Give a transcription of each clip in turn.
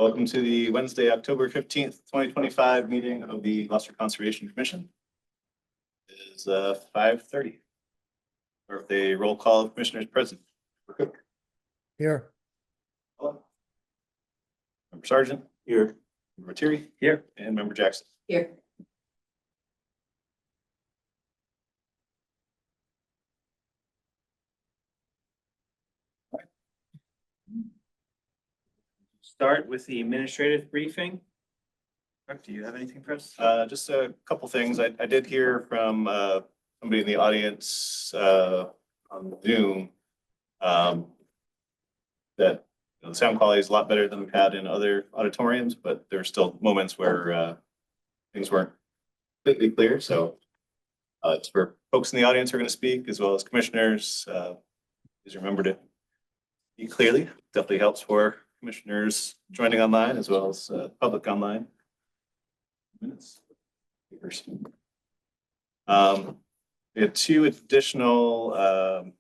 Welcome to the Wednesday, October 15th, 2025 meeting of the Gloucester Conservation Commission. It is 5:30. Or if they roll call of commissioners present. Here. Member Sargent. Here. Member Thierry. Here. And Member Jackson. Here. Start with the administrative briefing. Mark, do you have anything for us? Just a couple things. I did hear from somebody in the audience on Zoom that the sound quality is a lot better than we've had in other auditoriums, but there are still moments where things weren't completely clear. So it's for folks in the audience who are going to speak, as well as commissioners. Please remember to speak clearly. Definitely helps for commissioners joining online as well as public online. Minutes. We have two additional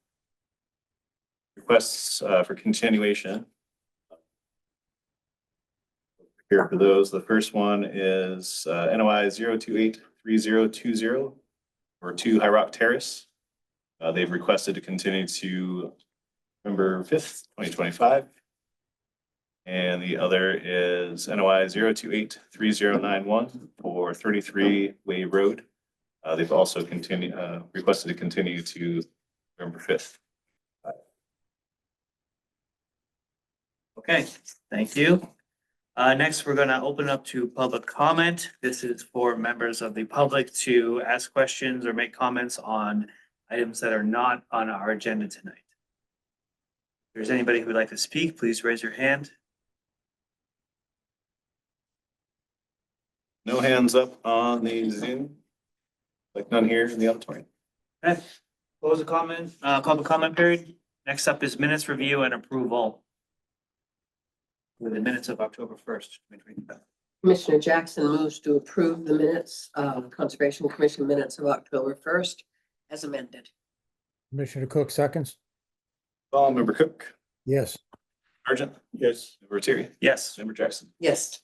requests for continuation. Here for those, the first one is NOI 0283020 or 2 High Rock Terrace. They've requested to continue to November 5th, 2025. And the other is NOI 0283091 for 33 Way Road. They've also requested to continue to November 5th. Okay, thank you. Next, we're going to open up to public comment. This is for members of the public to ask questions or make comments on items that are not on our agenda tonight. If there's anybody who would like to speak, please raise your hand. No hands up on the Zoom. Like none here in the auditorium. Okay, close the public comment period. Next up is minutes review and approval. With the minutes of October 1st, 2025. Commissioner Jackson moves to approve the minutes of Conservation Commission minutes of October 1st as amended. Commissioner Cook seconds. Member Cook. Yes. Sargent. Yes. Member Thierry. Yes. Member Jackson. Yes.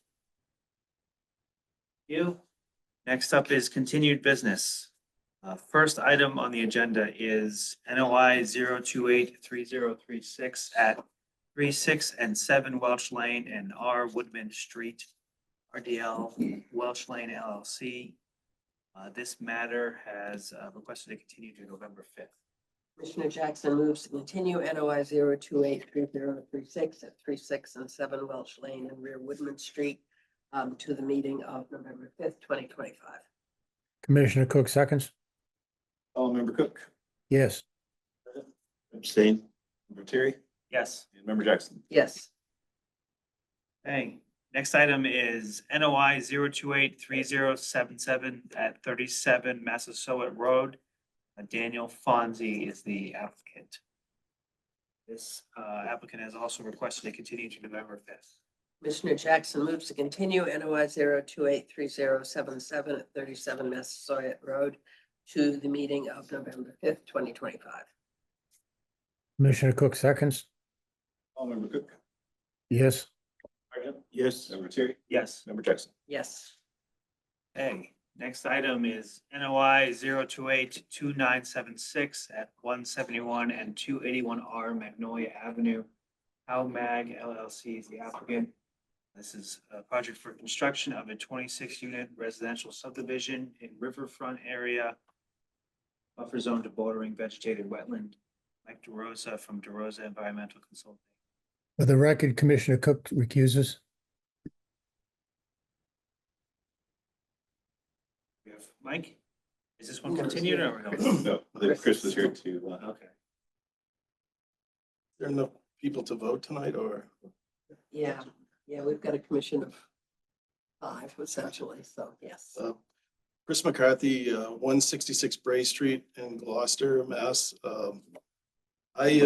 You. Next up is continued business. First item on the agenda is NOI 0283036 at 3, 6, and 7 Welch Lane and R Woodman Street, RDL Welch Lane LLC. This matter has requested to continue to November 5th. Commissioner Jackson moves to continue NOI 0283036 at 3, 6, and 7 Welch Lane and Rear Woodman Street to the meeting of November 5th, 2025. Commissioner Cook seconds. Member Cook. Yes. Abstain. Member Thierry. Yes. And Member Jackson. Yes. Okay. Next item is NOI 0283077 at 37 Massasoit Road. Daniel Fonzie is the applicant. This applicant has also requested to continue to November 5th. Commissioner Jackson moves to continue NOI 0283077 at 37 Massasoit Road to the meeting of November 5th, 2025. Commissioner Cook seconds. Member Cook. Yes. Sargent. Yes. Member Thierry. Yes. Member Jackson. Yes. Okay. Next item is NOI 0282976 at 171 and 281R Magnolia Avenue. How Mag LLC is the applicant. This is a project for construction of a 26-unit residential subdivision in riverfront area, buffer zone to bordering vegetated wetland. Mike DeRosa from DeRosa Environmental Consulting. For the record, Commissioner Cook recuses. We have Mike. Is this one continued or no? No, I think Chris was here too. Okay. There are enough people to vote tonight, or? Yeah, we've got a commission of 5 essentially, so yes. Chris McCarthy, 166 Bray Street in Gloucester, Mass. I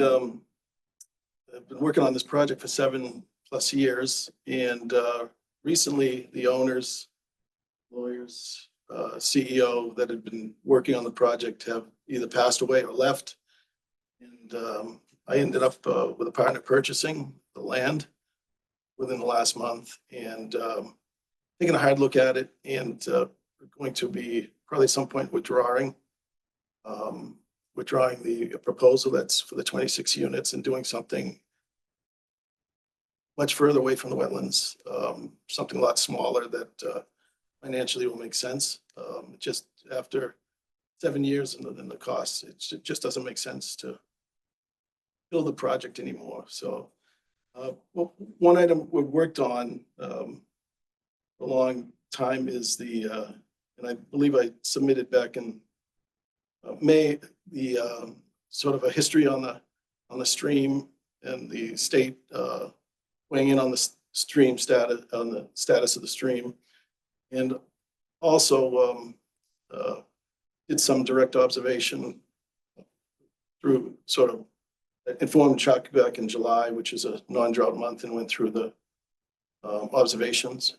have been working on this project for 7+ years, and recently the owners, lawyers, CEO that had been working on the project have either passed away or left. And I ended up with a partner purchasing the land, within the last month and taking a hard look at it and we're going to be probably at some point withdrawing the proposal that's for the 26 units and doing something much further away from the wetlands, something a lot smaller that financially will make sense. Just after 7 years and the cost, it just doesn't make sense to build the project anymore. So one item we've worked on a long time is and I believe I submitted back in May, the sort of a history on the stream and the state weighing in on the stream status, on the status of the stream. And also did some direct observation through sort of informed Chuck back in July, which is a non-drought month, and went through the observations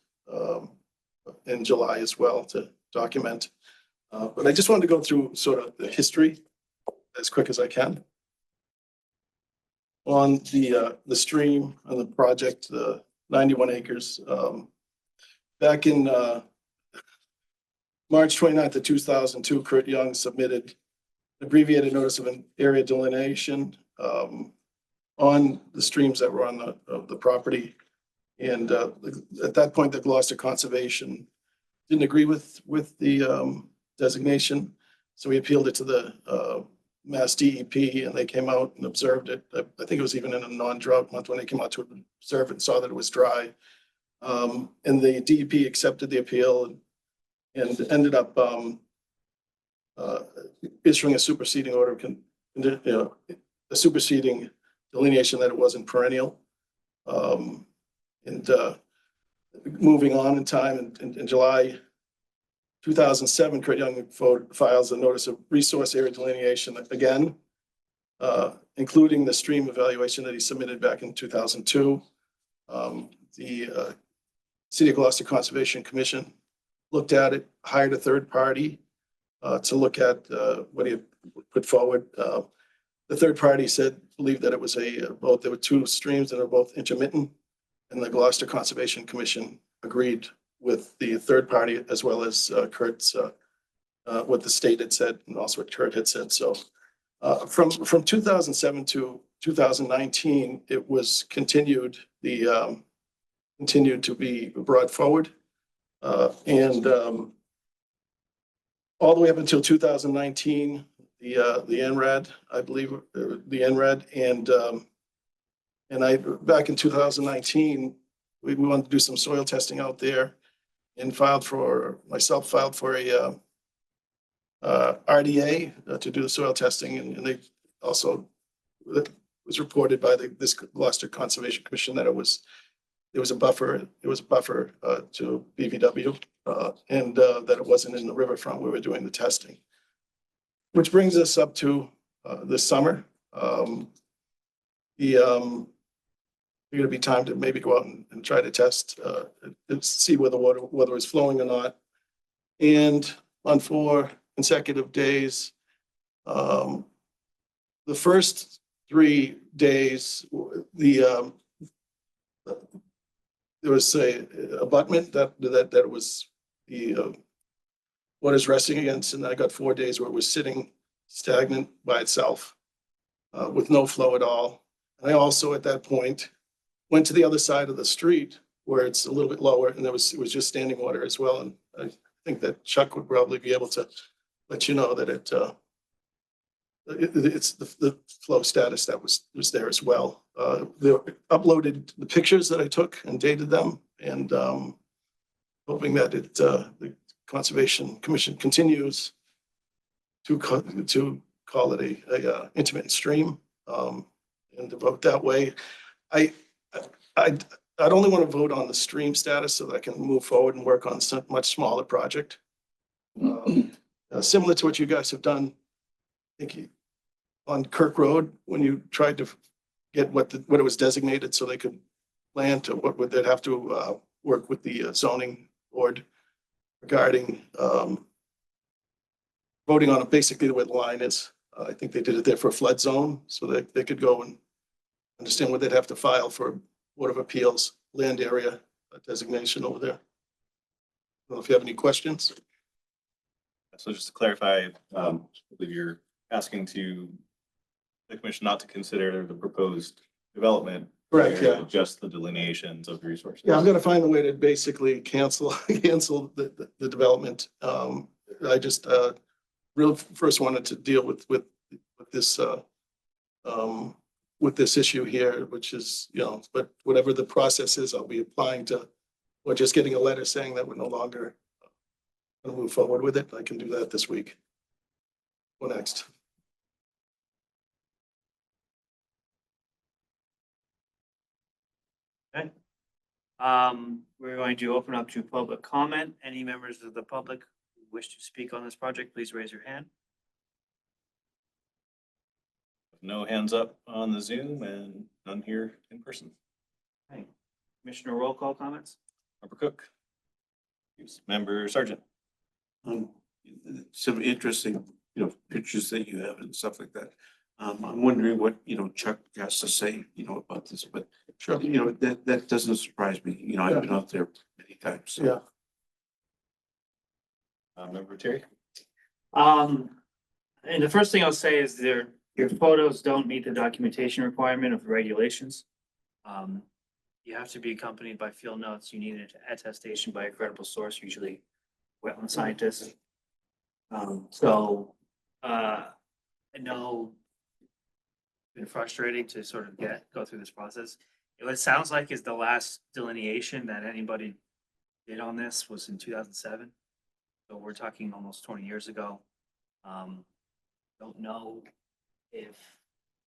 in July as well to document. But I just wanted to go through sort of the history as quick as I can. On the stream, on the project, the 91 acres, back in March 29th of 2002, Kurt Young submitted abbreviated notice of an area delineation on the streams that were on the property. And at that point, the Gloucester Conservation didn't agree with the designation. So we appealed it to the Mass DEP, and they came out and observed it. I think it was even in a non-drought month when they came out to observe it and saw that it was dry. And the DEP accepted the appeal and ended up issuing a superseding order, a superseding delineation that it wasn't perennial. And moving on in time, in July 2007, Kurt Young files a notice of resource area delineation again, including the stream evaluation that he submitted back in 2002. The City of Gloucester Conservation Commission looked at it, hired a third party to look at what he had put forward. The third party believed that it was there were two streams that are both intermittent, and the Gloucester Conservation Commission agreed with the third party as well as Kurt's what the state had said and also what Kurt had said. So from 2007 to 2019, it was continued to be brought forward and all the way up until 2019, the NRAD, I believe, the NRAD, and I back in 2019, we wanted to do some soil testing out there, and filed for a RDA to do the soil testing, and they also, it was reported by this Gloucester Conservation Commission that it was a buffer to BVW, and that it wasn't in the riverfront where we were doing the testing. Which brings us up to this summer. There's going to be time to maybe go out and try to test and see whether water is flowing or not. And on 4 consecutive days, the first 3 days, there was a abutment that was the what is resting against, and I got 4 days where it was sitting stagnant by itself with no flow at all. And I also at that point went to the other side of the street where it's a little bit lower, and it was just standing water as well. And I think that Chuck would probably be able to let you know that it's the flow status that was there as well. They uploaded the pictures that I took and dated them, and hoping that the Conservation Commission continues to call it a intermittent stream and to vote that way. I'd only want to vote on the stream status so that I can move forward and work on some much smaller project. Similar to what you guys have done, I think on Kirk Road, when you tried to get what it was designated so they could plan to what would they'd have to work with the zoning board regarding voting on basically where the line is. I think they did it there for a flood zone so that they could go and understand what they'd have to file for Board of Appeals. land area designation over there. I don't know if you have any questions. So just to clarify, I believe you're asking the commission not to consider the proposed development. Correct, yeah. Just the delineations of the resources. Yeah, I'm gonna find a way to basically cancel the development. I just real first wanted to deal with this with this issue here, which is, but whatever the process is, I'll be applying to, or just getting a letter saying that we're no longer gonna move forward with it. I can do that this week. What next? Okay. We're going to open up to public comment. Any members of the public who wish to speak on this project, please raise your hand. No hands up on the Zoom and none here in person. Okay. Commissioner roll call comments? Member Cook. Member Sergeant. Some interesting, pictures that you have and stuff like that. I'm wondering what, Chuck has to say, about this, but Sure. that doesn't surprise me. I've been out there many times. So. Yeah. Member Terry. And the first thing I'll say is your photos don't meet the documentation requirement of the regulations. You have to be accompanied by field notes. You need an attestation by a credible source, usually wetland scientists. I know it's been frustrating to sort of go through this process. What it sounds like is the last delineation that anybody did on this was in 2007. So we're talking almost 20 years ago. Don't know if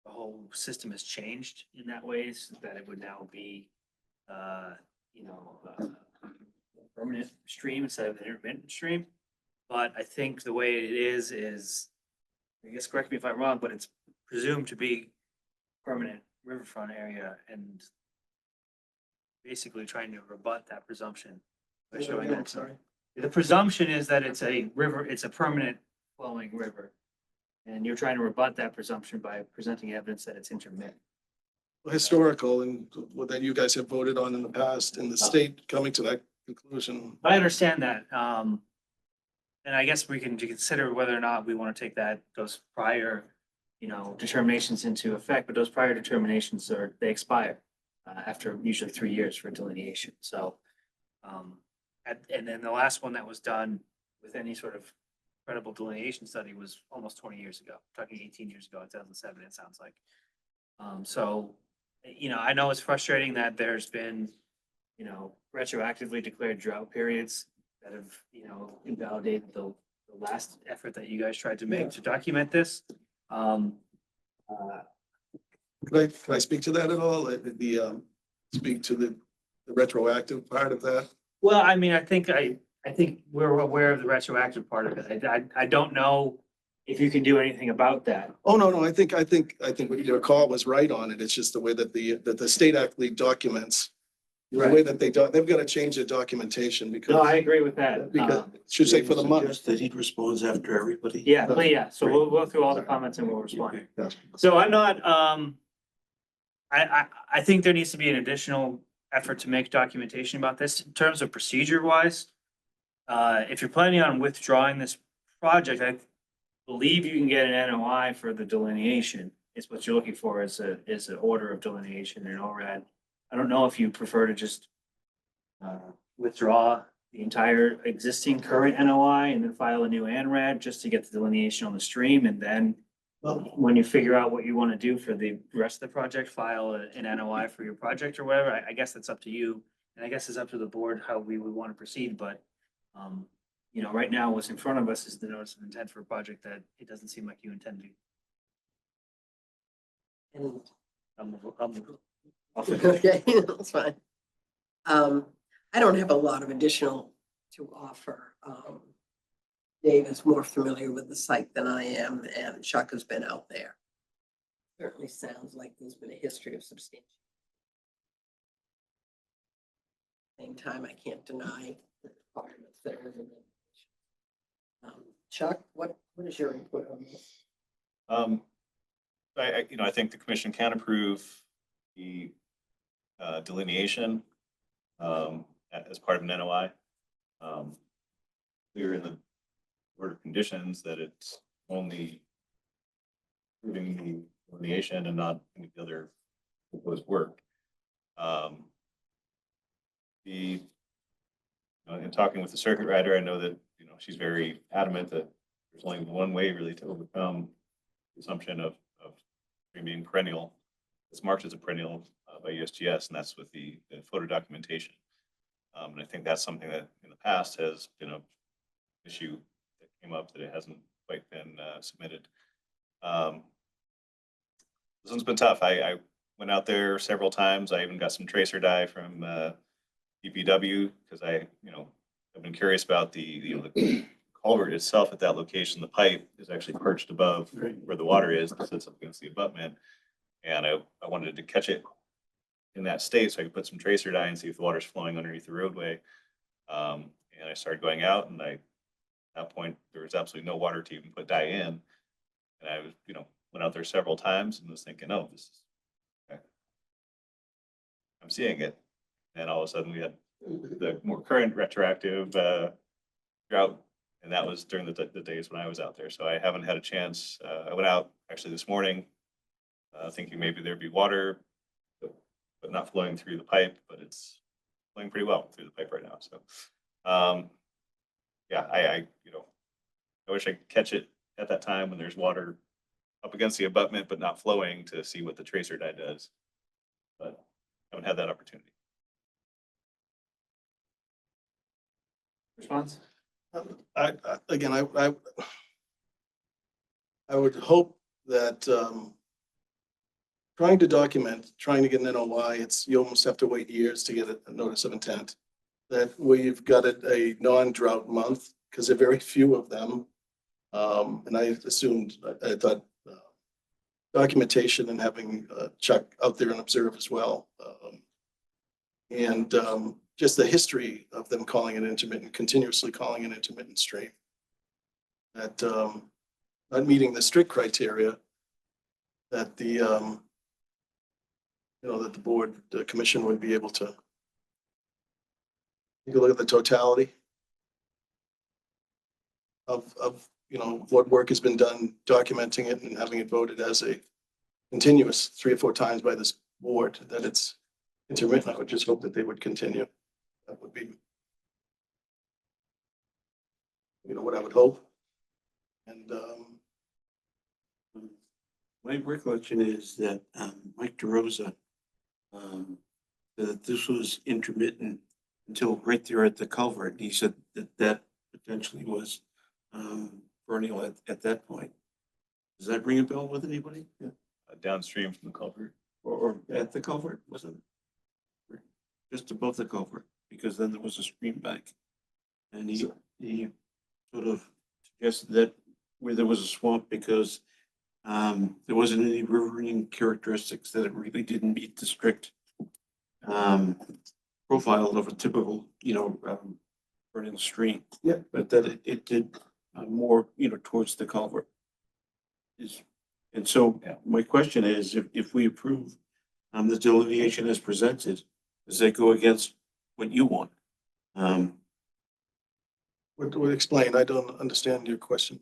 the whole system has changed in that way, so that it would now be, a permanent stream instead of an intermittent stream. But I think the way it is, I guess, correct me if I'm wrong, but it's presumed to be permanent riverfront area and basically trying to rebut that presumption by showing I'm that. sorry. The presumption is that it's a river, it's a permanent flowing river. And you're trying to rebut that presumption by presenting evidence that it's intermittent. Historical and what that you guys have voted on in the past and the state coming to that conclusion. I understand that. And I guess we can consider whether or not we want to take those prior, determinations into effect, but those prior determinations they expire after usually 3 years for delineation. So, and then the last one that was done with any sort of credible delineation study was almost 20 years ago, talking 18 years ago, 2007, it sounds like. I know it's frustrating that there's been, retroactively declared drought periods that have, invalidated the last effort that you guys tried to make to document this. Can I speak to that at all? Speak to the retroactive part of that? Well, I mean, I think we're aware of the retroactive part of it. I don't know if you can do anything about that. Oh, no, I think what your call was right on it. It's just the way that the state actually documents. The way that they've got to change their documentation because. No, I agree with that. Because it should say for the month. Suggest that he responds after everybody. Yeah, so we'll go through all the comments and we'll respond. So I'm not, I think there needs to be an additional effort to make documentation about this in terms of procedure wise. If you're planning on withdrawing this project, I believe you can get an NOI for the delineation. Is what you're looking for is an order of delineation and ORAD. I don't know if you prefer to just withdraw the entire existing current NOI and then file a new ANRAD just to get the delineation on the stream. And then when you figure out what you want to do for the rest of the project, file an NOI for your project or whatever. I guess that's up to you. And I guess it's up to the board how we would want to proceed. But, right now what's in front of us is the notice of intent for a project that it doesn't seem like you intend to. And I'll okay, that's fine. I don't have a lot of additional to offer. Dave is more familiar with the site than I am, and Chuck has been out there. Certainly sounds like there's been a history of substantial. Same time, I can't deny the requirements there. Chuck, what is your input on this? I think the commission can approve the delineation. as part of an NOI. We were in the order of conditions that it's only approving the delineation and not any other proposed work. In talking with the circuit rider, I know that, she's very adamant that there's only one way really to overcome the assumption of being perennial. It's marked as a perennial by USGS, and that's with the photo documentation. And I think that's something that in the past has been an issue that came up that it hasn't quite been submitted. This one's been tough. I went out there several times. I even got some tracer dye from DPW because I've been curious about the culvert itself at that location. The pipe is actually perched above where the water is. It sits up against the abutment. And I wanted to catch it in that state so I could put some tracer dye and see if the water's flowing underneath the roadway. And I started going out, and at that point there was absolutely no water to even put dye in. And I was, went out there several times and was thinking, oh, this is okay. I'm seeing it. And all of a sudden we had the more current retroactive drought. And that was during the days when I was out there. So I haven't had a chance. I went out actually this morning thinking maybe there'd be water, but not flowing through the pipe, but it's flowing pretty well through the pipe right now. So yeah, I wish I could catch it at that time when there's water up against the abutment, but not flowing to see what the tracer dye does. But I haven't had that opportunity. Response? Again, I would hope that trying to document, trying to get an NOI, you almost have to wait years to get a notice of intent. That we've got a non-drought month, because there are very few of them. And I thought documentation and having Chuck out there and observe as well. And just the history of them calling it intermittent, continuously calling it intermittent stream. That not meeting the strict criteria that the board, the commission would be able to take a look at the totality of what work has been done, documenting it and having it voted as a continuous 3 or 4 times by this board, that it's intermittent. I would just hope that they would continue. That would be, what I would hope. And My recollection is that Mike DeRosa, that this was intermittent until right there at the culvert. He said that potentially was perennial at that point. Does that ring a bell with anybody? Yeah. Downstream from the culvert. Or at the culvert, wasn't it? Just above the culvert, because then there was a stream bank. And he sort of suggested that where there was a swamp, because there wasn't any riverine characteristics, that it really didn't meet the strict profile of a typical, perennial stream. Yeah. But that it did more, towards the culvert. And so my question is, if we approve the delineation as presented, does that go against what you want? would explain. I don't understand your question.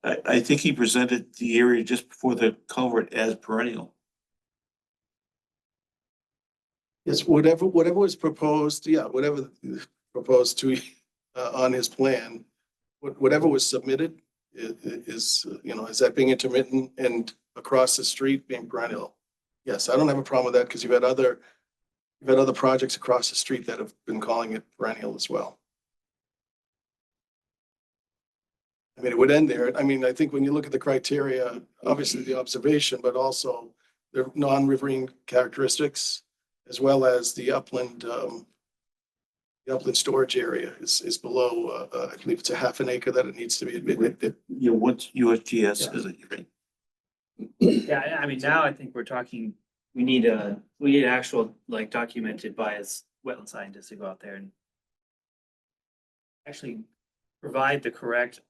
I think he presented the area just before the culvert as perennial. Yes, whatever was proposed, whatever proposed to on his plan, whatever was submitted is that being intermittent and across the street being perennial? Yes, I don't have a problem with that, because you've had other projects across the street that have been calling it perennial as well. I mean, it would end there. I mean, I think when you look at the criteria, obviously the observation, but also the non-riverine characteristics, as well as the upland storage area is below, I believe it's a half an acre that it needs to be admitted. Once USGS is it, right? Yeah, I mean, now I think we're talking, we need actual, like, documented by as wetland scientists to go out there and actually provide the correct,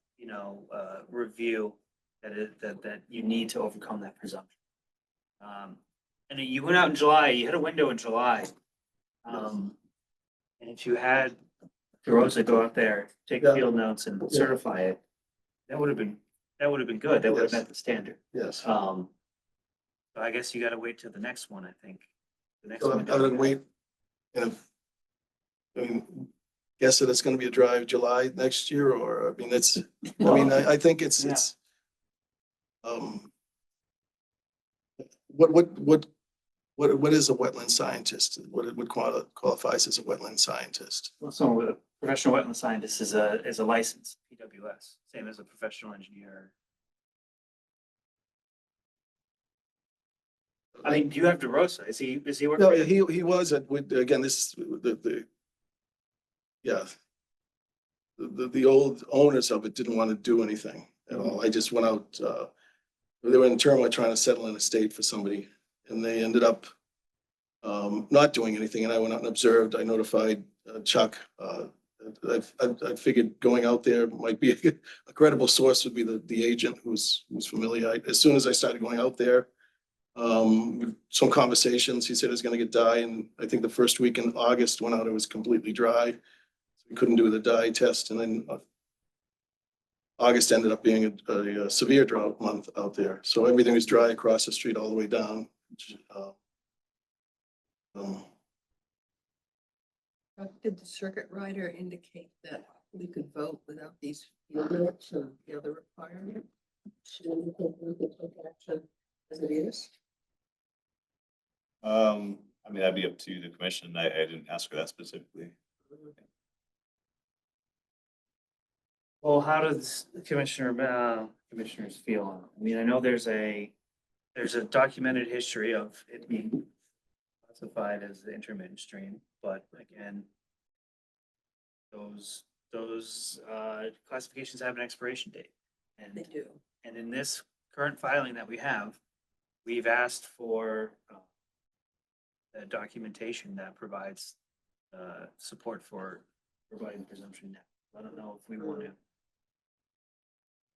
review that you need to overcome that presumption. And you went out in July, you had a window in July And if you had DeRosa go out there, take Yeah. field notes and certify it, that would have been good. That would have Yes. met the standard. Yes. So I guess you gotta wait till the next one, I think. The next So one. I would wait, and I mean, guess that it's gonna be a dry July next year, or, I mean, I think it's, um, what is a wetland scientist? What qualifies as a wetland scientist? Well, someone with a professional wetland scientist is a licensed PWS, same as a professional engineer. I mean, do you have DeRosa? Is he working? No, he was again, this, yeah. The old owners of it didn't want to do anything at all. I just went out, they were in turmoil trying to settle an estate for somebody, and they ended up not doing anything, and I went out and observed. I notified Chuck. I figured going out there might be a credible source would be the agent who's familiar. As soon as I started going out there, some conversations, he said it's gonna get dye, and I think the first week in August went out, it was completely dry. We couldn't do the dye test, and then August ended up being a severe drought month out there. So everything was dry across the street all the way down. Did the circuit rider indicate that we could vote without these field notes and the other requirement? Should we think we could take action as it is? I mean, that'd be up to the commission. I didn't ask for that specifically. Well, how does the commissioners feel on it? I mean, I know there's a documented history of it being classified as the intermittent stream, but again, those classifications have an expiration date. They And, do. and in this current filing that we have, we've asked for the documentation that provides support for providing presumption now. I don't know if we want to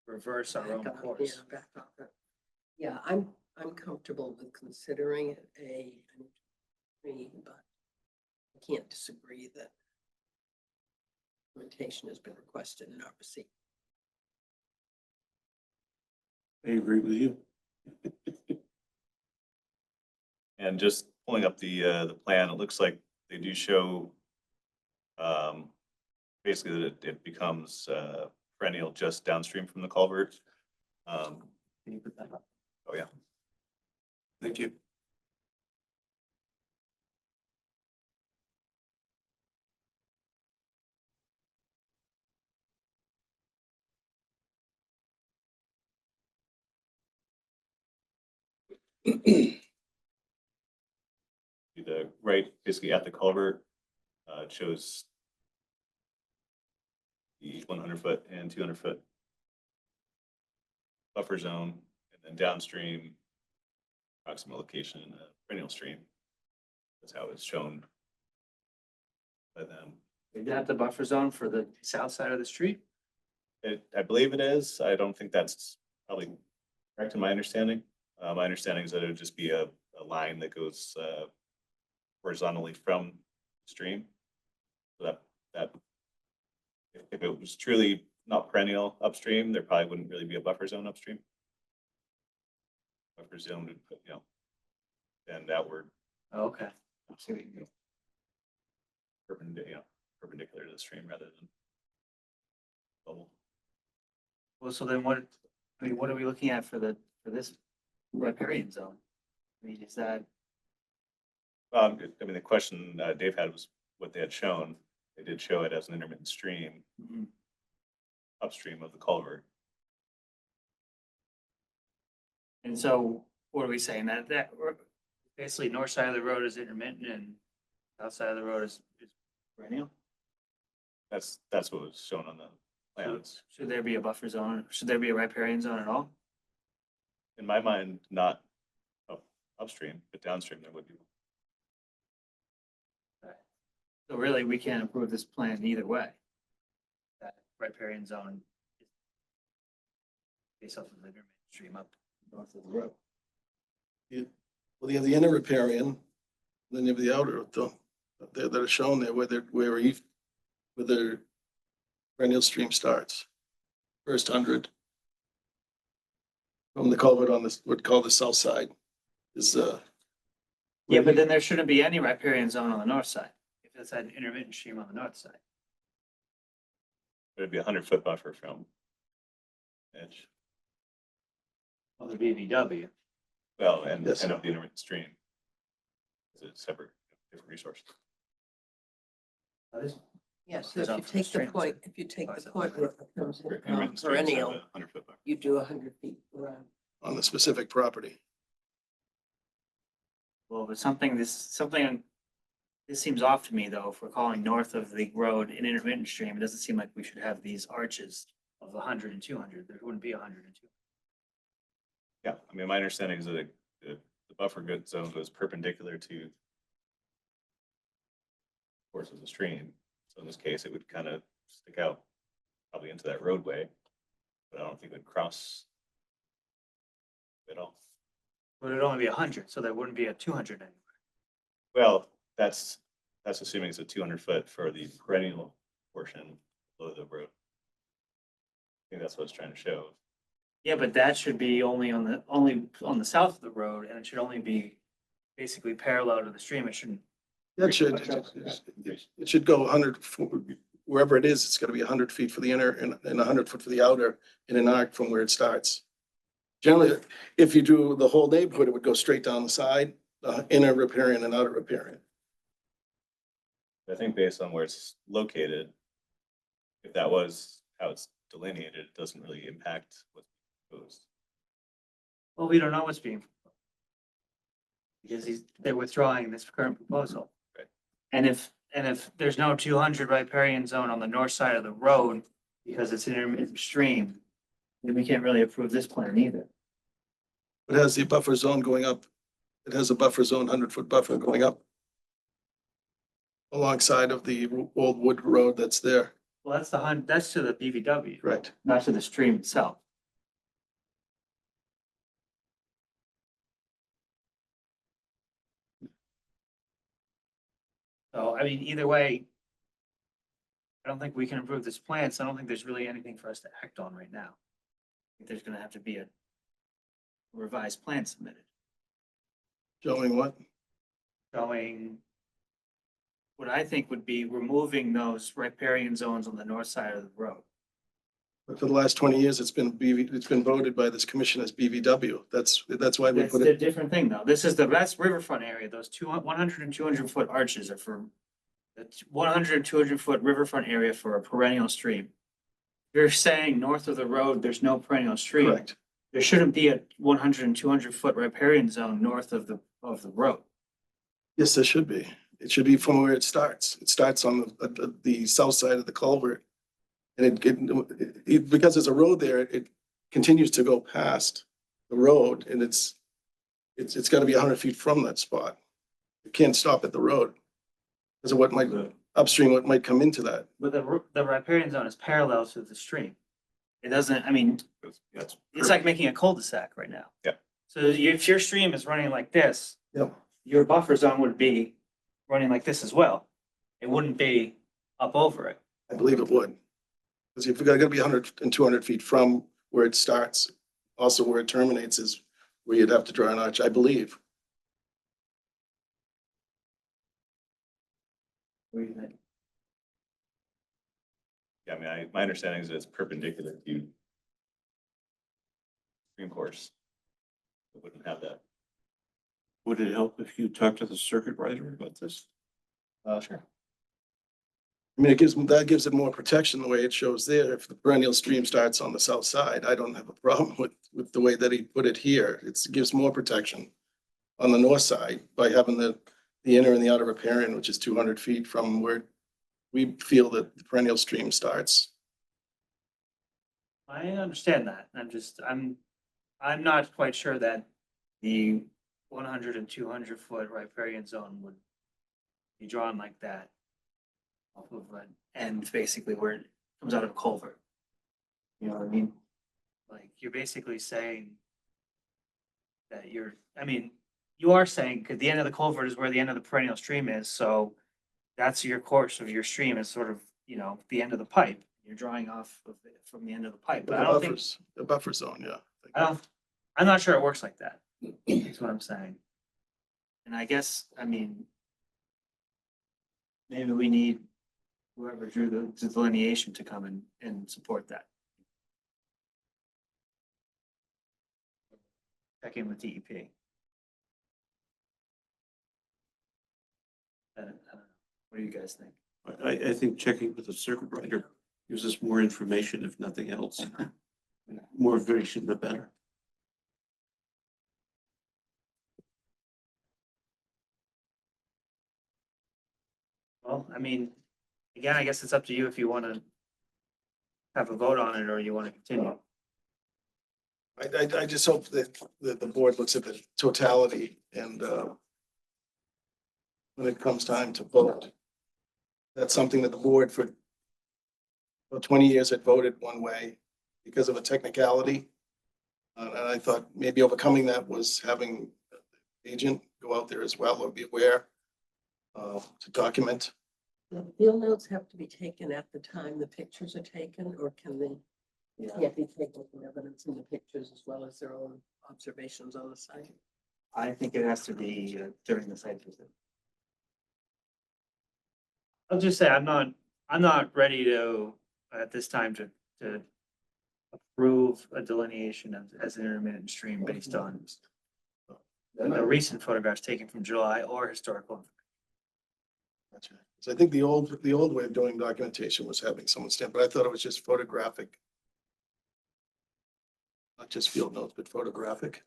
reverse our own Back up, course. yeah, back up. Yeah, I'm comfortable with considering it an tree, but I can't disagree that documentation has been requested in our receipt. I agree with you. And just pulling up the plan, it looks like they do show basically that it becomes perennial just downstream from the culvert. Can you put that up? Oh, yeah. Thank you. The right, basically at the culvert, it shows the 100-foot and 200-foot buffer zone, and then downstream approximate location in a perennial stream. That's how it's shown by them. Is that the buffer zone for the south side of the street? I believe it is. I don't think that's probably correct in my understanding. My understanding is that it would just be a line that goes horizontally from the stream. So that if it was truly not perennial upstream, there probably wouldn't really be a buffer zone upstream. Buffer zone would put, bend outward, Oh, okay. I see what you mean. perpendicular to the stream rather than bubble. Well, so then what are we looking at for this riparian zone? I mean, is that, I mean, the question Dave had was what they had shown. They did show it as an intermittent stream upstream of the culvert. and so what are we saying? That basically north side of the road is intermittent and south side of the road is perennial? That's what was shown on the plans. Should there be a buffer zone? Should there be a riparian zone at all? In my mind, not upstream, but downstream there would be. So really, we can't approve this plan either way. That riparian zone is based off of the intermittent stream up north of the road. Well, you have the inner riparian, then you have the outer, the that are shown there where the perennial stream starts. First 100. From the culvert on this, what's called the south side is, Yeah, but then there shouldn't be any riparian zone on the north side, if it's an intermittent stream on the north side. It'd be a 100-foot buffer from edge. Well, the BVW. Well, and Yes. of the intermittent stream. It's a separate, different resource. Yes, so It's if up you for the take the streams. point, if you take the point where it comes in Intermittent streams have perennial, a 100-foot buffer. you do 100 feet around. on the specific property. Well, but this seems off to me though, if we're calling north of the road an intermittent stream, it doesn't seem like we should have these arches of 100 and 200. There wouldn't be 100 and 200. Yeah, I mean, my understanding is that the buffer zone goes perpendicular to course of the stream. So in this case, it would kind of stick out probably into that roadway, but I don't think it would cross at all. But it'd only be 100, so there wouldn't be a 200 anywhere. Well, that's assuming it's a 200-foot for the perennial portion below the road. I think that's what it's trying to show. Yeah, but that should be only on the south of the road, and it should only be basically parallel to the stream. It shouldn't. It should go 100, wherever it is, it's gotta be 100 feet for the inner and 100 foot for the outer in an arc from where it starts. Generally, if you do the whole neighborhood, it would go straight down the side, inner riparian and outer riparian. I think based on where it's located, if that was how it's delineated, it doesn't really impact what's proposed. Well, we don't know what's being proposed. Because they're withdrawing this current proposal. Right. And if there's no 200 riparian zone on the north side of the road, because it's an intermittent stream, then we can't really approve this plan either. It has the buffer zone going up. It has a buffer zone, 100-foot buffer going up alongside of the old wood road that's there. Well, that's to the BVW, Right. not to the stream itself. So, I mean, either way, I don't think we can approve this plan, so I don't think there's really anything for us to act on right now. I think there's gonna have to be a revised plan submitted, Showing what? showing what I think would be removing those riparian zones on the north side of the road. But for the last 20 years, it's been voted by this commission as BVW. That's why we That's put a it, different thing, though. This is that's riverfront area. Those 100 and 200-foot arches are for the 100 and 200-foot riverfront area for a perennial stream. You're saying north of the road, there's no perennial stream. correct. There shouldn't be a 100 and 200-foot riparian zone north of the road. Yes, there should be. It should be from where it starts. It starts on the south side of the culvert. And because there's a road there, it continues to go past the road and it's gotta be 100 feet from that spot. It can't stop at the road. Because of what might upstream, what might come into that. But the riparian zone is parallel to the stream. It doesn't, I mean, That's it's like making a cul-de-sac right now. Yeah. So if your stream is running like this, Yep. your buffer zone would be running like this as well. It wouldn't be up over it. I believe it would. Because if you're gonna be 100 and 200 feet from where it starts, also where it terminates is where you'd have to draw an arch, I believe. What do you think? Yeah, I mean, my understanding is that it's perpendicular to stream course. It wouldn't have that. Would it help if you talk to the circuit rider about this? Sure. I mean, that gives it more protection the way it shows there. If the perennial stream starts on the south side, I don't have a problem with the way that he put it here. It gives more protection on the north side by having the inner and the outer riparian, which is 200 feet from where we feel that the perennial stream starts. I understand that. I'm not quite sure that the 100 and 200-foot riparian zone would be drawn like that. Off of an end, basically where it comes out of a culvert. You know what I mean? Like, you're basically saying that you are saying, because the end of the culvert is where the end of the perennial stream is, so that's your course of your stream is sort of, you know, the end of the pipe. You're drawing off of from the end of the pipe, but I don't think, The buffer zone, yeah. I'm not sure it works like that. That's what I'm saying. And I guess, I mean, maybe we need whoever drew the delineation to come and support that. Check in with DEP. I don't know. What do you guys think? I think checking with the circuit breaker gives us more information, if nothing else. More information, the better. Well, I mean, again, I guess it's up to you if you want to have a vote on it or you want to continue. I just hope that the board looks at the totality and when it comes time to vote, that's something that the board for 20 years had voted one way because of a technicality. And I thought maybe overcoming that was having the agent go out there as well or be aware to document. The field notes have to be taken at the time the pictures are taken, or can they? Can't be taken from evidence in the pictures as well as their own observations on the site. I think it has to be during the site visit. I'll just say, I'm not ready to, at this time, to approve a delineation as an intermittent stream based on the recent photographs taken from July or historical. Gotcha. So I think the old way of doing documentation was having someone stamp, but I thought it was just photographic. Not just field notes, but photographic.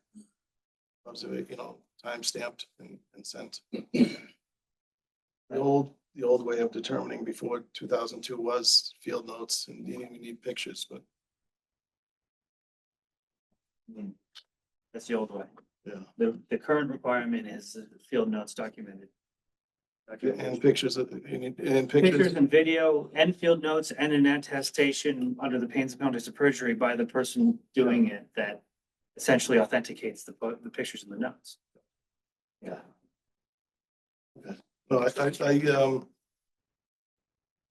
Observation, you know, time stamped and sent. The old way of determining before 2002 was field notes and you didn't need pictures, but That's the old way. yeah. The current requirement is field notes documented. And pictures of, and Pictures pictures, and video and field notes and an attestation under the pains and penalties of perjury by the person doing it that essentially authenticates the pictures and the notes. Yeah. no, I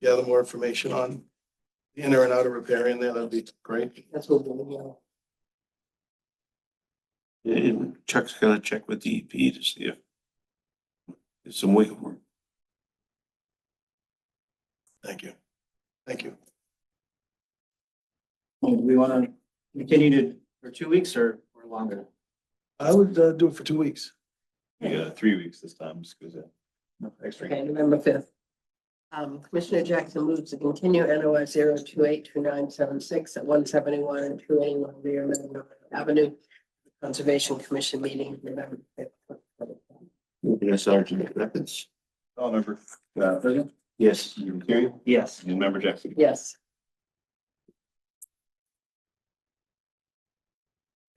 gather more information on the inner and outer repair in there, that'd be great. That's what we'll, And Chuck's gonna check with DEP to see if there's some wiggle room. Thank you. Thank you. Do we want to continue to, for 2 weeks or longer? I would do it for 2 weeks. Yeah, 3 weeks this time, just because extra. okay, November 5th. Commissioner Jackson moves to continue NOI 0282976 at 171 and 281 Rear Magnolia Avenue. Conservation Commission meeting November 5th. Yes, Sergeant Evans. All member, President, Yes. member Terry, Yes. and member Jackson. Yes.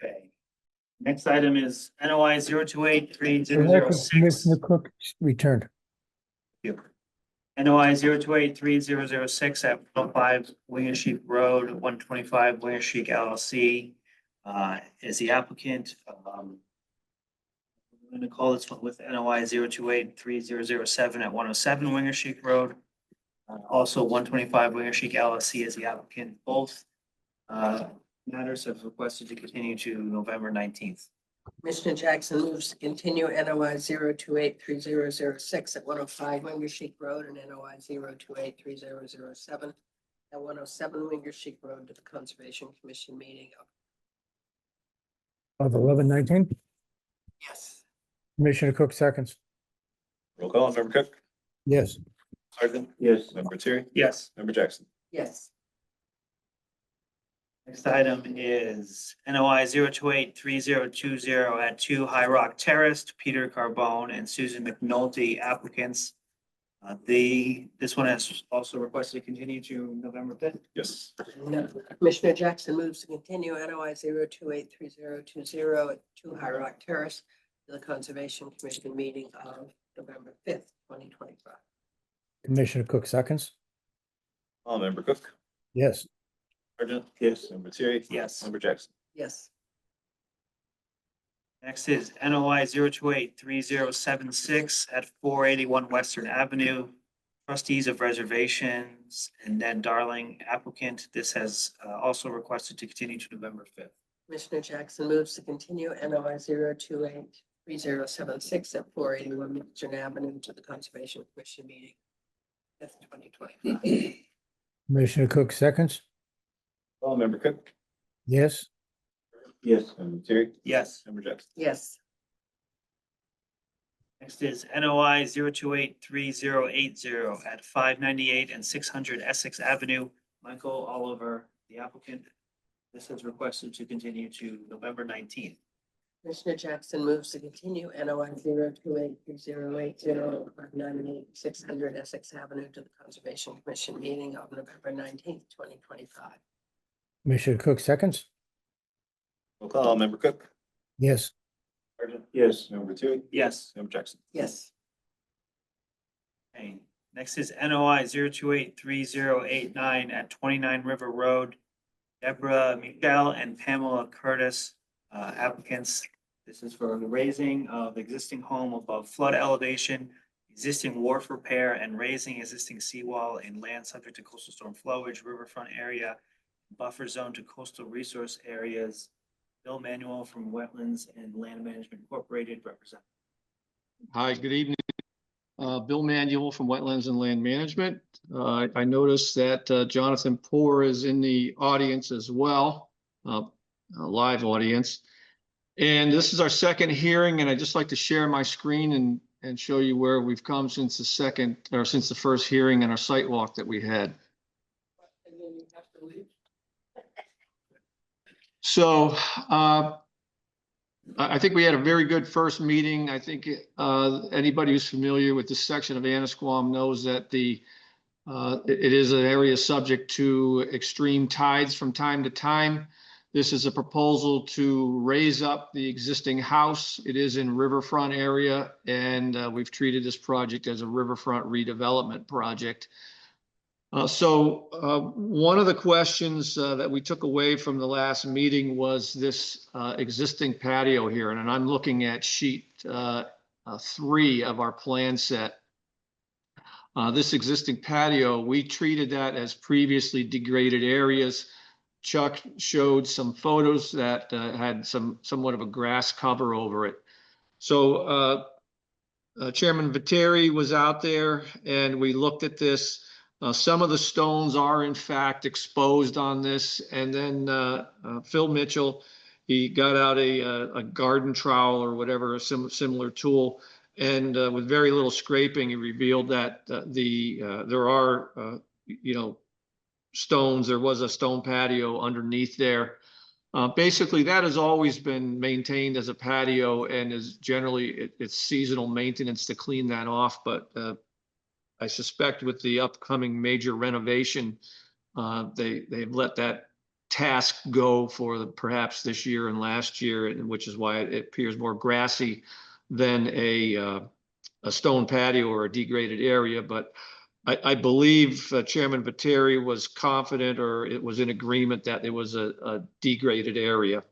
Okay. Next item is NOI For the record, 0283006. Commissioner Cook returned. NOI 0283006 at 105 Winger Sheep Road, 125 Winger Sheep LLC. Is the applicant. I'm going to call this one with NOI 0283007 at 107 Winger Sheep Road. Also 125 Winger Sheep LLC is the applicant. Both matters have requested to continue to November 19th. Commissioner Jackson moves to continue NOI 0283006 at 105 Winger Sheep Road and NOI 0283007 at 107 Winger Sheep Road to the Conservation Commission meeting. Of 11/19, Yes. Commissioner Cook seconds. Roll call, member Cook, Yes. Sergeant, Yes. member Terry, Yes. member Jackson. Yes. Next item is NOI 0283020 at 2 High Rock Terrace, Peter Carbone and Susan McNulty applicants. This one has also requested to continue to November 5th. Yes. Commissioner Jackson moves to continue NOI 0283020 at 2 High Rock Terrace to the Conservation Commission meeting of November 5th, 2025. Commissioner Cook seconds. All member Cook, Yes. Sergeant, Yes. member Terry, Yes. member Jackson. Yes. Next is NOI 0283076 at 481 Western Avenue. Trustees of Reservations and Ned Darling applicant. This has also requested to continue to November 5th. Commissioner Jackson moves to continue NOI 0283076 at 481 Mitchell Avenue to the Conservation Commission meeting. That's 2025. Commissioner Cook seconds. Member Cook, Yes. Yes. Member Terry, Yes. Member Jackson. Yes, Next is NOI 0283080 at 598 and 600 Essex Avenue. Michael Oliver, the applicant. This is requested to continue to November 19th. Commissioner Jackson moves to continue NOI 0283080 at 598 600 Essex Avenue to the Conservation Commission meeting of November 19th, 2025. Commissioner Cook seconds. Roll call, Member Cook, Yes. Yes. Member Terry, Yes. Member Jackson. Yes, Okay. Next is NOI 0283089 at 29 River Road. Deborah Michelle and Pamela Curtis, applicants. This is for the raising of existing home above flood elevation, existing wharf repair, and raising existing seawall in land subject to coastal storm flowage, riverfront area, buffer zone to coastal resource areas. Bill Manuel from Wetlands and Land Management Incorporated represent. Hi, good evening. Bill Manuel from Wetlands and Land Management. I noticed that Jonathan Poor is in the audience as well, a live audience. And this is our second hearing, and I'd just like to share my screen and show you where we've come since the first hearing and our site walk that we had. So I think we had a very good first meeting. I think anybody who's familiar with this section of Annisquam knows that it is an area subject to extreme tides from time to time. This is a proposal to raise up the existing house. It is in riverfront area, and we've treated this project as a riverfront redevelopment project. One of the questions that we took away from the last meeting was this existing patio here, and I'm looking at sheet 3 of our plan set. This existing patio, we treated that as previously degraded areas. Chuck showed some photos that had somewhat of a grass cover over it. So Chairman Viteri was out there and we looked at this. Some of the stones are in fact exposed on this. And then Phil Mitchell, he got out a garden trowel or whatever, a similar tool. And with very little scraping, he revealed that there are, stones. There was a stone patio underneath there. Basically, that has always been maintained as a patio and is generally it's seasonal maintenance to clean that off. But I suspect with the upcoming major renovation, they've let that task go for perhaps this year and last year, which is why it appears more grassy than a stone patio or a degraded area. But I believe Chairman Viteri was confident, or it was in agreement, that it was a degraded area.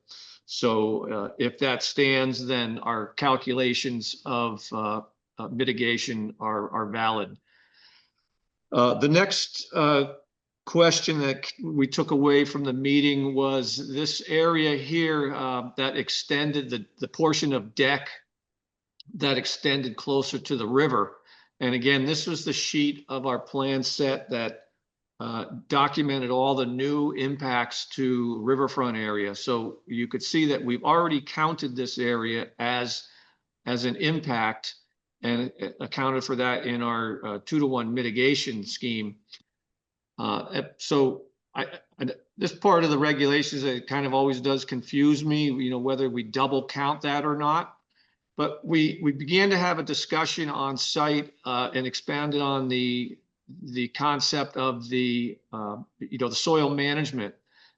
So if that stands, then our calculations of mitigation are valid. The next question that we took away from the meeting was this area here that extended the portion of deck that extended closer to the river. And again, this was the sheet of our plan set that documented all the new impacts to riverfront area. So you could see that we've already counted this area as an impact and accounted for that in our 2-to-1 mitigation scheme. This part of the regulations, it kind of always does confuse me, whether we double count that or not. But we began to have a discussion on site and expanded on the concept of the soil management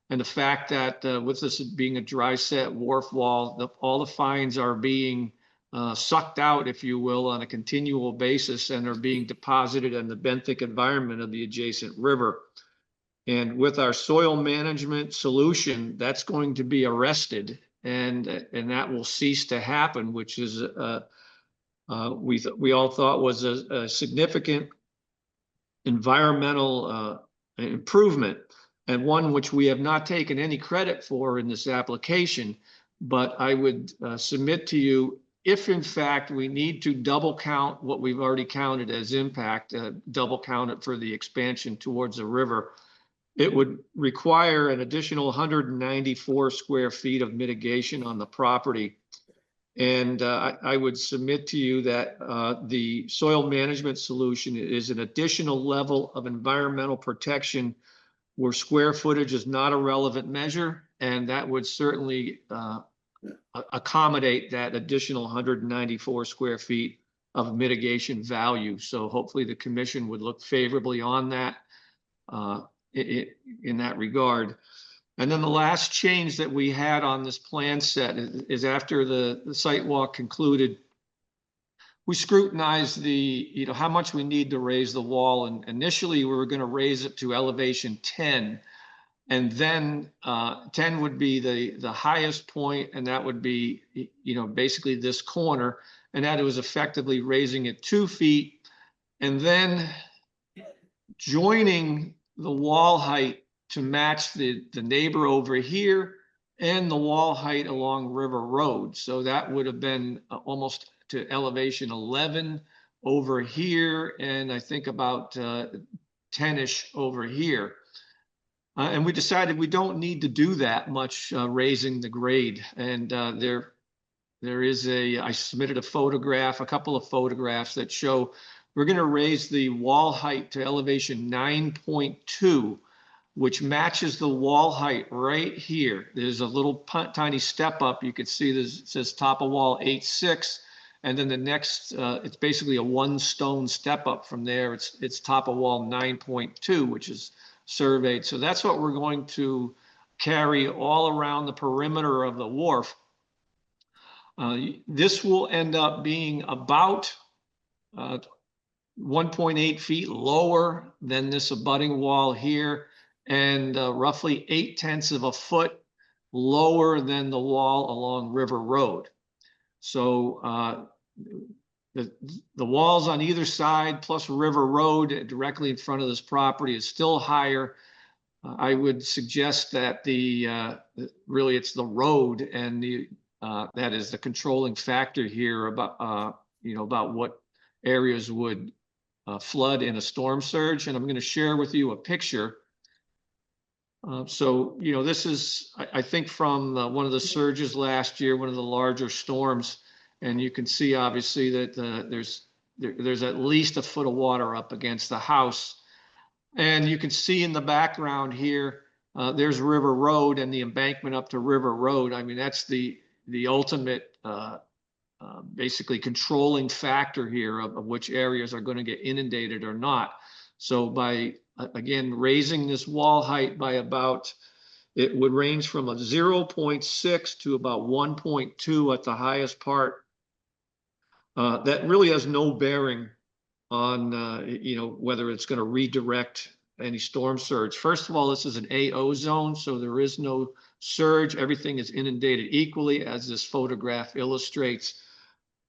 and the fact that with this being a dry set wharf wall, all the fines are being sucked out, if you will, on a continual basis and are being deposited in the benthic environment of the adjacent river. And with our soil management solution, that's going to be arrested. And that will cease to happen, which is we all thought was a significant environmental improvement, and one which we have not taken any credit for in this application. But I would submit to you, if in fact we need to double count what we've already counted as impact, double count it for the expansion towards the river, it would require an additional 194 square feet of mitigation on the property. And I would submit to you that the soil management solution is an additional level of environmental protection where square footage is not a relevant measure, and that would certainly accommodate that additional 194 square feet of mitigation value. So hopefully the commission would look favorably on that in that regard. And then the last change that we had on this plan set is after the site walk concluded, we scrutinized how much we need to raise the wall. And initially we were going to raise it to elevation 10. And then 10 would be the highest point, and that would be, basically this corner, and that it was effectively raising it 2 feet. And then joining the wall height to match the neighbor over here and the wall height along River Road. So that would have been almost to elevation 11 over here, and I think about 10-ish over here. And we decided we don't need to do that much raising the grade. And there is I submitted a couple of photographs that show we're going to raise the wall height to elevation 9.2, which matches the wall height right here. There's a little tiny step up. You can see this, it says top of wall 8.6. And then the next, it's basically a 1 stone step up from there. It's top of wall 9.2, which is surveyed. So that's what we're going to carry all around the perimeter of the wharf. This will end up being about 1.8 feet lower than this abutting wall here, and roughly 0.8 of a foot lower than the wall along River Road. So the walls on either side plus River Road directly in front of this property is still higher. I would suggest that really it's the road and that is the controlling factor here about about what areas would flood in a storm surge. And I'm going to share with you a picture. So this is I think from one of the surges last year, one of the larger storms. And you can see obviously that there's at least a foot of water up against the house. And you can see in the background here, there's River Road and the embankment up to River Road. I mean, that's the ultimate basically controlling factor here of which areas are going to get inundated or not. So by, again, raising this wall height by it would range from a 0.6 to about 1.2 at the highest part. That really has no bearing on, whether it's going to redirect any storm surge. First of all, this is an AO zone, so there is no surge. Everything is inundated equally, as this photograph illustrates.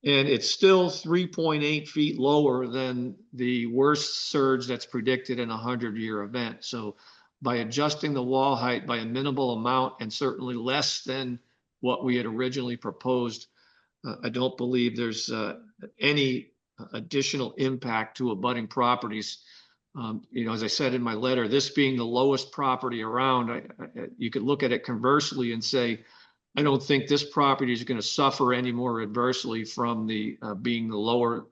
And it's still 3.8 feet lower than the worst surge that's predicted in a 100-year event. So by adjusting the wall height by a minimal amount, and certainly less than what we had originally proposed, I don't believe there's any additional impact to abutting properties. As I said in my letter, this being the lowest property around, you could look at it conversely and say, I don't think this property is going to suffer any more adversely from being the lower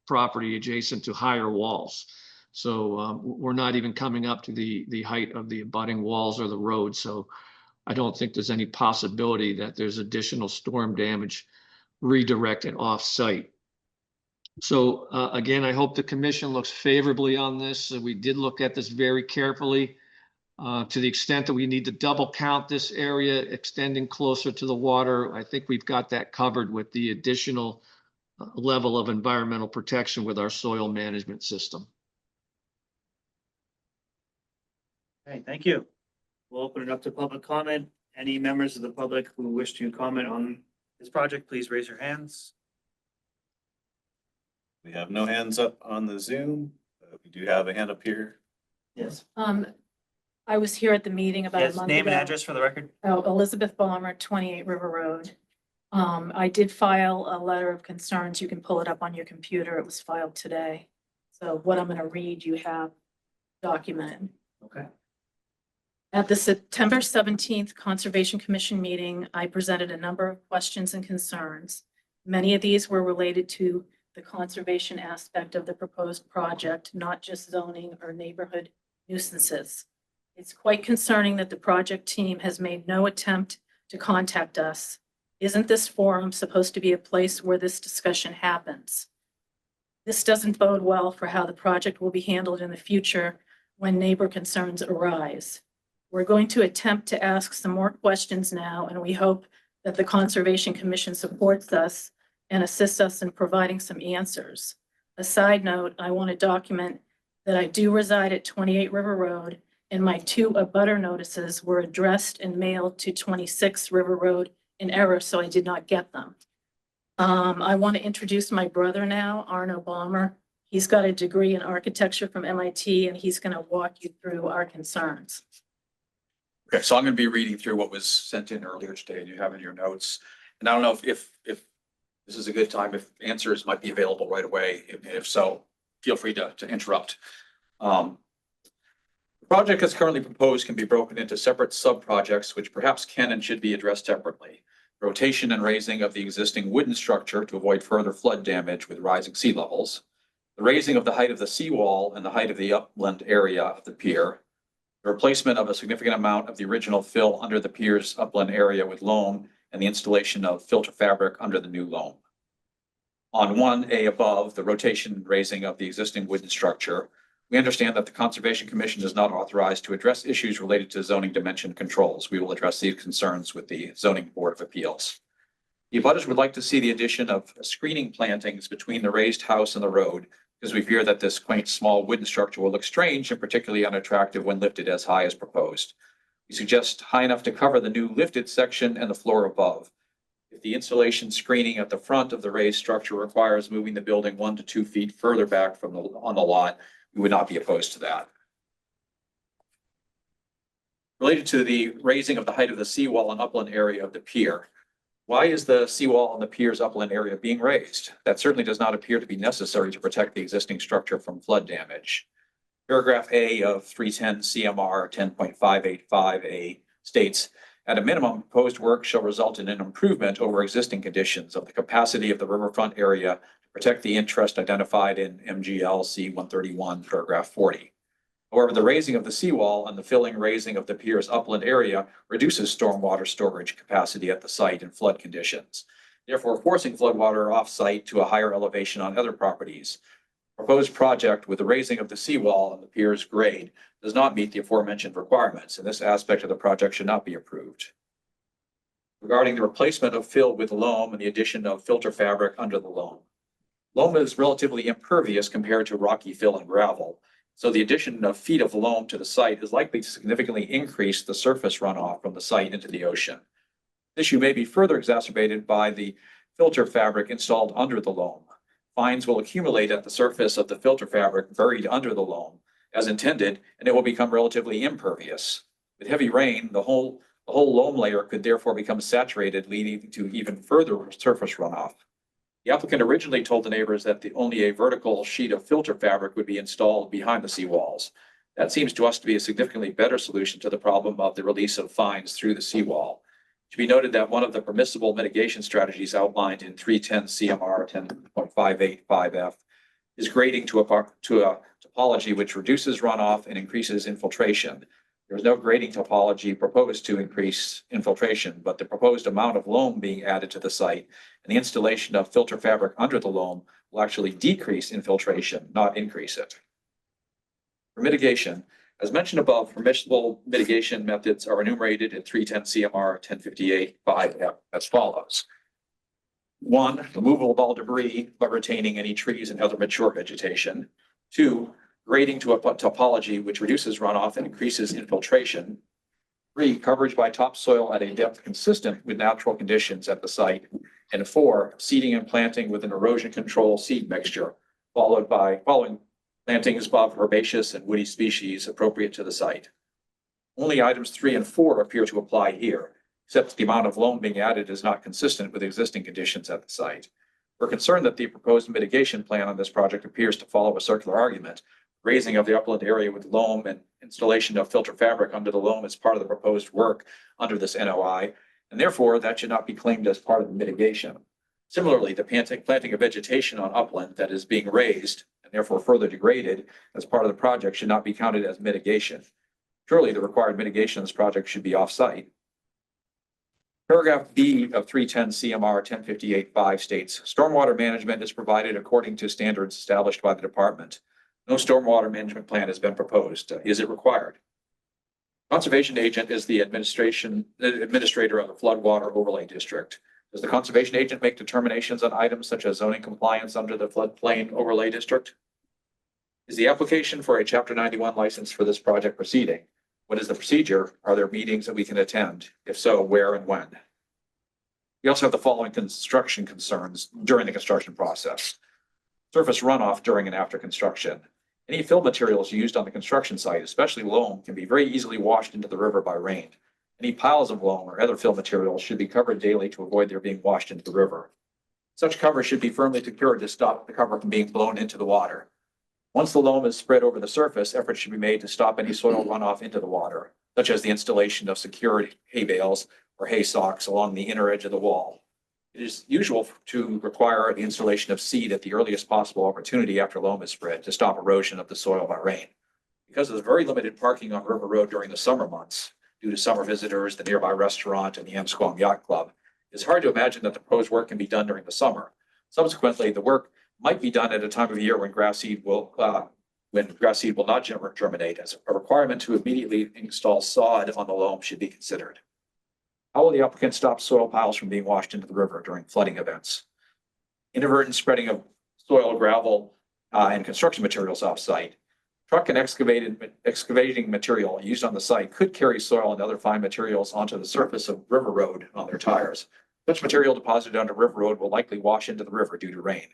property adjacent to higher walls. So we're not even coming up to the height of the abutting walls or the road. So I don't think there's any possibility that there's additional storm damage redirected off-site. So again, I hope the commission looks favorably on this. We did look at this very carefully. To the extent that we need to double count this area extending closer to the water, I think we've got that covered with the additional level of environmental protection with our soil management system. Okay, thank you. We'll open it up to public comment. Any members of the public who wish to comment on this project, please raise your hands. We have no hands up on the Zoom. We do have a hand up here. Yes. I was here at the meeting about a Yes, month name and ago. address for the record. Oh, Elizabeth Balmer, 28 River Road. I did file a letter of concerns. You can pull it up on your computer. It was filed today. So what I'm going to read, you have documented. Okay. At the September 17th Conservation Commission meeting, I presented a number of questions and concerns. Many of these were related to the conservation aspect of the proposed project, not just zoning or neighborhood nuisances. It's quite concerning that the project team has made no attempt to contact us. Isn't this forum supposed to be a place where this discussion happens? This doesn't bode well for how the project will be handled in the future when neighbor concerns arise. We're going to attempt to ask some more questions now, and we hope that the Conservation Commission supports us and assists us in providing some answers. A side note, I want to document that I do reside at 28 River Road, and my 2 abutter notices were addressed and mailed to 26 River Road in error, so I did not get them. I want to introduce my brother now, Arno Balmer. He's got a degree in architecture from MIT, and he's going to walk you through our concerns. Okay, so I'm going to be reading through what was sent in earlier today, and you have in your notes. And I don't know if this is a good time, if answers might be available right away. If so, feel free to interrupt. The project as currently proposed can be broken into separate sub-projects, which perhaps can and should be addressed separately. Rotation and raising of the existing wooden structure to avoid further flood damage with rising sea levels. The raising of the height of the seawall and the height of the upland area of the pier. The replacement of a significant amount of the original fill under the pier's upland area with loam and the installation of filter fabric under the new loam. On 1A above, the rotation and raising of the existing wooden structure, we understand that the Conservation Commission is not authorized to address issues related to zoning dimension controls. We will address these concerns with the Zoning Board of Appeals. The abutters would like to see the addition of screening plantings between the raised house and the road, because we fear that this quaint small wooden structure will look strange and particularly unattractive when lifted as high as proposed. We suggest high enough to cover the new lifted section and the floor above. If the installation screening at the front of the raised structure requires moving the building 1 to 2 feet further back from on the lot, we would not be opposed to that. Related to the raising of the height of the seawall and upland area of the pier, why is the seawall on the pier's upland area being raised? That certainly does not appear to be necessary to protect the existing structure from flood damage. Paragraph A of 310 CMR 10.585A states, at a minimum, proposed work shall result in an improvement over existing conditions of the capacity of the riverfront area to protect the interest identified in MGL C 131, paragraph 40. However, the raising of the seawall and the filling raising of the pier's upland area reduces stormwater storage capacity at the site in flood conditions, therefore forcing floodwater off-site to a higher elevation on other properties. Proposed project with the raising of the seawall and the pier's grade does not meet the aforementioned requirements, and this aspect of the project should not be approved. Regarding the replacement of fill with loam and the addition of filter fabric under the loam. Loam is relatively impervious compared to rocky fill and gravel. So the addition of feet of loam to the site is likely to significantly increase the surface runoff from the site into the ocean. This issue may be further exacerbated by the filter fabric installed under the loam. Fines will accumulate at the surface of the filter fabric buried under the loam as intended, and it will become relatively impervious. With heavy rain, the whole loam layer could therefore become saturated, leading to even further surface runoff. The applicant originally told the neighbors that only a vertical sheet of filter fabric would be installed behind the seawalls. That seems to us to be a significantly better solution to the problem of the release of fines through the seawall. It should be noted that one of the permissible mitigation strategies outlined in 310 CMR 10.585F is grading to a topology which reduces runoff and increases infiltration. There is no grading topology proposed to increase infiltration, but the proposed amount of loam being added to the site and the installation of filter fabric under the loam will actually decrease infiltration, not increase it. For mitigation, as mentioned above, permissible mitigation methods are enumerated in 310 CMR 1058.5F as follows. 1, removal of all debris, but retaining any trees and other mature vegetation. 2, grading to a topology which reduces runoff and increases infiltration. 3, coverage by topsoil at a depth consistent with natural conditions at the site. And 4, seeding and planting with an erosion control seed mixture, following Plantings of herbaceous and woody species appropriate to the site. Only items 3 and 4 appear to apply here, except the amount of loam being added is not consistent with existing conditions at the site. We're concerned that the proposed mitigation plan on this project appears to follow a circular argument. Raising of the upland area with loam and installation of filter fabric under the loam is part of the proposed work under this NOI, and therefore that should not be claimed as part of the mitigation. Similarly, the planting of vegetation on upland that is being raised and therefore further degraded as part of the project should not be counted as mitigation. Surely the required mitigation of this project should be off-site. Paragraph B of 310 CMR 1058-5 states, stormwater management is provided according to standards established by the department. No stormwater management plan has been proposed. Is it required? Conservation agent is the administrator of the floodwater overlay district. Does the conservation agent make determinations on items such as zoning compliance under the floodplain overlay district? Is the application for a Chapter 91 license for this project proceeding? What is the procedure? Are there meetings that we can attend? If so, where and when? We also have the following construction concerns during the construction process. Surface runoff during and after construction. Any fill materials used on the construction site, especially loam, can be very easily washed into the river by rain. Any piles of loam or other fill materials should be covered daily to avoid their being washed into the river. Such cover should be firmly secured to stop the cover from being blown into the water. Once the loam is spread over the surface, efforts should be made to stop any soil runoff into the water, such as the installation of secured hay bales or hay stalks along the inner edge of the wall. It is usual to require the installation of seed at the earliest possible opportunity after loam is spread to stop erosion of the soil by rain. Because of the very limited parking on River Road during the summer months, due to summer visitors, the nearby restaurant, and the Amsquam Yacht Club, it's hard to imagine that the proposed work can be done during the summer. Subsequently, the work might be done at a time of year when grass seed will not germinate, as a requirement to immediately install sod on the loam should be considered. How will the applicant stop soil piles from being washed into the river during flooding events? Inadvertent spreading of soil, gravel, and construction materials off-site. Truck and excavating material used on the site could carry soil and other fine materials onto the surface of River Road on their tires. Such material deposited onto River Road will likely wash into the river due to rain.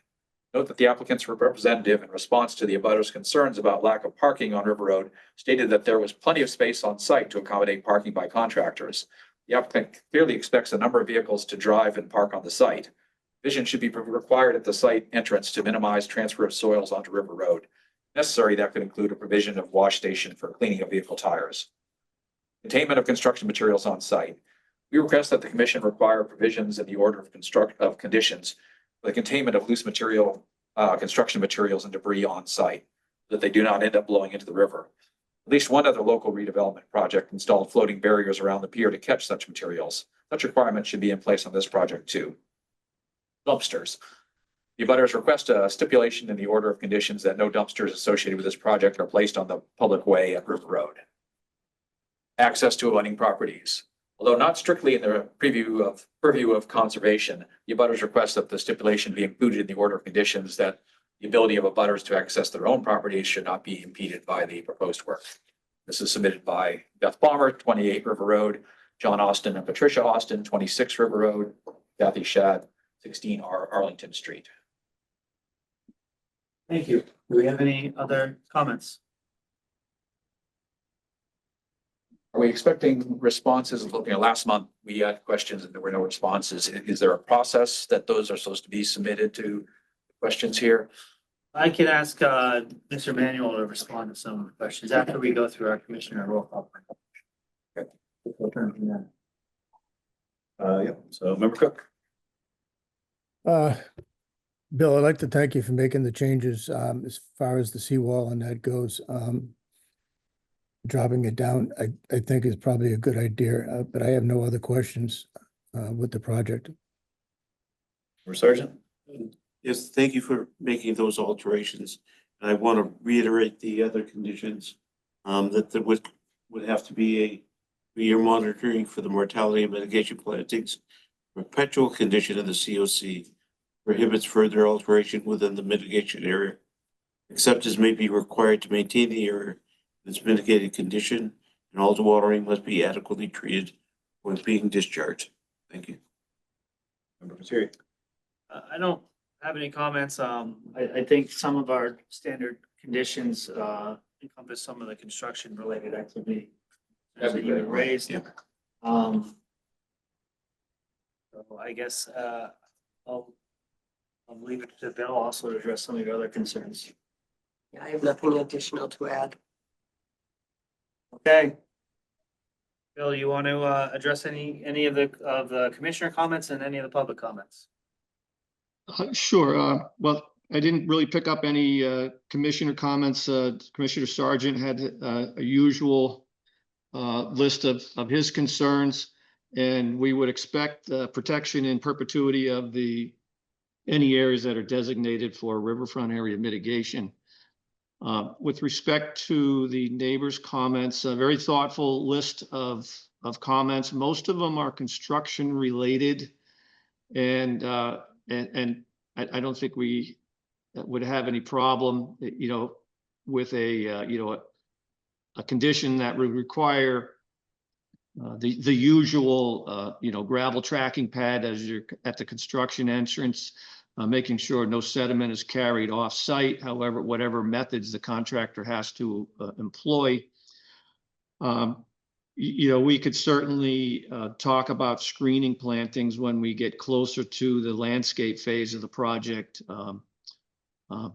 Note that the applicant's representative, in response to the abutters' concerns about lack of parking on River Road, stated that there was plenty of space on site to accommodate parking by contractors. The applicant clearly expects a number of vehicles to drive and park on the site. Vision should be required at the site entrance to minimize transfer of soils onto River Road. If necessary, that could include a provision of wash station for cleaning of vehicle tires. Containment of construction materials on site. We request that the commission require provisions in the order of conditions for the containment of loose material, construction materials and debris on site, so that they do not end up blowing into the river. At least one other local redevelopment project installed floating barriers around the pier to catch such materials. Such requirements should be in place on this project too. Dumpsters. The abutters request a stipulation in the order of conditions that no dumpsters associated with this project are placed on the public way at River Road. Access to abutting properties. Although not strictly in the purview of conservation, the abutters request that the stipulation be included in the order of conditions that the ability of abutters to access their own properties should not be impeded by the proposed work. This is submitted by Beth Palmer, 28 River Road, John Austin and Patricia Austin, 26 River Road, Kathy Shad, 16 Arlington Street. Thank you. Do we have any other comments? Are we expecting responses? Last month we had questions and there were no responses. Is there a process that those are supposed to be submitted to questions here? I can ask Mr. Manuel to respond to some of the questions after we go through our commissioner roll call. Okay. We'll turn from there. Yeah, so Member Cook. Bill, I'd like to thank you for making the changes as far as the seawall and that goes. Dropping it down, I think is probably a good idea, but I have no other questions with the project. Sergeant. Yes, thank you for making those alterations. I want to reiterate the other conditions, that there would have to be a year monitoring for the mortality and mitigation plantings. Perpetual condition of the COC prohibits further alteration within the mitigation area, except as may be required to maintain the area in its mitigated condition, and all dewatering must be adequately treated when being discharged. Thank you. Member Pateri. I don't have any comments. I think some of our standard conditions encompass some of the construction related activity. That'd be that you great. raised. Yeah. So I guess I'll leave it to Bill also to address some of your other concerns. I have nothing additional to add. Okay. Bill, you want to address any of the commissioner comments and any of the public comments? Sure. Well, I didn't really pick up any commissioner comments. Commissioner Sargent had a usual list of his concerns, and we would expect protection in perpetuity of any areas that are designated for riverfront area mitigation. With respect to the neighbors' comments, a very thoughtful list of comments. Most of them are construction related, and I don't think we would have any problem, with a condition that would require the usual, gravel tracking pad as you're at the construction entrance, making sure no sediment is carried off site. However, whatever methods the contractor has to employ. We could certainly talk about screening plantings when we get closer to the landscape phase of the project. But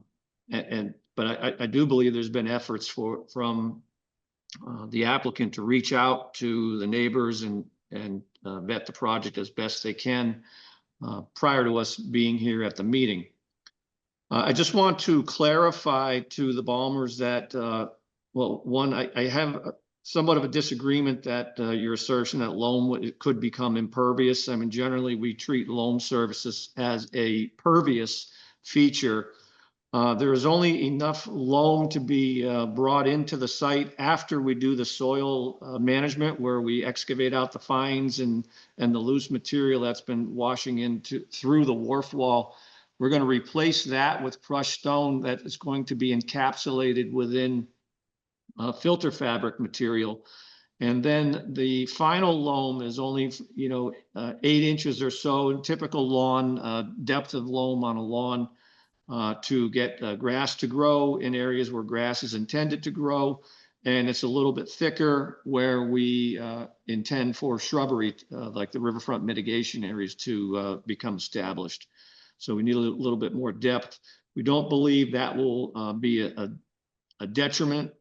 I do believe there's been efforts from the applicant to reach out to the neighbors and vet the project as best they can prior to us being here at the meeting. I just want to clarify to the Balmers that, one, I have somewhat of a disagreement that your assertion that loam could become impervious. I mean, generally we treat loam surfaces as a pervious feature. There is only enough loam to be brought into the site after we do the soil management, where we excavate out the fines and the loose material that's been washing through the wharf wall. We're going to replace that with crushed stone that is going to be encapsulated within filter fabric material. And then the final loam is only, 8 inches or so, typical lawn depth of loam on a lawn. To get grass to grow in areas where grass is intended to grow. And it's a little bit thicker where we intend for shrubbery, like the riverfront mitigation areas, to become established. So we need a little bit more depth. We don't believe that will be a detriment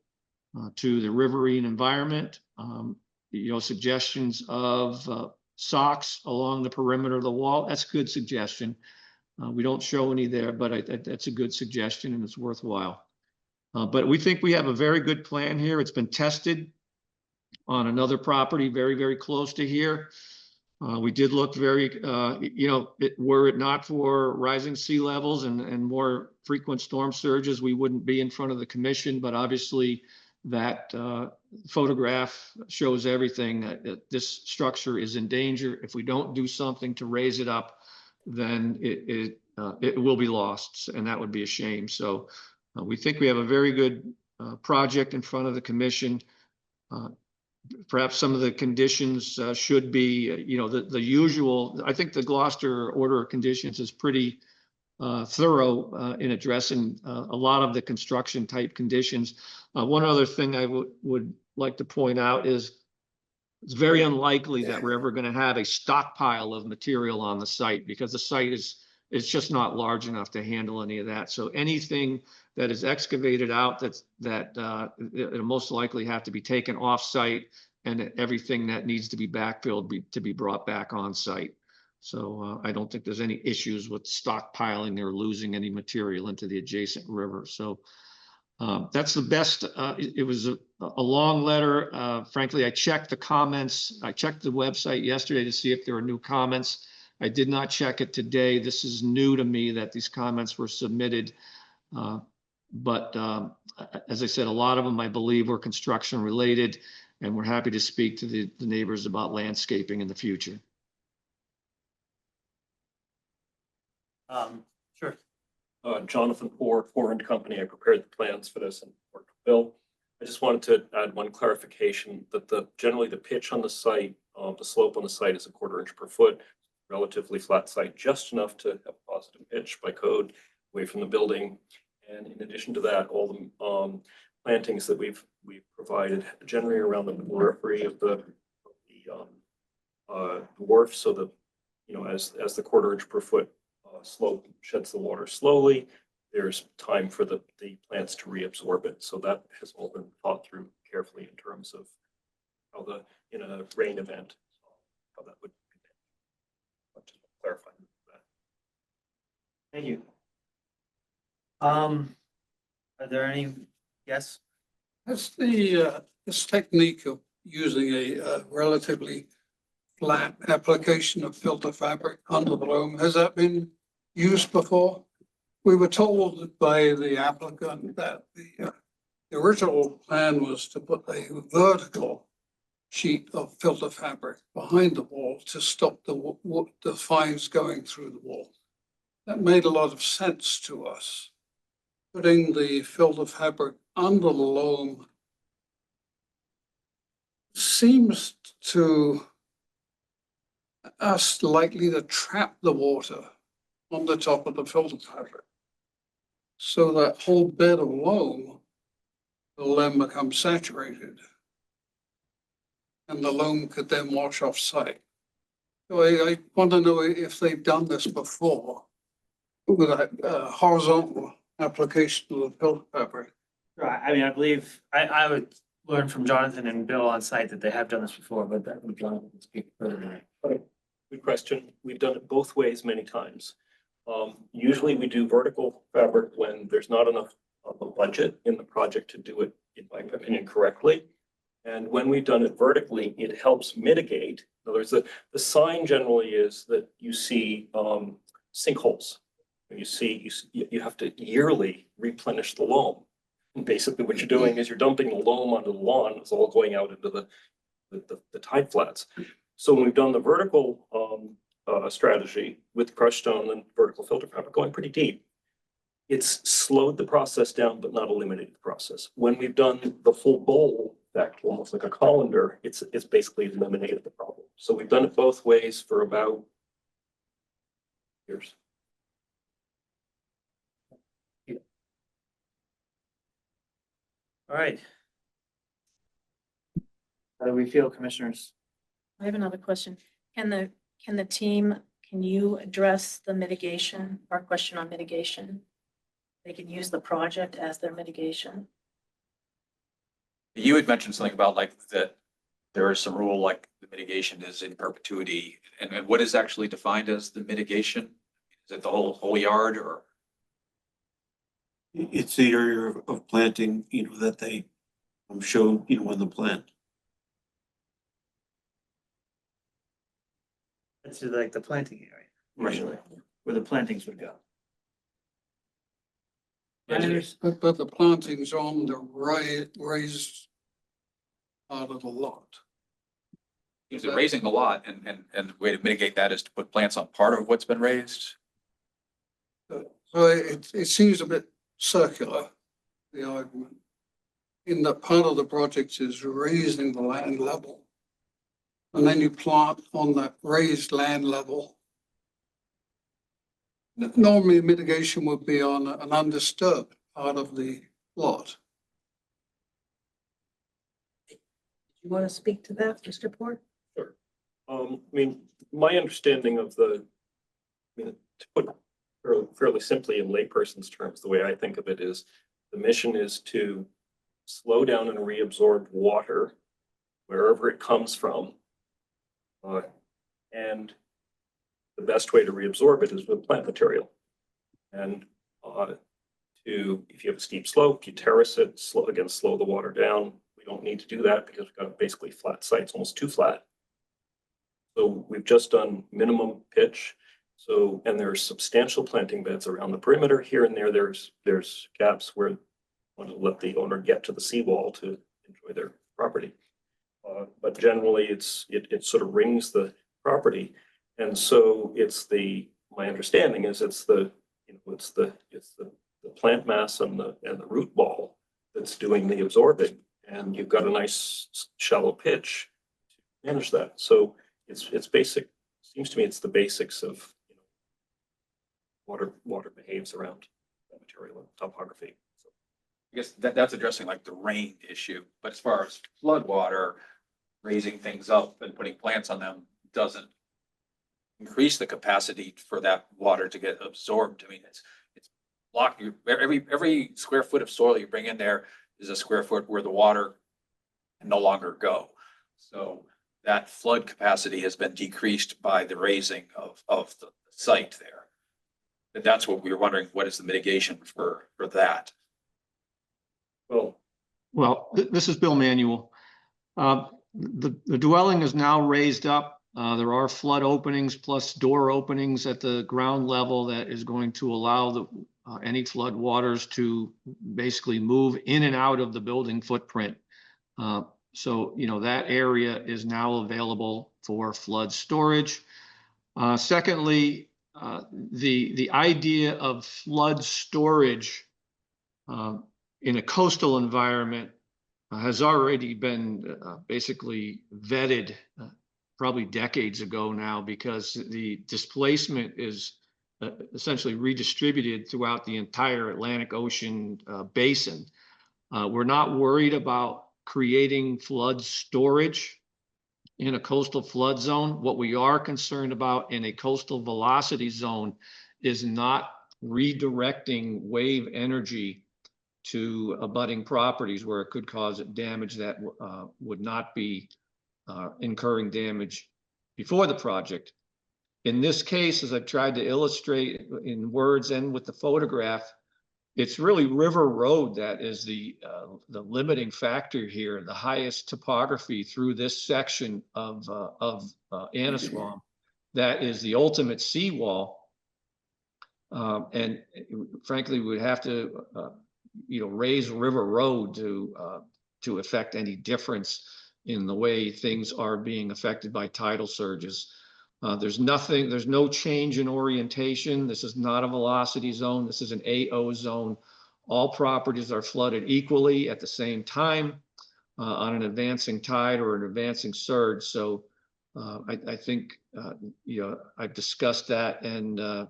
to the riverine environment. Suggestions of socks along the perimeter of the wall, that's a good suggestion. We don't show any there, but that's a good suggestion and it's worthwhile. But we think we have a very good plan here. It's been tested on another property very, very close to here. We did look very, were it not for rising sea levels and more frequent storm surges, we wouldn't be in front of the commission. But obviously that photograph shows everything. That this structure is in danger. If we don't do something to raise it up, then it will be lost, and that would be a shame. So we think we have a very good project in front of the commission. Perhaps some of the conditions should be, the usual. I think the Gloucester order of conditions is pretty thorough in addressing a lot of the construction type conditions. One other thing I would like to point out is it's very unlikely that we're ever going to have a stockpile of material on the site, because the site it's just not large enough to handle any of that. So anything that is excavated out it'll most likely have to be taken off site, and everything that needs to be backfilled to be brought back on site. So I don't think there's any issues with stockpiling or losing any material into the adjacent river. So that's the best. It was a long letter. Frankly, I checked the comments. I checked the website yesterday to see if there were new comments. I did not check it today. This is new to me that these comments were submitted. But as I said, a lot of them I believe were construction related, and we're happy to speak to the neighbors about landscaping in the future. Sure. Jonathan Poor and Company. I prepared the plans for this and worked with Bill. I just wanted to add one clarification that generally the pitch on the site, the slope on the site is 1/4 inch per foot, relatively flat site, just enough to have a positive pitch by code away from the building. And in addition to that, all the plantings that we've provided generally around the periphery of the wharf, so that, you know, as the 1/4 inch per foot slope sheds the water slowly, there's time for the plants to reabsorb it. So that has all been thought through carefully in terms of how in a rain event, how that would be. Just clarify that. Thank you. Are there any, yes? Has this technique of using a relatively flat application of filter fabric under the loam, has that been used before? We were told by the applicant that the original plan was to put a vertical sheet of filter fabric behind the wall to stop the fines going through the wall. That made a lot of sense to us. Putting the filter fabric under the loam seems to us likely to trap the water on the top of the filter fabric. So that whole bed of loam will then become saturated. And the loam could then wash off site. So I want to know if they've done this before with a horizontal application of the filter fabric. Right, I mean, I believe, I would learn from Jonathan and Bill on site that they have done this before, but that would Jonathan speak further to that. Good question. We've done it both ways many times. Usually we do vertical fabric when there's not enough of a budget in the project to do it, in my opinion, correctly. And when we've done it vertically, it helps mitigate. In other words, the sign generally is that you see sinkholes. You have to yearly replenish the loam. And basically what you're doing is you're dumping the loam onto the lawn. It's all going out into the tide flats. So when we've done the vertical strategy with crushed stone and vertical filter fabric going pretty deep, it's slowed the process down, but not eliminated the process. When we've done the full bowl, back to almost like a colander, it's basically eliminated the problem. So we've done it both ways for about years. All right. How do we feel, commissioners? I have another question. Can you address the mitigation, our question on mitigation? They can use the project as their mitigation. You had mentioned something about like that there is some rule like the mitigation is in perpetuity. And what is actually defined as the mitigation? Is it the whole yard or? It's the area of planting, you know, that they show, you know, in the plan. That's like the planting area, originally, where the plantings would go. Planters, But the plantings on the raised part of the lot. Is it raising a lot and the way to mitigate that is to put plants on part of what's been raised? So it seems a bit circular, the argument. In that part of the project is raising the land level. And then you plant on that raised land level. Normally mitigation would be on an undisturbed part of the lot. You want to speak to that, Mr. Port? Sure. I mean, my understanding of to put fairly simply in layperson's terms, the way I think of it is the mission is to slow down and reabsorb water wherever it comes from. And the best way to reabsorb it is with plant material. And if you have a steep slope, you terrace it, slow the water down. We don't need to do that because we've got basically flat sites, almost too flat. So we've just done minimum pitch. So, and there's substantial planting beds around the perimeter. Here and there, there's gaps where I want to let the owner get to the seawall to enjoy their property. But generally it sort of rings the property. And so my understanding is it's the plant mass and the root ball that's doing the absorbing. And you've got a nice shallow pitch to manage that. So it's basic, seems to me it's the basics of, water behaves around that material. topography. So, I guess that's addressing like the rain issue, but as far as flood water, raising things up and putting plants on them doesn't increase the capacity for that water to get absorbed. I mean, it's block you, every square foot of soil you bring in there is a square foot where the water can no longer go. So that flood capacity has been decreased by the raising of the site there. And that's what we were wondering, what is the mitigation for that? well, Well, this is Bill Manuel. The dwelling is now raised up. There are flood openings plus door openings at the ground level that is going to allow any flood waters to basically move in and out of the building footprint. So, that area is now available for flood storage. Secondly, the idea of flood storage in a coastal environment has already been basically vetted probably decades ago now, because the displacement is essentially redistributed throughout the entire Atlantic Ocean basin. We're not worried about creating flood storage in a coastal flood zone. What we are concerned about in a coastal velocity zone is not redirecting wave energy to abutting properties where it could cause damage that would not be incurring damage before the project. In this case, as I've tried to illustrate in words and with the photograph, it's really River Road that is the limiting factor here. The highest topography through this section of Annisquam, that is the ultimate seawall. And frankly, we'd have to raise River Road to affect any difference in the way things are being affected by tidal surges. There's no change in orientation. This is not a velocity zone. This is an AO zone. All properties are flooded equally at the same time on an advancing tide or an advancing surge. So I think, I've discussed that and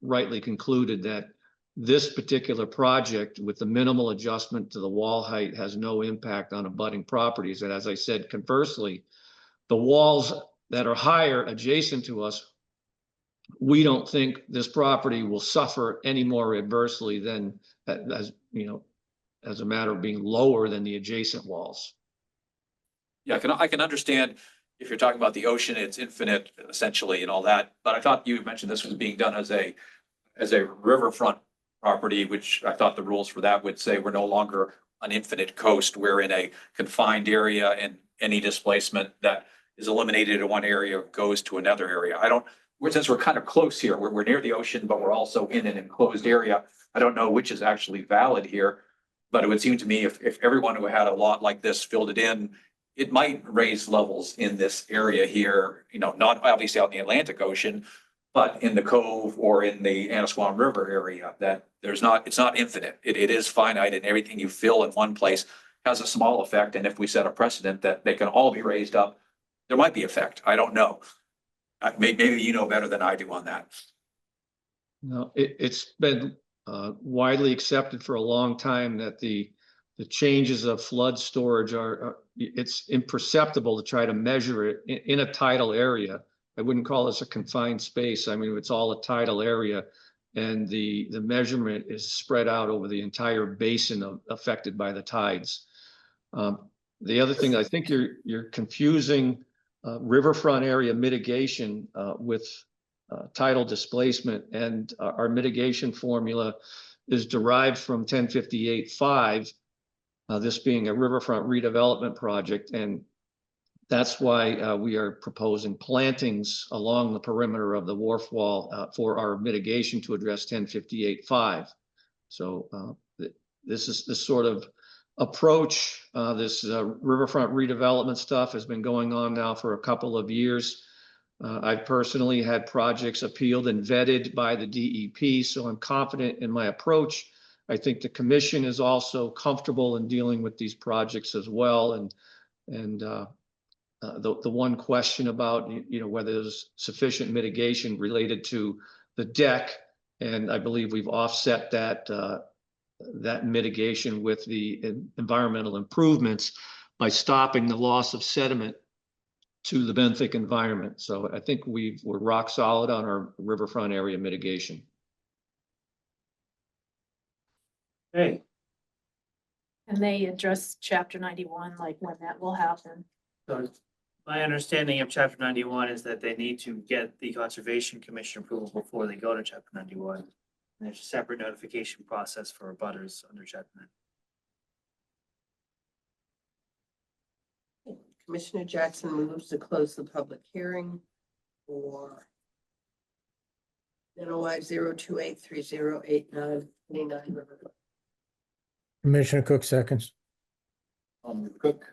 rightly concluded that this particular project with the minimal adjustment to the wall height has no impact on abutting properties. And as I said, conversely, the walls that are higher adjacent to us, we don't think this property will suffer any more adversely than as a matter of being lower than the adjacent walls. Yeah, I can understand if you're talking about the ocean, it's infinite essentially and all that, but I thought you mentioned this was being done as a riverfront property, which I thought the rules for that would say we're no longer an infinite coast. We're in a confined area, and any displacement that is eliminated in one area goes to another area. Since we're kind of close here, we're near the ocean, but we're also in an enclosed area. I don't know which is actually valid here, but it would seem to me if everyone who had a lot like this filled it in, it might raise levels in this area here, not obviously out in the Atlantic Ocean, but in the Cove or in the Annisquam River area, that it's not infinite. It is finite, and everything you fill in one place has a small effect. And if we set a precedent that they can all be raised up, there might be effect. I don't know. Maybe you know better than I do on that. No, it's been widely accepted for a long time that the changes of flood storage it's imperceptible to try to measure it in a tidal area. I wouldn't call this a confined space. I mean, it's all a tidal area, and the measurement is spread out over the entire basin affected by the tides. The other thing, I think you're confusing riverfront area mitigation with tidal displacement, and our mitigation formula is derived from 1058.5, this being a riverfront redevelopment project, and that's why we are proposing plantings along the perimeter of the wharf wall for our mitigation to address 1058.5. So this is this sort of approach, this riverfront redevelopment stuff has been going on now for a couple of years. I've personally had projects appealed and vetted by the DEP, so I'm confident in my approach. I think the commission is also comfortable in dealing with these projects as well. And the one question about whether there's sufficient mitigation related to the deck, And I believe we've offset that mitigation with the environmental improvements by stopping the loss of sediment to the benthic environment. So I think we're rock solid on our riverfront area mitigation. Okay, And they address chapter 91, like when that will happen. so my understanding of chapter 91 is that they need to get the Conservation Commission approval before they go to chapter 91. And there's a separate notification process for abutters under chapter 91. Commissioner Jackson moves to close the public hearing for NOI 0283089 29 River Road. Commissioner Cook seconds. Member Cook,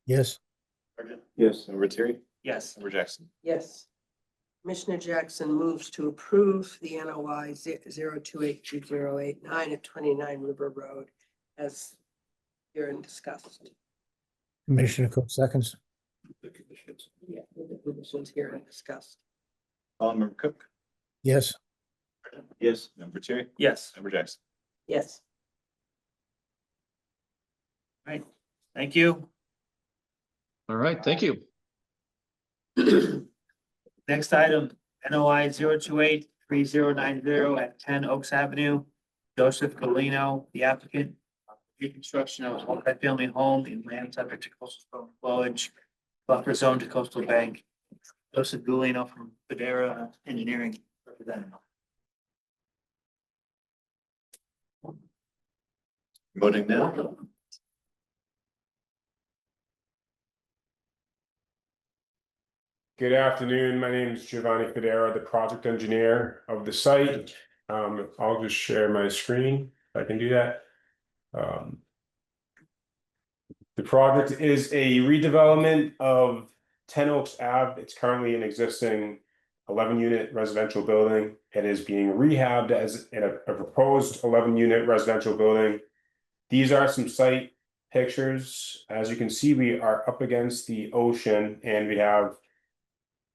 Yes. Sergeant, Yes. Member Terry, Yes, Member Jackson. Yes. Commissioner Jackson moves to approve the NOI 0282089 at 29 River Road as here and discussed. Commissioner Cook seconds. Yeah, with the conditions here and discussed. Member Cook, Yes. Yes. Member Terry, yes, Member Jackson. Yes. right, thank you. All right, thank you. Next item, NOI 0283090 at 10 Oaks Avenue. Joseph Galino, the applicant, reconstruction of a multifamily home in land subject to coastal zone flowage, buffer zone to coastal bank. Joseph Galino from Federa Engineering representing. Voting now. Good afternoon. My name is Giovanni Federa, the project engineer of the site. I'll just share my screen if I can do that. The project is a redevelopment of 10 Oaks Ave. It's currently an existing 11-unit residential building. It is being rehabbed as a proposed 11-unit residential building. These are some site pictures. As you can see, we are up against the ocean and we have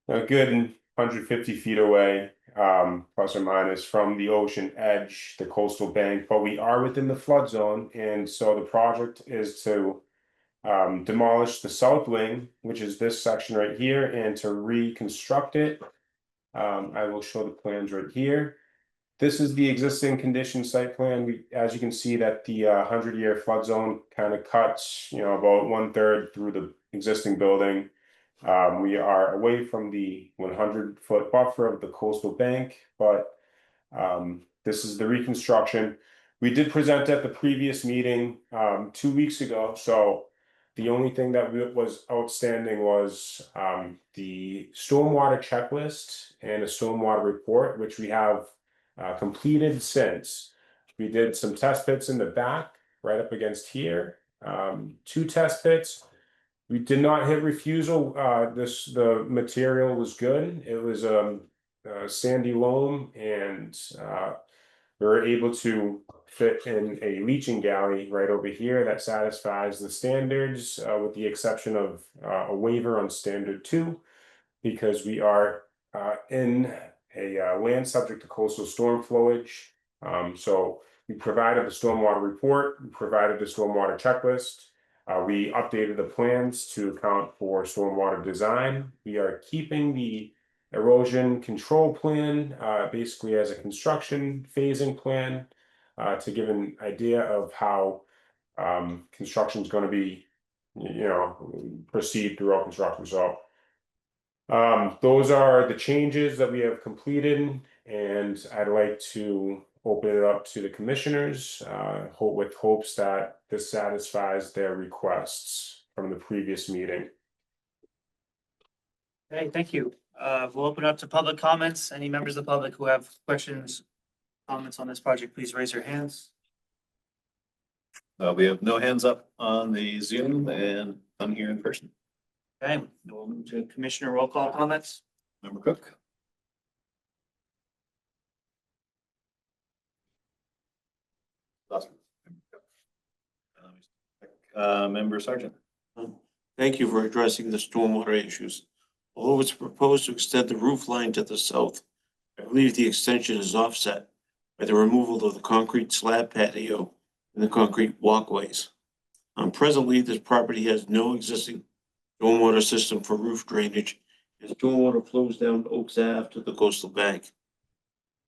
a good 150 feet away, plus or minus, from the ocean edge, the coastal bank, but we are within the flood zone. And so the project is to demolish the south wing, which is this section right here, and to reconstruct it. I will show the plans right here. This is the existing condition site plan. As you can see, that the 100-year flood zone kind of cuts, about 1/3 through the existing building. We are away from the 100-foot buffer of the coastal bank, but this is the reconstruction. We did present at the previous meeting 2 weeks ago, so the only thing that was outstanding was the stormwater checklist and a stormwater report, which we have completed since. We did some test pits in the back, right up against here, 2 test pits. We did not hit refusal. The material was good. It was sandy loam, and we were able to fit in a leaching galley right over here that satisfies the standards, with the exception of a waiver on standard 2, because we are in a land subject to coastal storm flowage. So we provided the stormwater report, we provided the stormwater checklist. We updated the plans to account for stormwater design. We are keeping the erosion control plan basically as a construction phasing plan to give an idea of how construction is going to be, proceed throughout construction. So those are the changes that we have completed, and I'd like to open it up to the commissioners, with hopes that this satisfies their requests from the previous meeting. Okay, thank you. We'll open up to public comments. Any members of the public who have questions, comments on this project, please raise your hands. We have no hands up on the Zoom and none here in person. Okay, we'll move to commissioner roll call comments. Member Cook. Member Sergeant. Thank you for addressing the stormwater issues. Although it's proposed to extend the roof line to the south, I believe the extension is offset by the removal of the concrete slab patio and the concrete walkways. Presently, this property has no existing stormwater system for roof drainage, and stormwater flows down Oaks Ave to the coastal bank.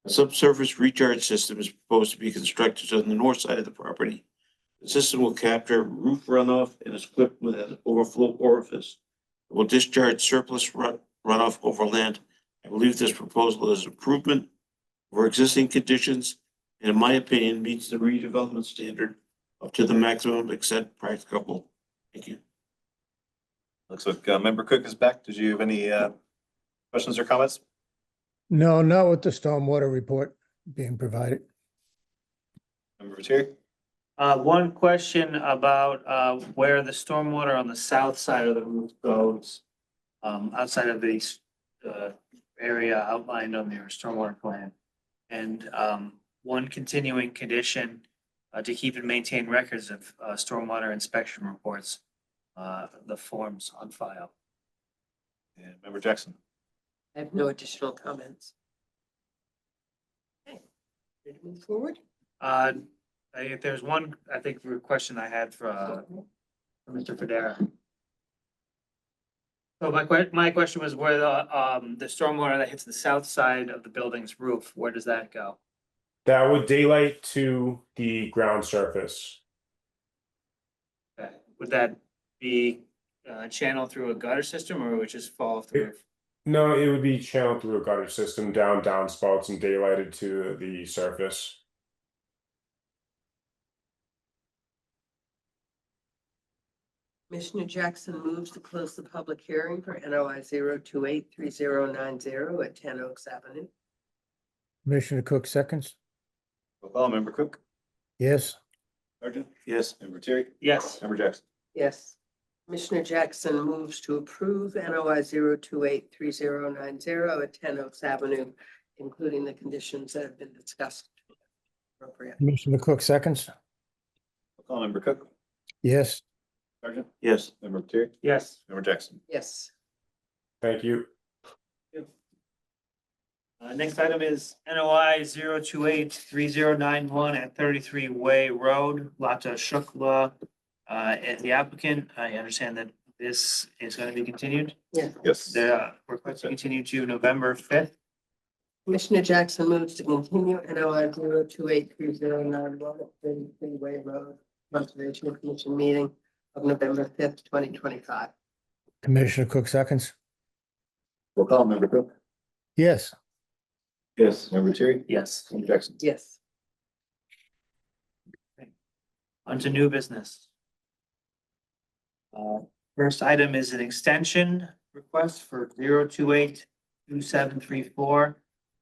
A subsurface recharge system is proposed to be constructed on the north side of the property. The system will capture roof runoff and is equipped with an overflow orifice. It will discharge surplus runoff over land. I believe this proposal is improvement over existing conditions, and in my opinion, meets the redevelopment standard up to the maximum extent practicable. Thank you. Looks like Member Cook is back. Did you have any questions or comments? No, not with the stormwater report being provided. Member Terry? One question about where the stormwater on the south side of the roof goes, outside of the area outlined on your stormwater plan. And one continuing condition to keep and maintain records of stormwater inspection reports, the forms on file. And Member Jackson? I have no additional comments. Okay, ready to move forward? If there's one, I think, question I had for Mr. Federa. So my question was where the stormwater that hits the south side of the building's roof, where does that go? That would daylight to the ground surface. Okay. Would that be channeled through a gutter system, or would it just fall off the roof? No, it would be channeled through a gutter system down downspouts and daylighted to the surface. Commissioner Jackson moves to close the public hearing for NOI 0283090 at 10 Oaks Avenue. Commissioner Cook seconds. Roll call. Member Cook? Yes. Sergeant? Yes. Member Terry? Yes. Member Jackson? Yes. Commissioner Jackson moves to approve NOI 0283090 at 10 Oaks Avenue, including the conditions that have been discussed. Appropriate. Commissioner Cook seconds. Roll call. Member Cook? Yes. Sergeant? Yes. Member Terry? Yes. Member Jackson? Yes. Thank you. Next item is NOI 0283091 at 33 Way Road, Lata Shukla. As the applicant, I understand that this is going to be continued. Yes. The request to continue to November 5th. Commissioner Jackson moves to continue NOI 0283091 at 33 Way Road, Conservation Commission meeting of November 5th, 2025. Commissioner Cook seconds. Roll call. Member Cook? Yes. Yes. Member Terry? Yes. Member Jackson? Yes. On to new business. First item is an extension request for 0282734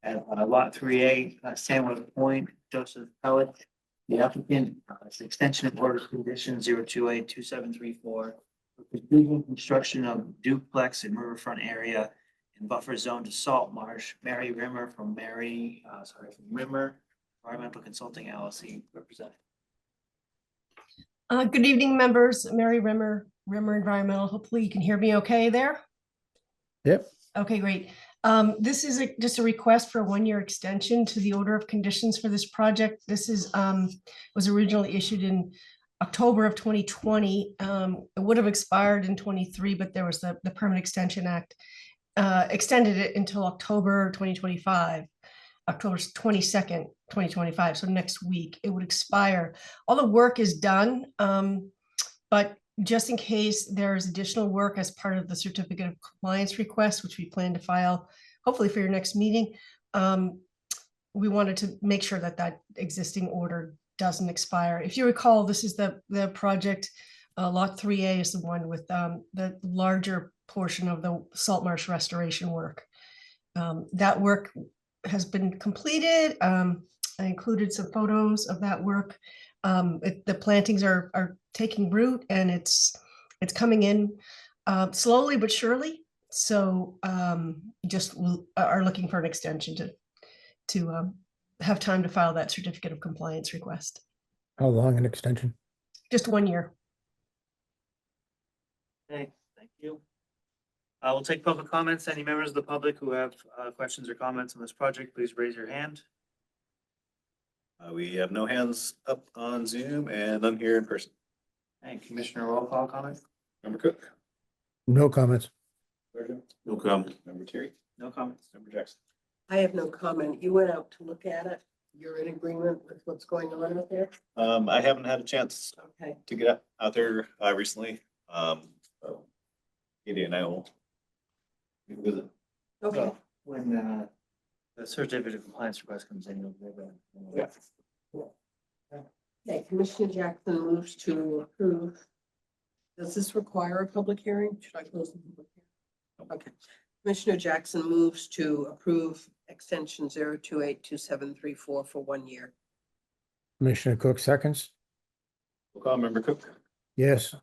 at lot 3A, Sandwood Point, Joseph Pellet. The applicant, it's an extension of order condition 0282734. Completing construction of duplex in riverfront area in buffer zone to salt marsh. Mary Rimmer from Rimmer Environmental Consulting LLC represented. Good evening, members. Mary Rimmer Environmental. Hopefully you can hear me okay there. Yep. Okay, great. This is just a request for a one-year extension to the order of conditions for this project. This is was originally issued in October of 2020. It would have expired in 23, but there was the Permanent Extension Act extended it until October 2025. October 22nd, 2025, so next week it would expire. All the work is done, but just in case there's additional work as part of the certificate of compliance request, which we plan to file hopefully for your next meeting, we wanted to make sure that that existing order doesn't expire. If you recall, this is the project, lot 3A is the one with the larger portion of the salt marsh restoration work. That work has been completed. I included some photos of that work. The plantings are taking root, and it's coming in slowly but surely. So just are looking for an extension to have time to file that certificate of compliance request. How long an extension? Just 1 year. Okay, thank you. We'll take public comments. Any members of the public who have questions or comments on this project, please raise your hand. We have no hands up on Zoom and none here in person. And Commissioner roll call comment? Member Cook? No comments. No comment. Member Terry? No comments. Member Jackson? I have no comment. You went out to look at it. You're in agreement with what's going on out there? I haven't had a chance Okay. to get out there recently. So Katie and I will visit. Okay. When the certificate of compliance request comes in, you'll give it. Okay, Commissioner Jackson moves to approve. Does this require a public hearing? Should I close the public hearing? Okay. Commissioner Jackson moves to approve extension 0282734 for 1 year. Commissioner Cook seconds. We'll call Member Cook. Yes.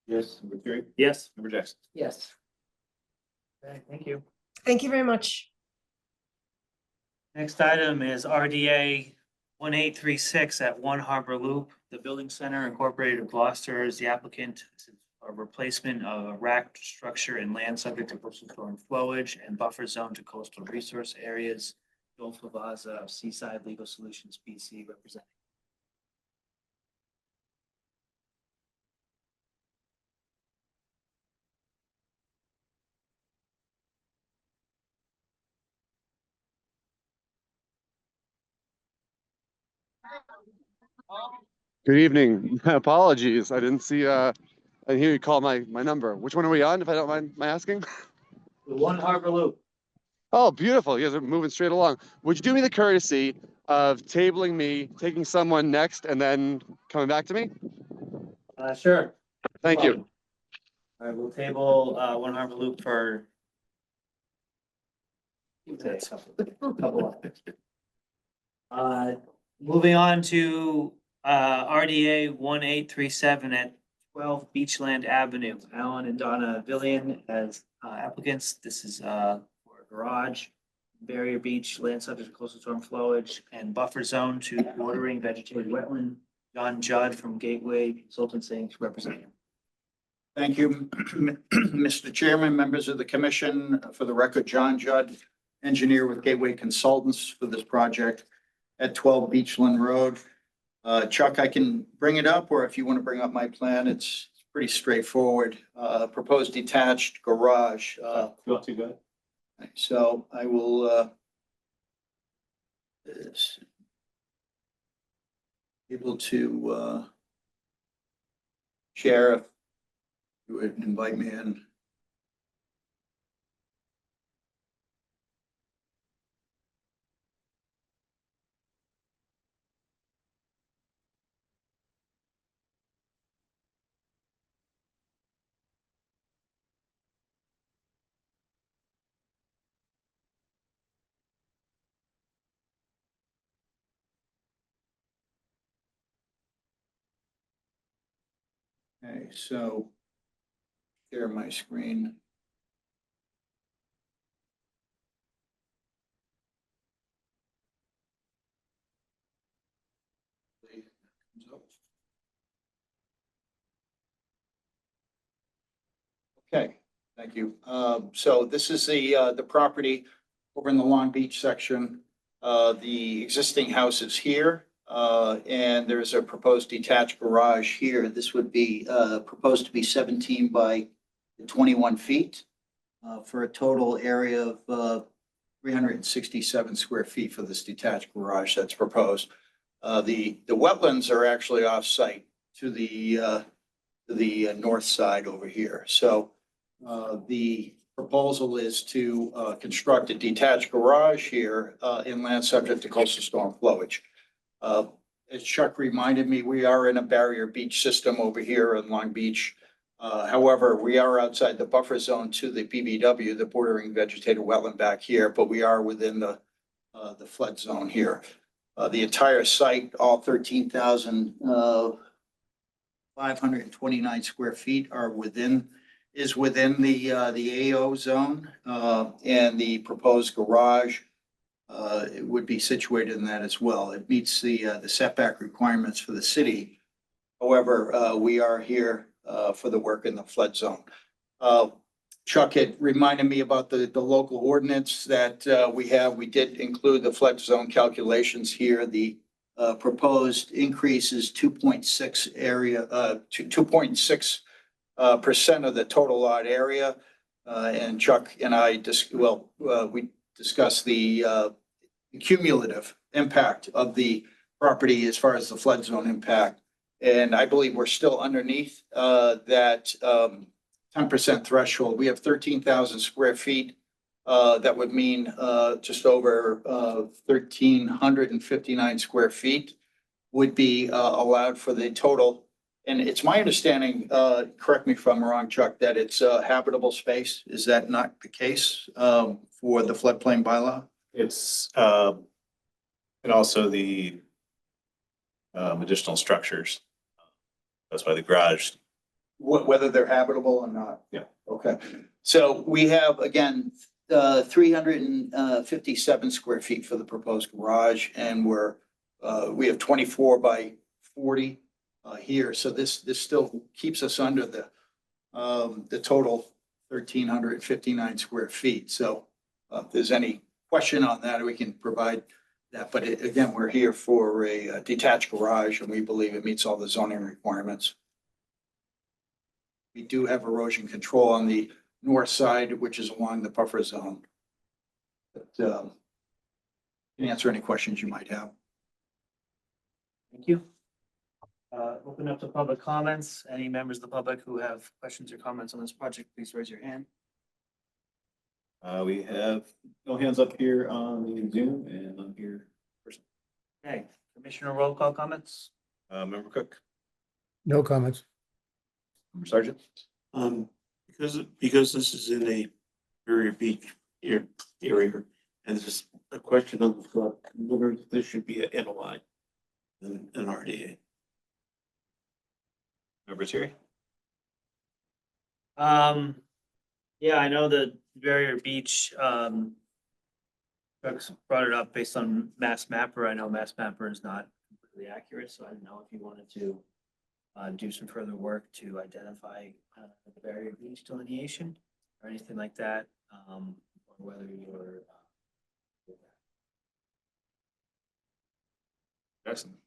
Yes. Member Terry? Yes. Member Jackson? Yes. Okay, thank you. Thank you very much. Next item is RDA 1836 at One Harbor Loop. The Building Center Incorporated of Gloucester is the applicant. This is a replacement of a rack structure and land subject to coastal storm flowage and buffer zone to coastal resource areas. Joel Flavaza of Seaside Legal Solutions, BC, representing. Good evening. Apologies. I didn't see, I didn't hear you call my number. Which one are we on, if I don't mind my asking? The One Harbor Loop. Oh, beautiful. You guys are moving straight along. Would you do me the courtesy of tabling me, taking someone next, and then coming back to me? Sure. Thank you. All right, we'll table One Harbor Loop for couple of. Moving on to RDA 1837 at 12 Beachland Avenue. Alan and Donna Villian as applicants. This is for a garage, barrier beach, land subject to coastal storm flowage, and buffer zone to bordering vegetated wetland. John Judd from Gateway Consultants Inc. representing. Thank you, Mr. Chairman, members of the commission. For the record, John Judd, engineer with Gateway Consultants for this project at 12 Beachland Road. Chuck, I can bring it up, or if you want to bring up my plan, it's pretty straightforward. Proposed detached garage. You want to go ahead? So I will able to share if you would invite me in. Okay, so share my screen. Okay, thank you. So this is the property over in the Long Beach section. The existing house is here, and there's a proposed detached garage here. This would be proposed to be 17 by 21 feet for a total area of 367 square feet for this detached garage that's proposed. The wetlands are actually off-site to the north side over here. So the proposal is to construct a detached garage here in land subject to coastal storm flowage. As Chuck reminded me, we are in a barrier beach system over here in Long Beach. However, we are outside the buffer zone to the BVW, the bordering vegetated wetland back here, but we are within the flood zone here. The entire site, all 13,529 square feet is within the AO zone, and the proposed garage it would be situated in that as well. It meets the setback requirements for the city. However, we are here for the work in the flood zone. Chuck had reminded me about the local ordinance that we have. We did include the flood zone calculations here. The proposed increase is 2.6 area, to 2.6% of the total lot area. And Chuck and I we discussed the cumulative impact of the property as far as the flood zone impact. And I believe we're still underneath that 10% threshold. We have 13,000 square feet. That would mean just over 1,359 square feet would be allowed for the total. And it's my understanding, correct me if I'm wrong, Chuck, that it's habitable space. Is that not the case for the floodplain bylaw? It's, and also the additional structures. That's why the garage. Whether they're habitable or not? Yeah. Okay. So we have, again, 357 square feet for the proposed garage, and we have 24 by 40 here. So this still keeps us under the total 1,359 square feet. So if there's any question on that, we can provide that. But again, we're here for a detached garage, and we believe it meets all the zoning requirements. We do have erosion control on the north side, which is along the buffer zone. But can answer any questions you might have. Thank you. Open up to public comments. Any members of the public who have questions or comments on this project, please raise your hand. We have no hands up here on the Zoom and on here. Okay, Commissioner roll call comments? Member Cook, No comments. Member Sergeant. Because this is in a Barrier Beach area, and there's a question on the flood, whether this should be an NOI and an RDA. Member Terry. Yeah, I know that Barrier Beach, Chuck's brought it up based on Mass Mapper. I know Mass Mapper is not completely accurate, so I didn't know if you wanted to do some further work to identify the Barrier Beach delineation or anything like that, or whether you're. Excellent.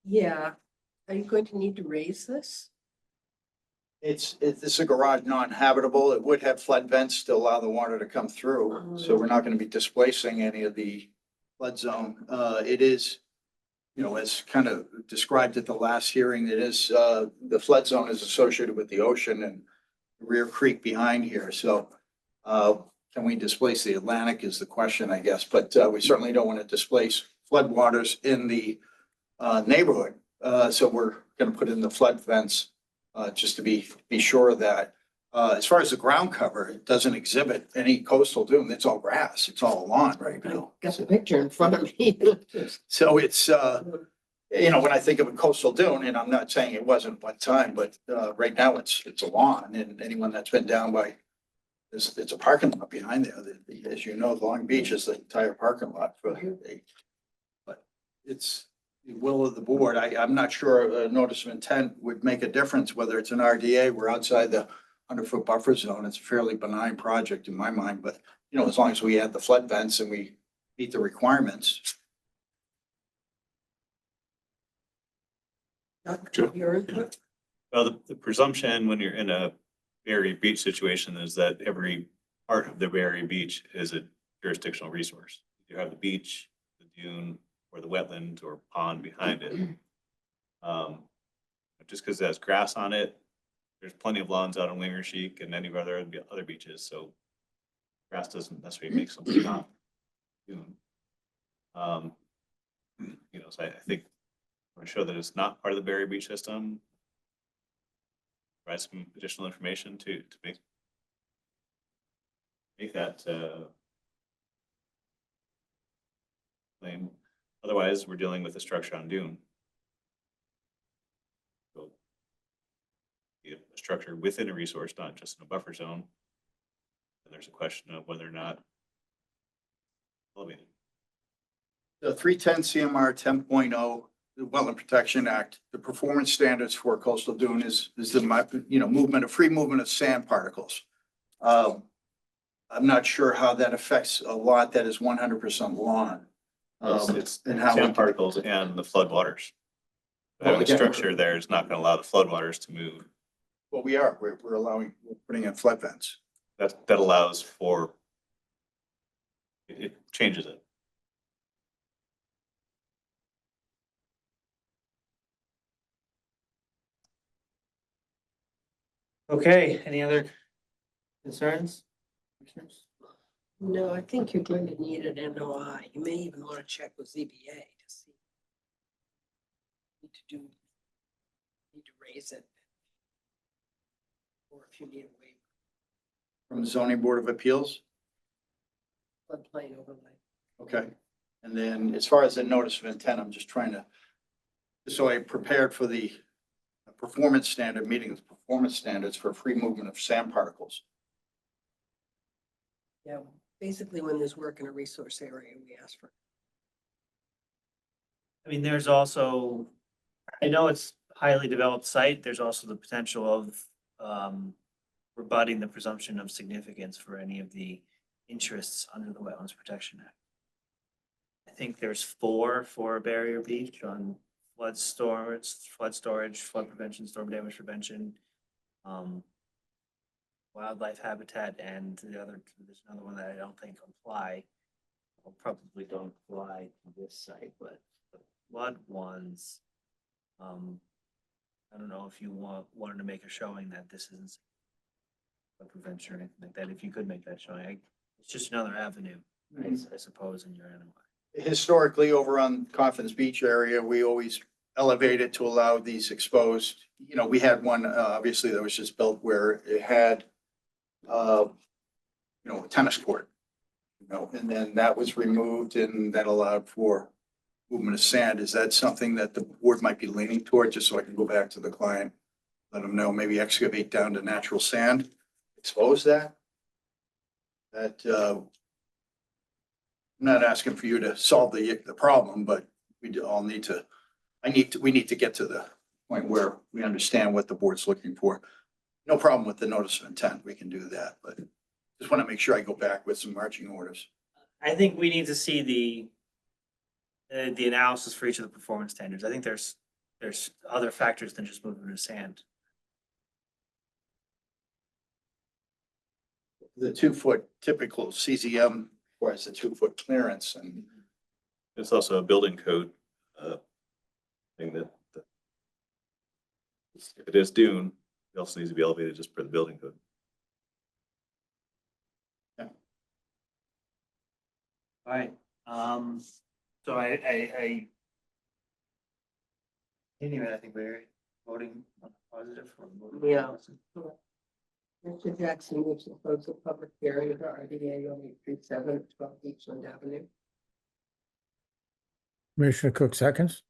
Yeah, are you going to need to raise this? This is a garage non-habitable. It would have flood vents to allow the water to come through. So we're not going to be displacing any of the flood zone. It is, as kind of described at the last hearing, it is, the flood zone is associated with the ocean and the Rear Creek behind here. So can we displace the Atlantic is the question, I guess. But we certainly don't want to displace flood waters in the neighborhood. So we're going to put in the flood vents just to be sure of that. As far as the ground cover, it doesn't exhibit any coastal dune. It's all grass. It's all lawn right now. Got the picture in front of me. So it's, when I think of a coastal dune, and I'm not saying it wasn't one time, but right now it's a lawn, and anyone that's been down by, it's a parking lot behind there. As you know, Long Beach is the entire parking lot but it's the will of the board. I'm not sure a notice of intent would make a difference, whether it's an RDA, we're outside the 100-foot buffer zone. It's a fairly benign project in my mind, but as long as we add the flood vents and we meet the requirements. Your input? Well, the presumption when you're in a Barrier Beach situation is that every part of the Barrier Beach is a jurisdictional resource. You have the beach, the dune, or the wetland or pond behind it. Just because it has grass on it, there's plenty of lawns out on Winger Chic and any of our other beaches, so grass doesn't necessarily make something not dune. So I think I want to show that it's not part of the Barrier Beach system. Provide some additional information to make that claim. Otherwise, we're dealing with a structure on dune. So, a structure within a resource, not just in a buffer zone. And there's a question of whether or not elevated. The 310 CMR 10.0, the Wetland Protection Act, the performance standards for coastal dune is the free movement of sand particles. I'm not sure how that affects a lot that is 100% lawn. It's And how we sand can- particles and the floodwaters. Well, Having a again, structure there is not gonna allow the floodwaters to move. Well, we're allowing, we're putting in flood vents. That allows for it changes it. Okay, any other concerns? Commissioners? No, I think you're going to need an NOI. You may even want to check with ZBA to see. Need to raise it. Or if you need a waiver, From the zoning board of appeals. floodplain overlay. Okay. And then as far as the notice of intent, I'm just trying to, so I prepared for the performance standard, meeting the performance standards for free movement of sand particles. Yeah, basically when there's work in a resource area, we ask for. I mean, there's also, I know it's highly developed site, there's also the potential of rebutting the presumption of significance for any of the interests under the Wetlands Protection Act. I think there's four for Barrier Beach on flood storage, flood prevention, storm damage prevention, wildlife habitat, and there's another one that I don't think apply. Well, probably don't apply to this site, but the flood ones, I don't know if you wanted to make a showing that this isn't flood prevention or anything like that. If you could make that showing, it's just another avenue, I suppose, in your NOI. Historically, over on Coffins Beach area, we always elevated to allow these exposed. You know, we had one, obviously, that was just built where it had, a tennis court. And then that was removed and that allowed for movement of sand. Is that something that the board might be leaning toward, just so I can go back to the client? Let them know, maybe excavate down to natural sand, expose that? I'm not asking for you to solve the problem, but we need to get to the point where we understand what the board's looking for. No problem with the notice of intent. We can do that, but just want to make sure I go back with some marching orders. I think we need to see the analysis for each of the performance standards. I think there's other factors than just movement of sand. The 2-foot typical CZM requires a 2-foot clearance, and It's also a building code thing that if it is dune, it also needs to be elevated just for the building code. All right, so I anyway, I think we're voting on positive or voting Yeah. positive. Mr. Jackson moves to close the public hearing for RDA 0837 12 Beachland Avenue. Commissioner Cook seconds.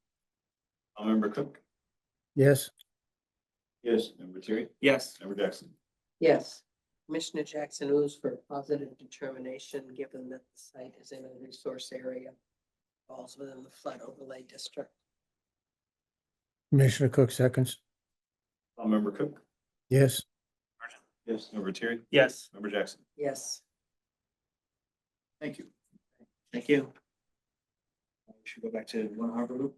Member Cook? Yes. Yes. Member Terry? Yes. Member Jackson? Yes. Commissioner Jackson moves for positive determination, given that the site is in a resource area, falls within the flood overlay district. Commissioner Cook seconds. Member Cook? Yes. Yes. Member Terry? Yes. Member Jackson? Yes. thank you. Thank you. We should go back to One Harbor Loop.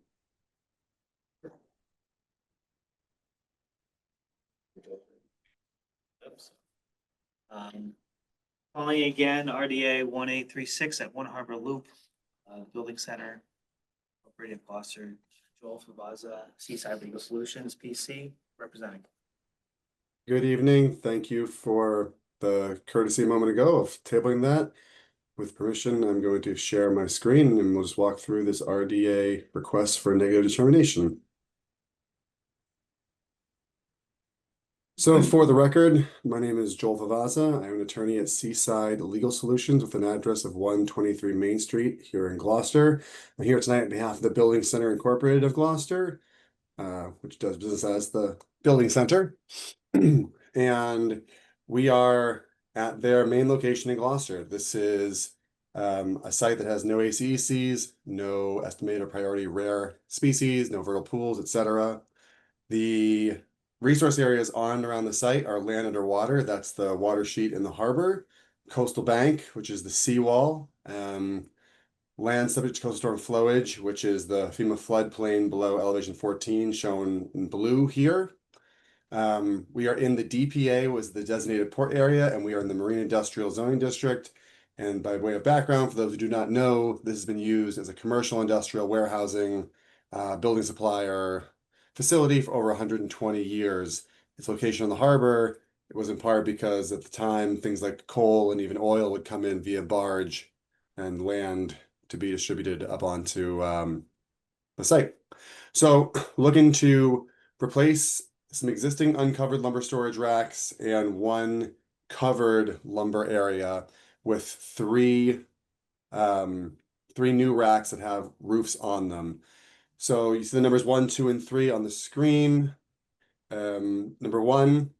Calling again, RDA 1836 at One Harbor Loop, Building Center, Incorporated Gloucester, Joel Favaza, Seaside Legal Solutions, PC, representing. Good evening. Thank you for the courtesy a moment ago of tabling that. With permission, I'm going to share my screen and we'll just walk through this RDA request for negative determination. So for the record, my name is Joel Favaza. I'm an attorney at Seaside Legal Solutions with an address of 123 Main Street here in Gloucester. I'm here tonight on behalf of the Building Center Incorporated of Gloucester, which does business as the Building Center. And we are at their main location in Gloucester. This is a site that has no ACECs, no estimated priority rare species, no vernal pools, etc. The resource areas on and around the site are land underwater. That's the water sheet in the harbor. coastal bank, which is the seawall. Land subject to coastal storm flowage, which is the FEMA floodplain below elevation 14, shown in blue here. We are in the DPA, was the designated port area, and we are in the Marine Industrial Zoning District. And by way of background, for those who do not know, this has been used as a commercial industrial warehousing, building supplier facility for over 120 years. Its location on the harbor, it was in part because at the time, things like coal and even oil would come in via barge and land to be distributed up onto the site. So looking to replace some existing uncovered lumber storage racks and one covered lumber area with three new racks that have roofs on them. So you see the numbers 1, 2, and 3 on the screen. Number 1,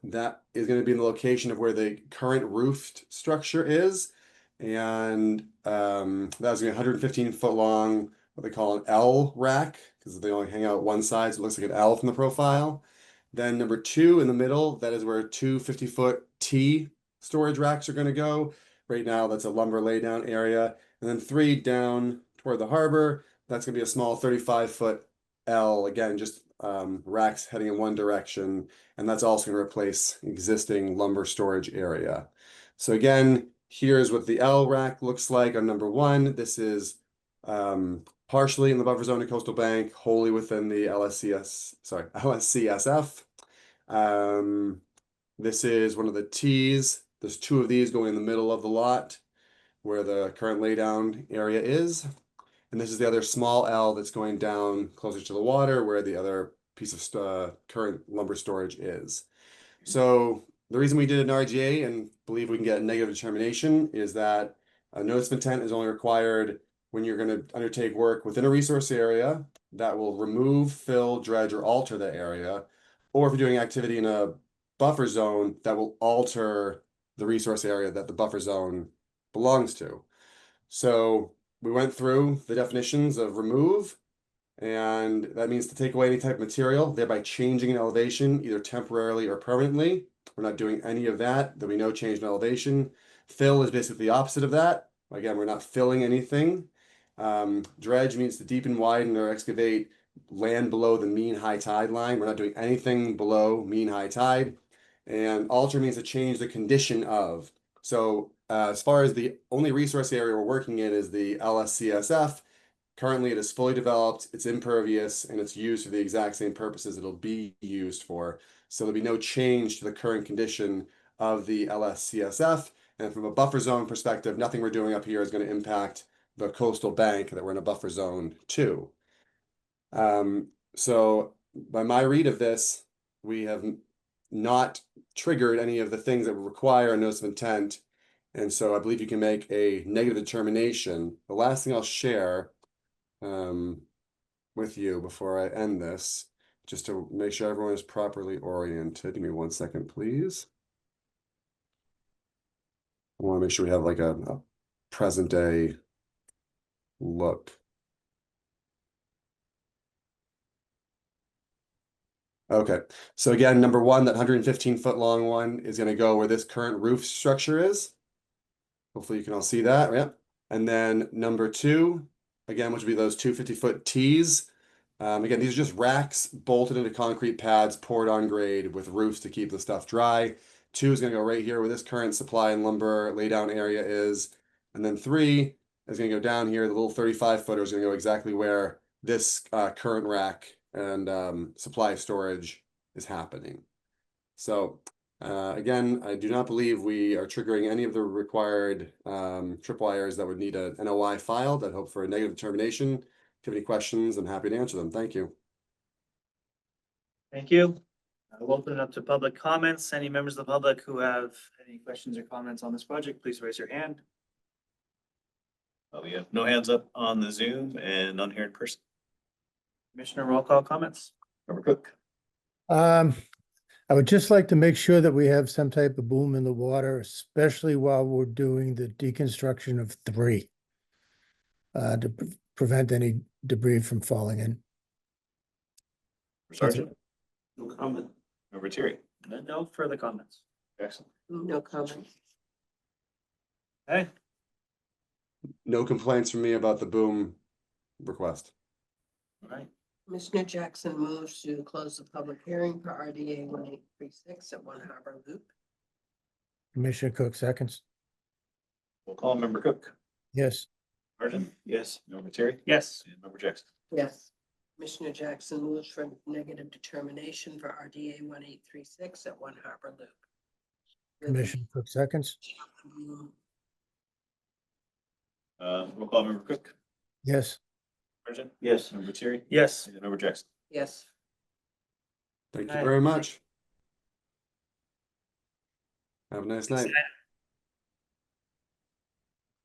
that is going to be in the location of where the current roofed structure is. And that's going to be 115 foot long, what they call an L rack, because they only hang out one side, so it looks like an L from the profile. Then number 2 in the middle, that is where 2 50-foot T storage racks are going to go. Right now, that's a lumber laydown area. And then 3 down toward the harbor, that's going to be a small 35-foot L, again, just racks heading in one direction. And that's also going to replace existing lumber storage area. So again, here's what the L rack looks like on number 1. This is partially in the buffer zone of coastal bank, wholly within the LSCSF. This is one of the T's. There's 2 of these going in the middle of the lot where the current laydown area is. And this is the other small L that's going down closer to the water where the other piece of current lumber storage is. So the reason we did an RGA and believe we can get a negative determination is that a notice of intent is only required when you're going to undertake work within a resource area that will remove, fill, dredge, or alter the area, or if you're doing activity in a buffer zone that will alter the resource area that the buffer zone belongs to. So we went through the definitions of remove, and that means to take away any type of material, thereby changing an elevation, either temporarily or permanently. We're not doing any of that. There'll be no change in elevation. Fill is basically the opposite of that. Again, we're not filling anything. Dredge means to deepen, widen, or excavate land below the mean high tide line. We're not doing anything below mean high tide. And alter means to change the condition of. So as far as the only resource area we're working in is the LSCSF, currently it is fully developed, it's impervious, and it's used for the exact same purposes it'll be used for. So there'll be no change to the current condition of the LSCSF. And from a buffer zone perspective, nothing we're doing up here is going to impact the coastal bank that we're in a buffer zone to. So by my read of this, we have not triggered any of the things that would require a notice of intent. And so I believe you can make a negative determination. The last thing I'll share with you before I end this, just to make sure everyone is properly oriented. Give me 1 second, please. I want to make sure we have like a present day look. Okay, so again, number 1, that 115-foot long one is going to go where this current roof structure is. Hopefully you can all see that, yeah. And then number 2, again, which would be those 2 50-foot T's. Again, these are just racks bolted into concrete pads, poured on grade with roofs to keep the stuff dry. 2 is going to go right here where this current supply and lumber laydown area is. And then 3 is going to go down here. The little 35-footer is going to go exactly where this current rack and supply storage is happening. So again, I do not believe we are triggering any of the required tripwires that would need an NOI filed. I'd hope for a negative determination. If you have any questions, I'm happy to answer them. Thank you. Thank you. We'll open it up to public comments. Any members of the public who have any questions or comments on this project, please raise your hand. We have no hands up on the Zoom and none here in person. Commissioner roll call comments. Member Cook. I would just like to make sure that we have some type of boom in the water, especially while we're doing the deconstruction of 3. To prevent any debris from falling in. Sergeant. No comment. Member Terry. No further comments. Excellent. No comment. Okay, No complaints from me about the boom request. all right. Commissioner Jackson moves to close the public hearing for RDA 1836 at One Harbor Loop. Commissioner Cook seconds. We'll call Member Cook, Yes. Sergeant. Yes. Member Terry. Yes. And Member Jackson. Yes. Commissioner Jackson moves for negative determination for RDA 1836 at One Harbor Loop. Commissioner Cook seconds. We'll call Member Cook, Yes. Sergeant. Yes. Member Terry. Yes. And Member Jackson. Yes. Thank you Okay. very much. Have a nice night.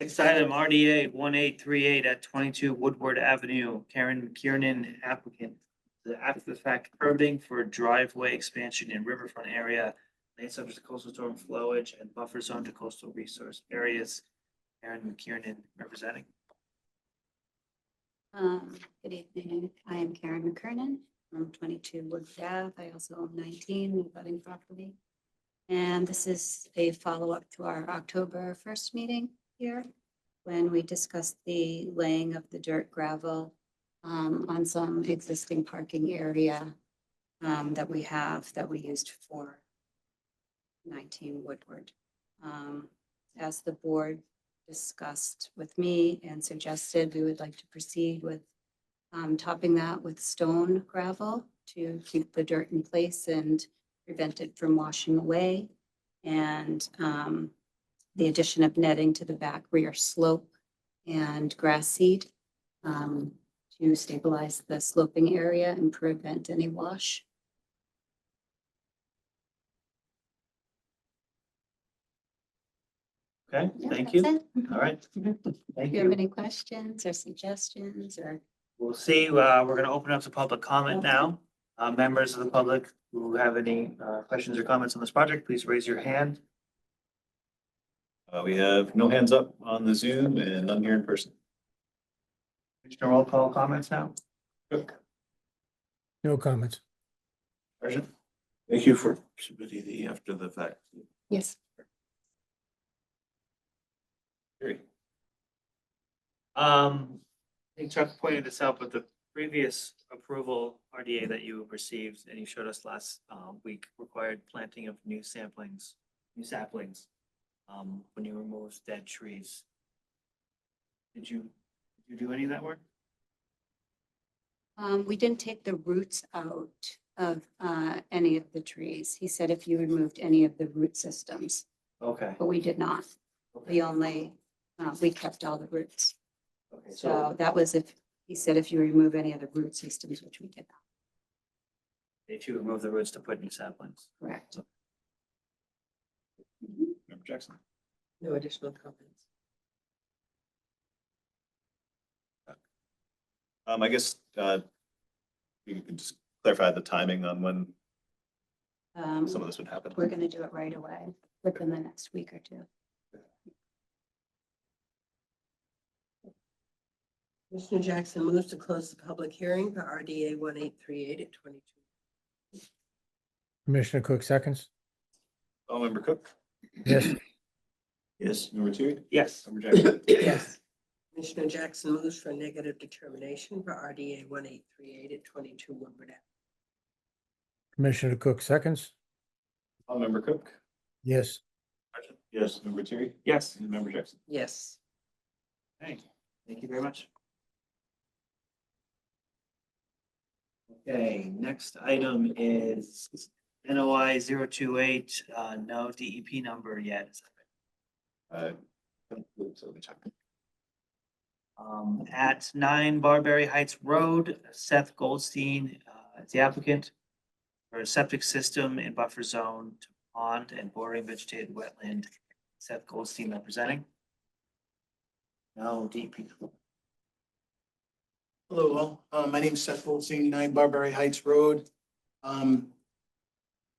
Next item, RDA 1838 at 22 Woodward Avenue, Karen McKiernan applicant. The after the fact curbing for driveway expansion in riverfront area, made subject to coastal storm flowage and buffer zone to coastal resource areas. Karen McKiernan representing. Good evening. I am Karen McKernan from 22 Woodward Ave. I also own 19 abutting property. And this is a follow-up to our October 1st meeting here, when we discussed the laying of the dirt gravel on some existing parking area that we have, that we used for 19 Woodward. As the board discussed with me and suggested, we would like to proceed with topping that with stone gravel to keep the dirt in place and prevent it from washing away. And the addition of netting to the back rear slope and grass seed to stabilize the sloping area and prevent any wash. Okay, Yeah, thank that's you. it. All right. Do Thank you have you. any questions or suggestions or? We'll see. We're gonna open up to public comment now. Members of the public who have any questions or comments on this project, please raise your hand. We have no hands up on the Zoom and none here in person. Commissioner roll call comments now. Cook, No comments. Sergeant. Thank you for submitting the after the fact. Yes. Terry. I think Chuck pointed this out, but the previous approval RDA that you received and you showed us last week required planting of new saplings. When you remove dead trees. Did you do any of that work? We didn't take the roots out of any of the trees. He said if you removed any of the root systems, Okay. but we did not. We only, we kept all the roots. Okay, So that was if, he said if you remove any of the root systems, which we did not, if you remove the roots to put new saplings. correct? Member Jackson. No additional comments. I guess you can just clarify the timing on when some of this would happen. We're gonna do it right away, within the next week or two. Commissioner Jackson moves to close the public hearing for RDA 1838 at 22. Commissioner Cook seconds. Oh, Member Cook. Yes. Yes. Member Terry. Yes. Member Jackson. Yes. Commissioner Jackson moves for negative determination for RDA 1838 at 22 Woodward Ave. Commissioner Cook seconds. Oh, Member Cook. Yes. Sergeant. Yes. Member Terry. Yes. And Member Jackson. Yes. Okay, thank you very much. Okay, next item is NOI 028, no DEP number yet. So let me check. At 9 Barberry Heights Road, Seth Goldstein is the applicant for a septic system in buffer zone to pond and bordering vegetated wetland. Seth Goldstein representing. No DEP. Hello, all. My name is Seth Goldstein, 9 Barberry Heights Road.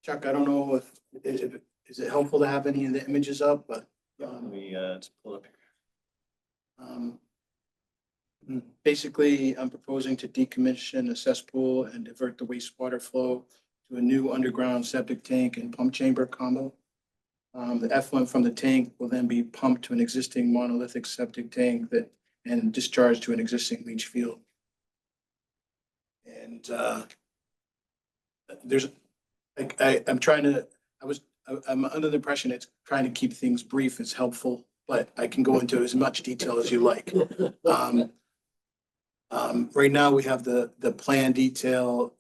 Chuck, I don't know if is it helpful to have any of the images up, but Let me just pull it up here. basically, I'm proposing to decommission a cesspool and divert the wastewater flow to a new underground septic tank and pump chamber combo. The effluent from the tank will then be pumped to an existing monolithic septic tank and discharged to an existing leach field. And there's, I'm trying to, I'm under the impression it's trying to keep things brief is helpful, but I can go into as much detail as you like. Right now, we have the plan detail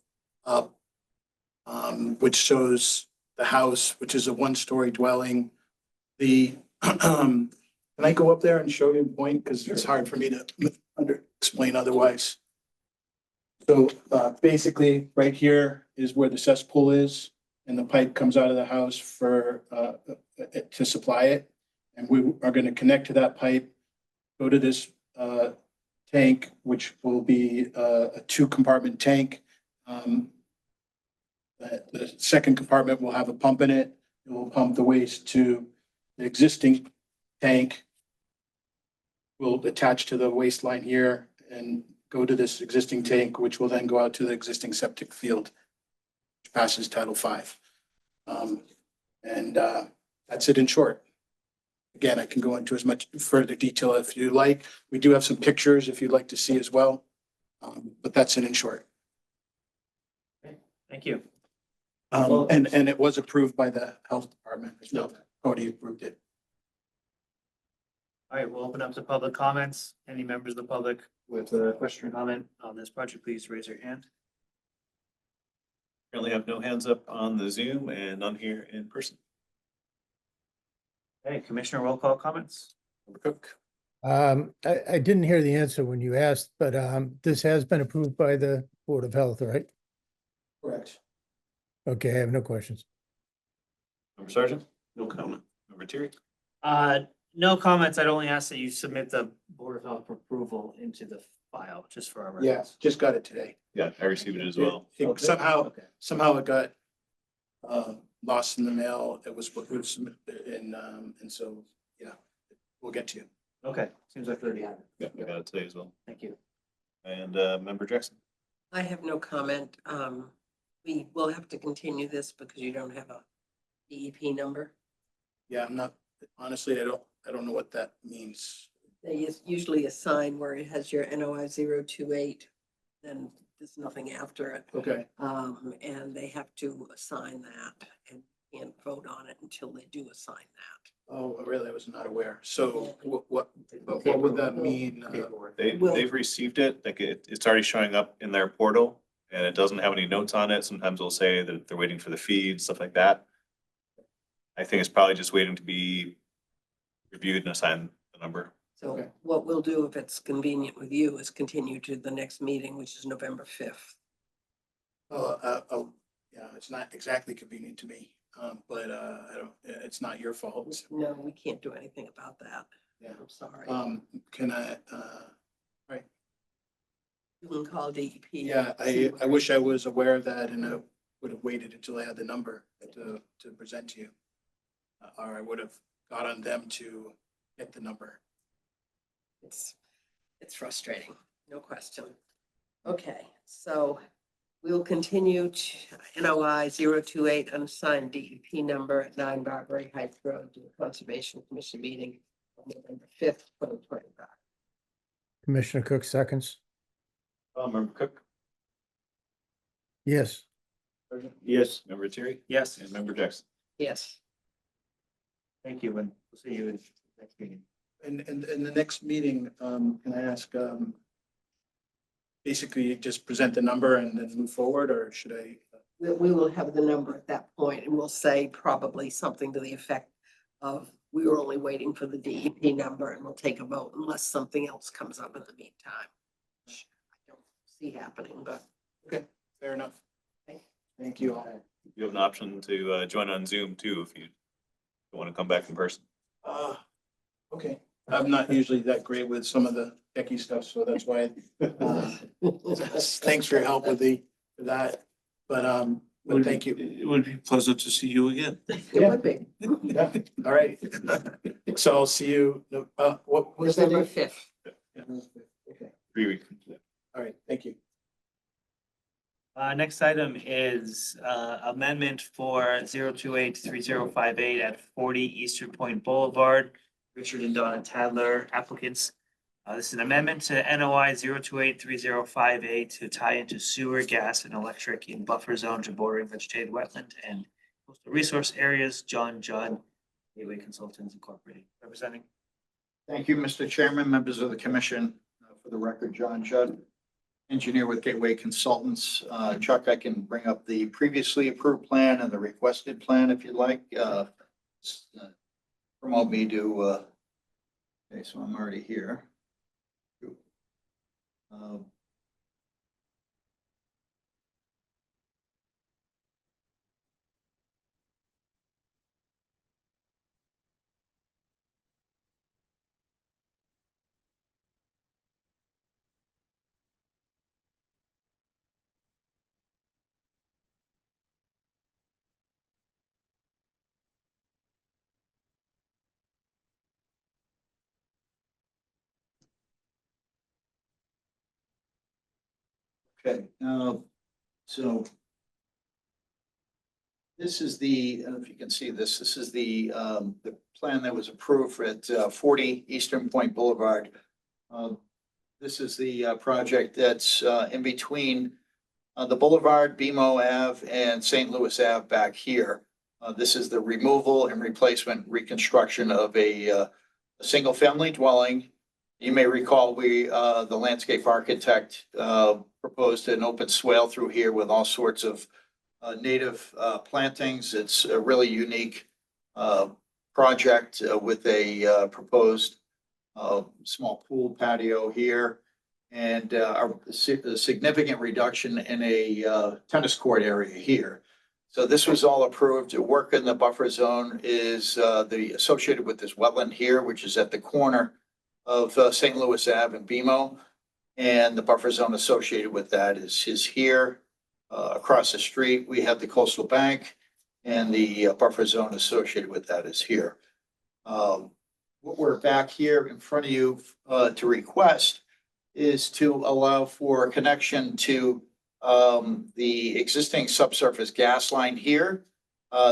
up, which shows the house, which is a one-story dwelling. Can I go up there and show you a point? Because it's hard for me to explain otherwise. So basically, right here is where the cesspool is, and the pipe comes out of the house for to supply it. And we are going to connect to that pipe, go to this tank, which will be a 2-compartment tank. The second compartment will have a pump in it. It will pump the waste to the existing tank. Will attach to the waste line here and go to this existing tank, which will then go out to the existing septic field, which passes Title V. That's it in short. Again, I can go into as much further detail if you like. We do have some pictures if you'd like to see as well. But that's it in short. Thank you. And it was approved by the health department. So Cody approved it. All right, we'll open up to public comments. Any members of the public with a question or comment on this project, please raise your hand. Currently have no hands up on the Zoom and none here in person. Okay, Commissioner roll call comments. Member Cook? I didn't hear the answer when you asked, but this has been approved by the Board of Health, right? Correct. Okay, I have no questions. Member Sergeant? No comment. Member Terry? No comments. I'd only ask that you submit the Board of Health approval into the file, just for our records. Yeah, just got it today. Yeah, I received it as well. Somehow it got lost in the mail. It was submitted and so, yeah, we'll get to you. Okay, seems like they're yeah. Yeah, I got it today as well. Thank you. And Member Jackson? I have no comment. We will have to continue this because you don't have a DEP number. Yeah, I'm not, honestly, I don't know what that means. They usually assign where it has your NOI 028, then there's nothing after it. Okay. And they have to assign that and can't vote on it until they do assign that. Oh, really? I was not aware. So what would that mean? They've received it, like it's already showing up in their portal and it doesn't have any notes on it. Sometimes they'll say that they're waiting for the feed, stuff like that. I think it's probably just waiting to be reviewed and assigned the number. So what we'll do, if it's convenient with you, is continue to the next meeting, which is November 5th. Yeah, it's not exactly convenient to me, but I don't, it's not your fault. No, we can't do anything about that. Yeah. I'm sorry. Can I, right? You can call DEP. Yeah, I wish I was aware of that and I would have waited until I had the number to present to you. Or I would have got on them to get the number. It's frustrating, no question. Okay, so we'll continue to NOI 028 unassigned DEP number at 9 Barbary Heights Road to the Conservation Commission meeting on November 5th, 2025. Commissioner Cook seconds. Member Cook? Yes. Yes. Member Terry? Yes. And Member Jackson? Yes. Thank you, and we'll see you in the next meeting. And in the next meeting, can I ask, basically just present the number and then move forward, or should I? We will have the number at that point and we'll say probably something to the effect of, we were only waiting for the DEP number and we'll take a vote unless something else comes up in the meantime. Which I don't see happening, but. Okay, fair enough. Thank you all. You have an option to join on Zoom too, if you want to come back in person. Okay, I'm not usually that great with some of the techie stuff, so that's why. Thanks for your help with that, but thank you. It would be pleasant to see you again. It would be. Yeah, all right. So I'll see you, what was that? November 5th. Okay, 3 weeks. all right, thank you. Next item is amendment for 0283058 at 40 Eastern Point Boulevard. Richard and Donna Tadler applicants. This is an amendment to NOI 0283058 to tie into sewer, gas, and electric in buffer zones bordering vegetated wetland and coastal resource areas. John Judd, Gateway Consultants Incorporated, representing. Thank you, Mr. Chairman, members of the commission. For the record, John Judd, engineer with Gateway Consultants. Chuck, I can bring up the previously approved plan and the requested plan if you'd like. Promote me to, okay, so I'm already here. Okay, so this is the, I don't know if you can see this, this is the plan that was approved at 40 Eastern Point Boulevard. This is the project that's in between the Boulevard, BMO Ave, and St. Louis Ave back here. This is the removal and replacement reconstruction of a single-family dwelling. You may recall the landscape architect proposed an open swale through here with all sorts of native plantings. It's a really unique project with a proposed small pool patio here and a significant reduction in a tennis court area here. So this was all approved. To work in the buffer zone is associated with this wetland here, which is at the corner of St. Louis Ave and BMO. And the buffer zone associated with that is here. Across the street, we have the coastal bank, and the buffer zone associated with that is here. What we're back here in front of you to request is to allow for connection to the existing subsurface gas line here.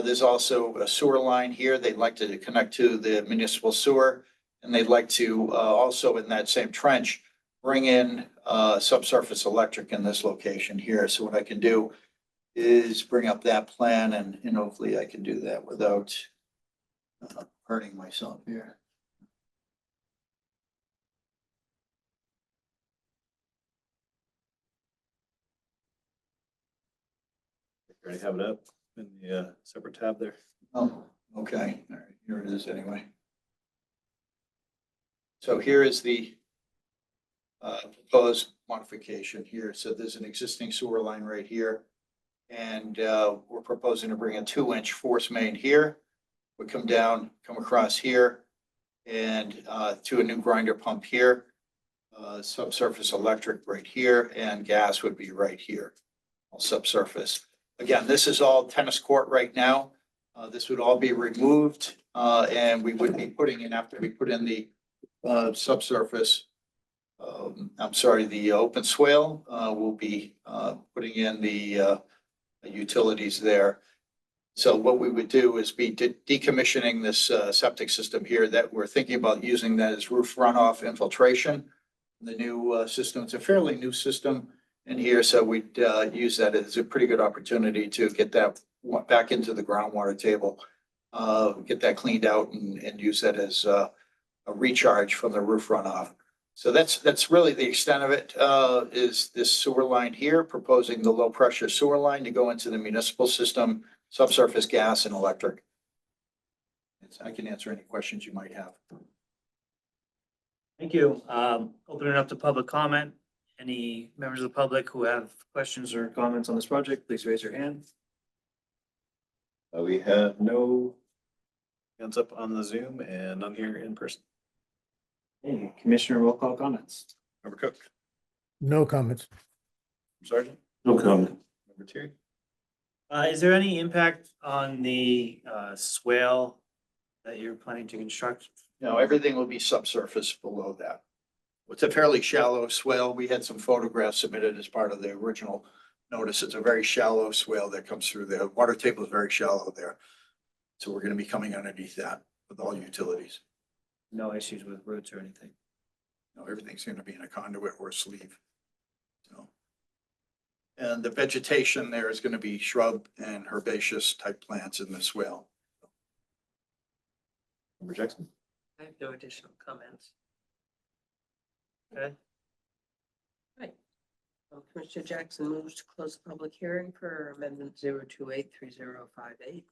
There's also a sewer line here. They'd like to connect to the municipal sewer, and they'd like to also in that same trench bring in subsurface electric in this location here. So what I can do is bring up that plan and hopefully I can do that without hurting myself here. Already have it up in the separate tab there. Oh, okay. All right, here it is anyway. So here is the proposed modification here. So there's an existing sewer line right here. And we're proposing to bring a 2-inch force main here. Would come down, come across here and to a new grinder pump here. Subsurface electric right here and gas would be right here, all subsurface. Again, this is all tennis court right now. This would all be removed and we would be putting in, after we put in the subsurface, the open swale, we'll be putting in the utilities there. So what we would do is be decommissioning this septic system here that we're thinking about using that as roof runoff infiltration. The new system, it's a fairly new system in here, so we'd use that as a pretty good opportunity to get that back into the groundwater table, get that cleaned out and use that as a recharge from the roof runoff. So that's really the extent of it, is this sewer line here, proposing the low pressure sewer line to go into the municipal system, subsurface gas and electric. I can answer any questions you might have. Thank you. Open it up to public comment. Any members of the public who have questions or comments on this project, please raise your hand. We have no hands up on the Zoom and none here in person. Hey, Commissioner roll call comments. Member Cook, No comments. Sergeant, No comment. Member Terry. Is there any impact on the swale that you're planning to construct? No, everything will be subsurface below that. It's a fairly shallow swale. We had some photographs submitted as part of the original notice it's a very shallow swale that comes through there. Water table is very shallow there. So we're gonna be coming underneath that with all utilities. No issues with roots or anything. Everything's gonna be in a conduit or a sleeve. So. And the vegetation there is gonna be shrub and herbaceous type plants in the swale. Member Jackson? I have no additional comments. Okay. Right. Commissioner Jackson moves to close the public hearing for amendment 0283058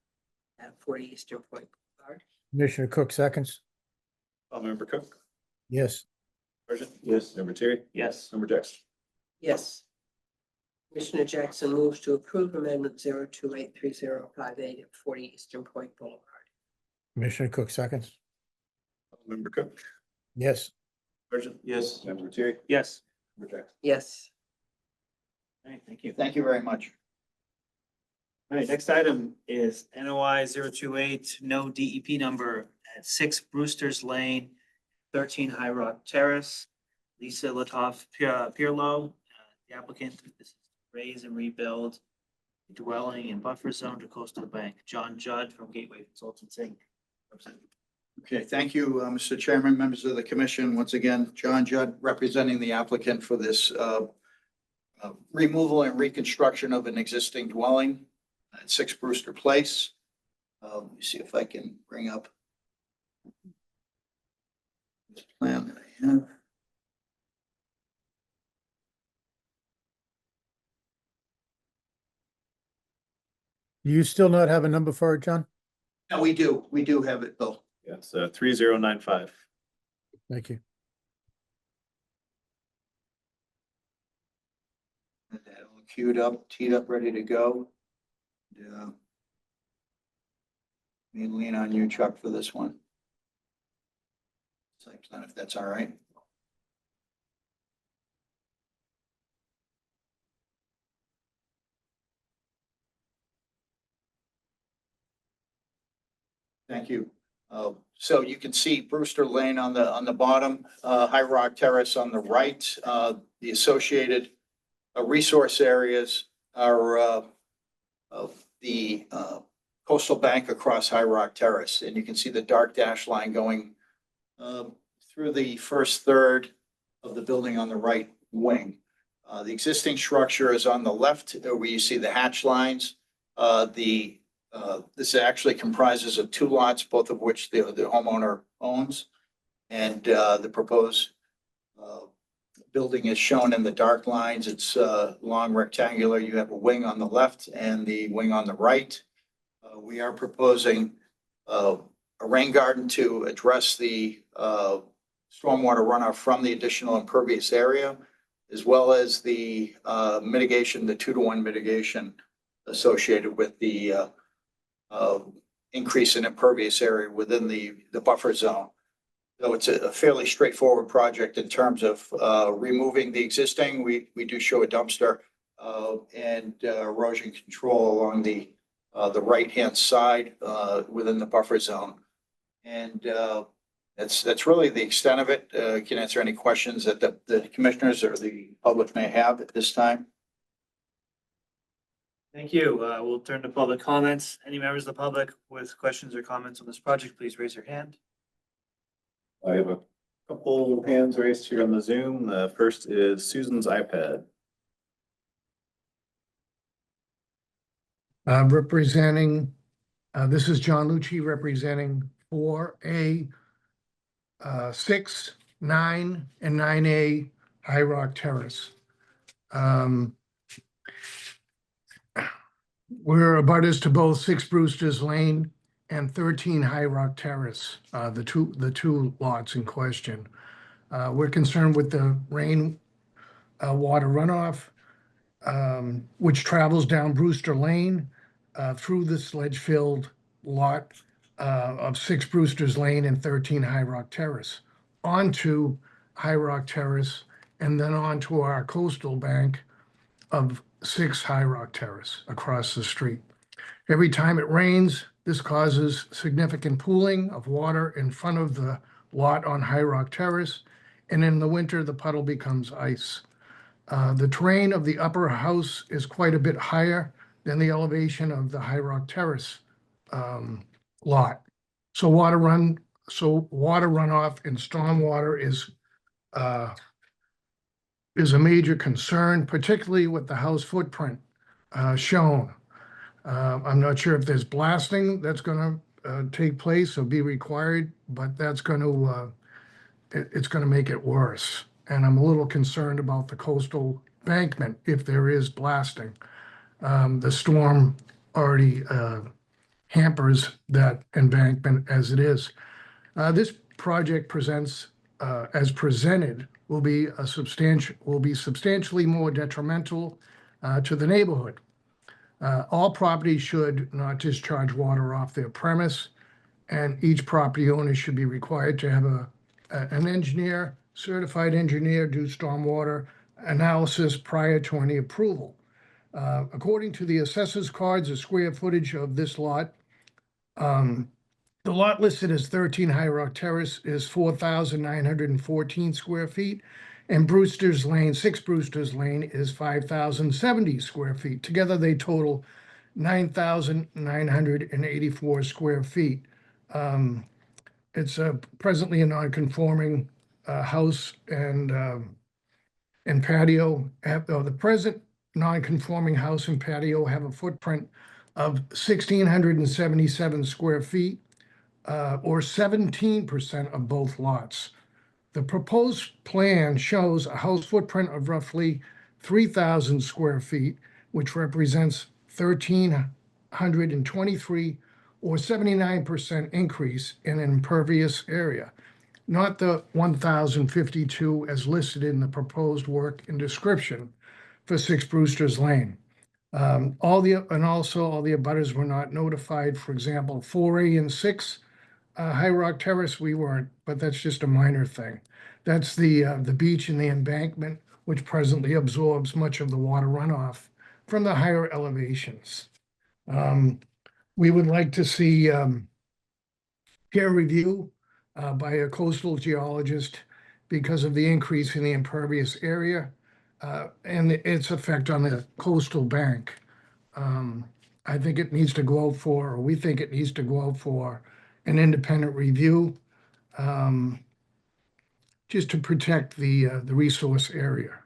at 40 Eastern Point Boulevard. Commissioner Cook seconds. Member Cook? Yes. Sergeant? Yes. Member Terry? Yes. Member Jackson? Yes. Commissioner Jackson moves to approve amendment 0283058 at 40 Eastern Point Boulevard. Commissioner Cook seconds. Member Cook? Yes. Sergeant? Yes. Member Terry? Yes. Member Jackson? Yes. All right, thank you. Thank you very much. All right, next item is NOI 028, no DEP number at 6 Brewster's Lane, 13 High Rock Terrace. Lisa Latoff Pirlo, the applicant, this is raise and rebuild a dwelling in buffer zone to coastal bank. John Judd from Gateway Consultants Inc. Okay, thank you, Mr. Chairman, members of the commission. Once again, John Judd representing the applicant for this removal and reconstruction of an existing dwelling at 6 Brewster Place. Let me see if I can bring up this plan that I have. Do you still not have a number for it, John? No, we do have it, Bill. Yes, 3095. Thank you. And that all queued up, teed up, ready to go. Yeah. Me and lean on you, Chuck, for this one. Site plan, if that's all right. Thank you. So you can see Brewster Lane on the bottom, High Rock Terrace on the right. The associated resource areas are of the coastal bank across High Rock Terrace. And you can see the dark dash line going through the first third of the building on the right wing. The existing structure is on the left where you see the hatch lines. This actually comprises of 2 lots, both of which the homeowner owns. And the proposed building is shown in the dark lines. It's long rectangular. You have a wing on the left and the wing on the right. We are proposing a rain garden to address the stormwater runoff from the additional impervious area, as well as the mitigation, the 2-to-1 mitigation associated with the increase in impervious area within the buffer zone. So it's a fairly straightforward project in terms of removing the existing. We do show a dumpster and erosion control along the right-hand side within the buffer zone. And that's really the extent of it. Can answer any questions that the commissioners or the public may have at this time. Thank you. We'll turn to public comments. Any members of the public with questions or comments on this project, please raise your hand. I have a couple hands raised here on the Zoom. The first is Susan's iPad. Representing, this is John Lucci representing 4A, 6, 9, and 9A High Rock Terrace. We're abutters to both 6 Brewster's Lane and 13 High Rock Terrace, the two lots in question. We're concerned with the rain water runoff, which travels down Brewster Lane through the sledge-filled lot of 6 Brewster's Lane and 13 High Rock Terrace, onto High Rock Terrace, and then onto our coastal bank of 6 High Rock Terrace across the street. Every time it rains, this causes significant pooling of water in front of the lot on High Rock Terrace, and in the winter, the puddle becomes ice. The terrain of the upper house is quite a bit higher than the elevation of the High Rock Terrace lot. So water runoff and stormwater is a major concern, particularly with the house footprint shown. I'm not sure if there's blasting that's gonna take place or be required, but that's it's gonna make it worse. And I'm a little concerned about the coastal embankment if there is blasting. The storm already hampers that embankment as it is. This project presents, as presented, will be substantially more detrimental to the neighborhood. All properties should not discharge water off their premise, and each property owner should be required to have an engineer, certified engineer, do stormwater analysis prior to any approval. According to the assessor's cards, the square footage of this lot, the lot listed as 13 High Rock Terrace is 4,914 square feet, and 6 Brewster's Lane is 5,070 square feet. Together, they total 9,984 square feet. It's presently a non-conforming house and patio. The present non-conforming house and patio have a footprint of 1,677 square feet, or 17% of both lots. The proposed plan shows a house footprint of roughly 3,000 square feet, which represents 1,323 or 79% increase in impervious area, not the 1,052 as listed in the proposed work and description for 6 Brewster's Lane. Also all the abutters were not notified. For example, 4A and 6 High Rock Terrace, we weren't, but that's just a minor thing. That's the beach and the embankment, which presently absorbs much of the water runoff from the higher elevations. We would like to see peer review by a coastal geologist because of the increase in the impervious area and its effect on the coastal bank. I think it needs to go out for, or we think it needs to go out for an independent review, just to protect the resource area.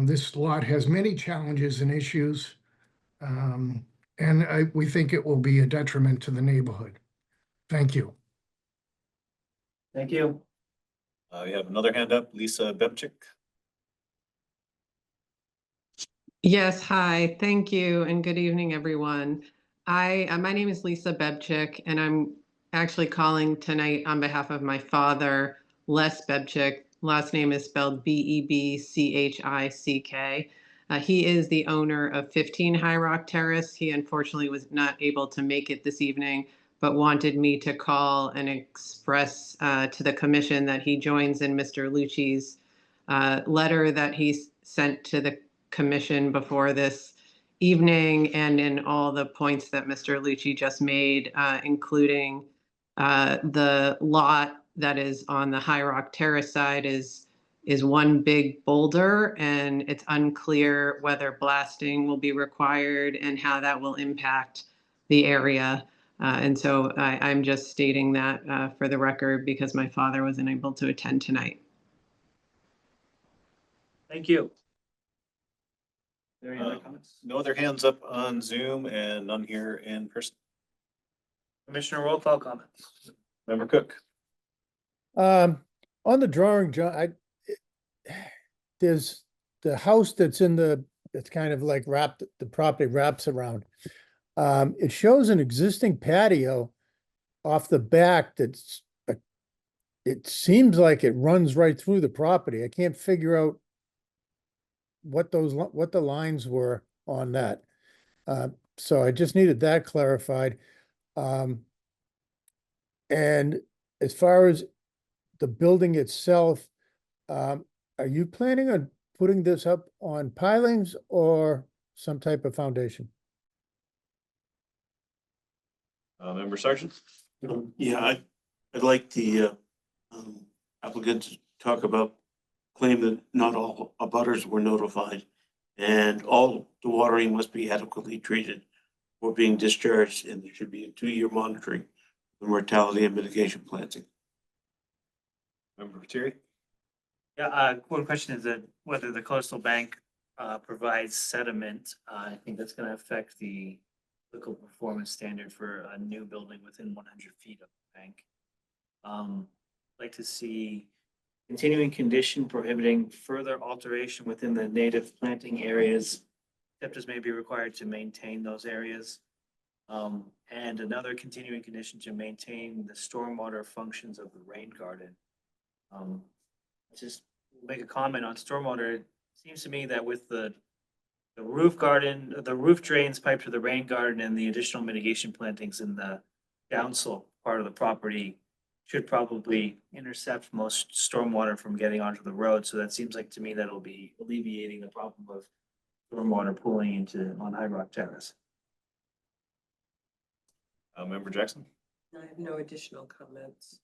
This lot has many challenges and issues, and we think it will be a detriment to the neighborhood. Thank you. Thank you. We have another hand up, Lisa Bebchik. Yes, hi, thank you, and good evening, everyone. My name is Lisa Bebchik, and I'm actually calling tonight on behalf of my father, Les Bebchik. Last name is spelled Bebchick. He is the owner of 15 High Rock Terrace. He unfortunately was not able to make it this evening, but wanted me to call and express to the commission that he joins in Mr. Lucci's letter that he sent to the commission before this evening, and in all the points that Mr. Lucci just made, including the lot that is on the High Rock Terrace side is one big boulder, and it's unclear whether blasting will be required and how that will impact the area. And so I'm just stating that for the record because my father wasn't able to attend tonight. Thank you. Are there any other comments? No other hands up on Zoom and none here in person. Commissioner roll call comments. Member Cook. On the drawing, John, there's the house that's it's kind of like the property wraps around. It shows an existing patio off the back it seems like it runs right through the property. I can't figure out what the lines were on that. So I just needed that clarified. And as far as the building itself, are you planning on putting this up on pilings or some type of foundation? Member Sargent? Yeah, I'd like the applicant to talk about claim that not all abutters were notified, and all the watering must be adequately treated or being discharged, and there should be a 2-year monitoring of mortality and mitigation planting. Member Lettieri? Yeah, one question is that whether the coastal bank provides sediment. I think that's gonna affect the local performance standard for a new building within 100 feet of the bank. Like to see continuing condition prohibiting further alteration within the native planting areas, except as may be required to maintain those areas. And another continuing condition to maintain the stormwater functions of the rain garden. Just make a comment on stormwater. It seems to me that with the roof garden, the roof drains piped to the rain garden and the additional mitigation plantings in the downslope part of the property should probably intercept most stormwater from getting onto the road. So that seems like to me that'll be alleviating the problem of stormwater pooling on High Rock Terrace. Member Jackson? I have no additional comments.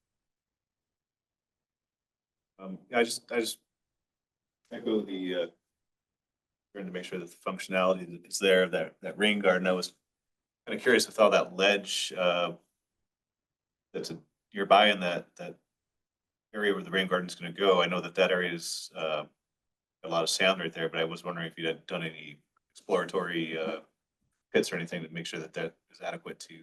I just echo the, trying to make sure that the functionality is there, that rain garden. I was kind of curious with all that ledge, you're buying that area where the rain garden is going to go. I know that area is a lot of sand right there, but I was wondering if you had done any exploratory pits or anything to make sure that is adequate to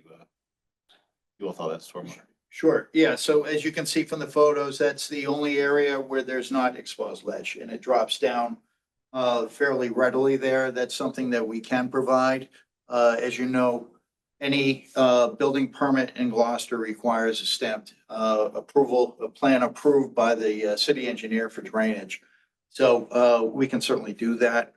deal with all that stormwater. Sure, yeah, so as you can see from the photos, that's the only area where there's not exposed ledge, and it drops down fairly readily there. That's something that we can provide. As you know, any building permit in Gloucester requires a stamped approval, a plan approved by the city engineer for drainage. So we can certainly do that.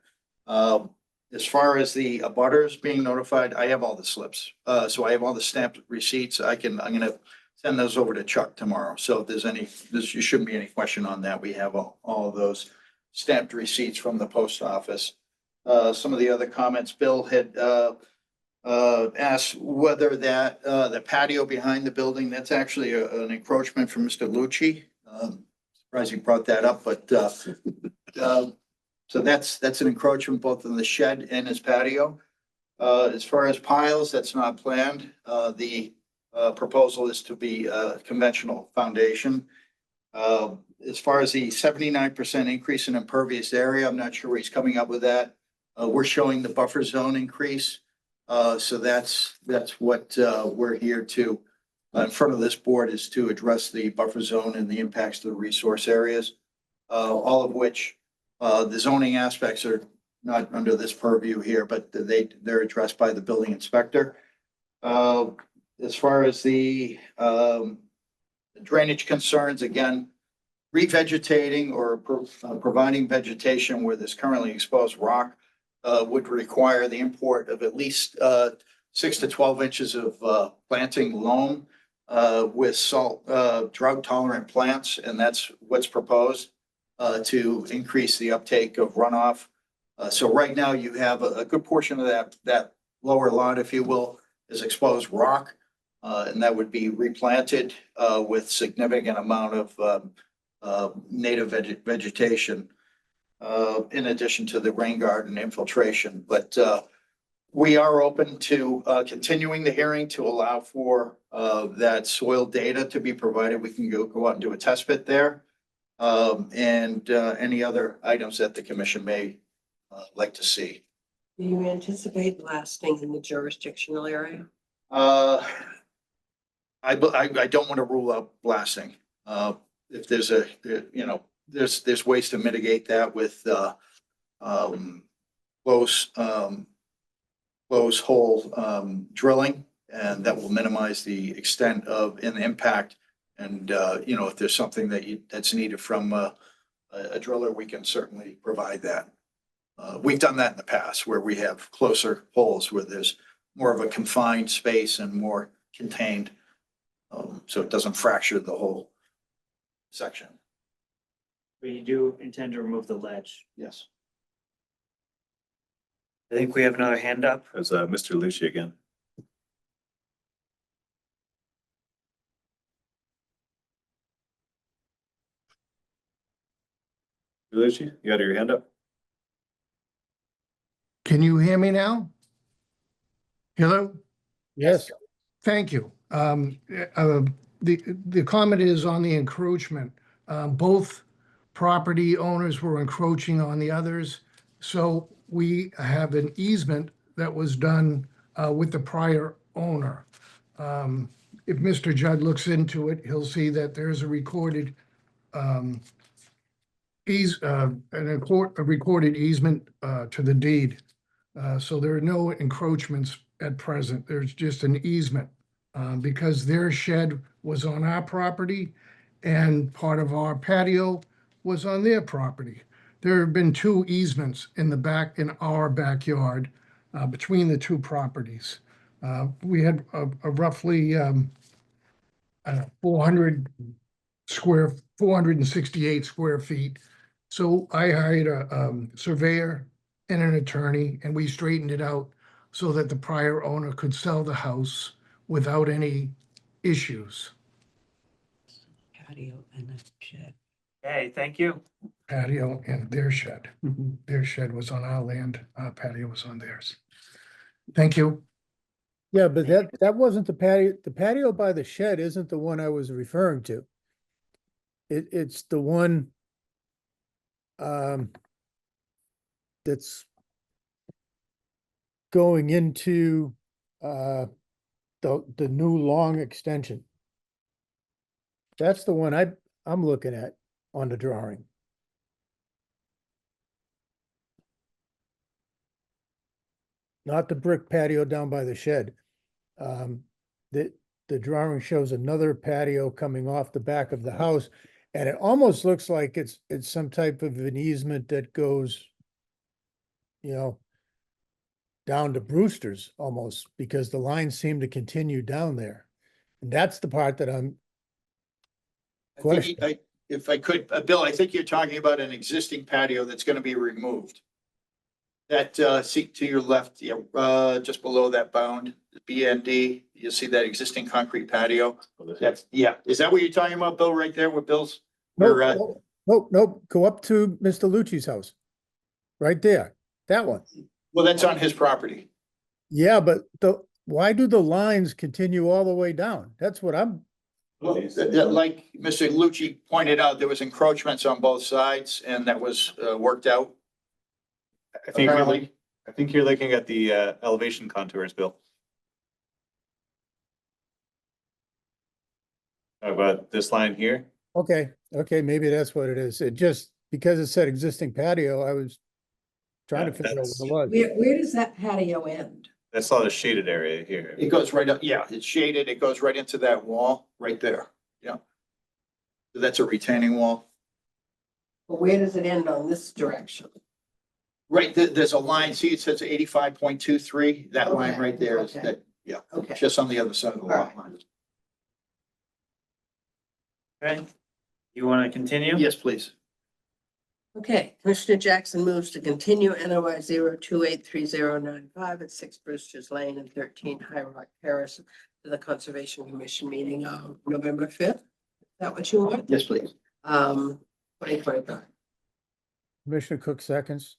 As far as the abutters being notified, I have all the slips. So I have all the stamped receipts. I'm gonna send those over to Chuck tomorrow. So if there shouldn't be any question on that. We have all of those stamped receipts from the post office. Some of the other comments, Bill had asked whether the patio behind the building, that's actually an encroachment from Mr. Lucci. Surprised you brought that up, but so that's an encroachment both in the shed and his patio. As far as piles, that's not planned. The proposal is to be a conventional foundation. As far as the 79% increase in impervious area, I'm not sure where he's coming up with that. We're showing the buffer zone increase. So that's what we're here to, in front of this board, is to address the buffer zone and the impacts to the resource areas. All of which the zoning aspects are not under this purview here, but they're addressed by the building inspector. As far as the drainage concerns, again, revegetating or providing vegetation where there's currently exposed rock would require the import of at least 6 to 12 inches of planting loam with salt drought tolerant plants, and that's what's proposed to increase the uptake of runoff. So right now you have a good portion of that lower lot, if you will, is exposed rock, and that would be replanted with significant amount of native vegetation. In addition to the rain garden infiltration, but we are open to continuing the hearing to allow for that soil data to be provided. We can go out and do a test pit there. And any other items that the commission may like to see. Do you anticipate blasting in the jurisdictional area? I don't want to rule out blasting. If there's there's ways to mitigate that with close hole drilling, and that will minimize the extent of an impact. And if there's something that's needed from a driller, we can certainly provide that. We've done that in the past where we have closer holes where there's more of a confined space and more contained, so it doesn't fracture the whole section. But you do intend to remove the ledge. Yes. I think we have another hand up. There's Mr. Lucci again. Lucy, you got your hand up? Can you hear me now? Hello? Yes, Thank you. The comment is on the encroachment. Both property owners were encroaching on the others. So we have an easement that was done with the prior owner. If Mr. Judd looks into it, he'll see that there's a recorded a recorded easement to the deed. So there are no encroachments at present. There's just an easement. Because their shed was on our property and part of our patio was on their property. There have been two easements in our backyard between the two properties. We had a roughly 468 square feet. So I hired a surveyor and an attorney, and we straightened it out so that the prior owner could sell the house without any issues. Patio and a shed. Okay, thank you. Patio and their shed. Their shed was on our land, our patio was on theirs. Thank you. yeah, but that wasn't the patio. The patio by the shed isn't the one I was referring to. It's the one that's going into the new long extension. That's the one I'm looking at on the drawing. Not the brick patio down by the shed. The drawing shows another patio coming off the back of the house. And it almost looks like it's some type of an easement that goes, you know, down to Brewster's almost, because the lines seem to continue down there. And that's the part that I'm questioning. If I could, Bill, I think you're talking about an existing patio that's gonna be removed. That, seat to your left, just below that bound, BND, you'll see that existing concrete patio. That's, yeah, is that what you're talking about, Bill, right there with Bill's? Nope, go up to Mr. Lucci's house. Right there, that one. Well, that's on his property. Yeah, but why do the lines continue all the way down? That's what I'm, Well, like Mr. Lucci pointed out, there was encroachments on both sides and that was, worked out. I think Apparently. I think you're looking at the elevation contours, Bill. How about this line here? okay, maybe that's what it is. It just, because it said existing patio, I was trying to figure out what it was. Where does that patio end? That's all the shaded area here. It goes right up, yeah, it's shaded, it goes right into that wall, right there, yeah. So that's a retaining wall. But where does it end on this direction? Right, there's a line, see, it says 85.23, that line Okay, right there is okay. that, yeah, Okay. just on the other side of the lot line. Okay, you want to continue? Yes, please. Okay, Commissioner Jackson moves to continue NOI 0283095 at 6 Brewster's Lane and 13 High Rock Terrace to the Conservation Commission meeting on November 5th. Is that what you want? Yes, please. 2025. Commissioner Cook seconds.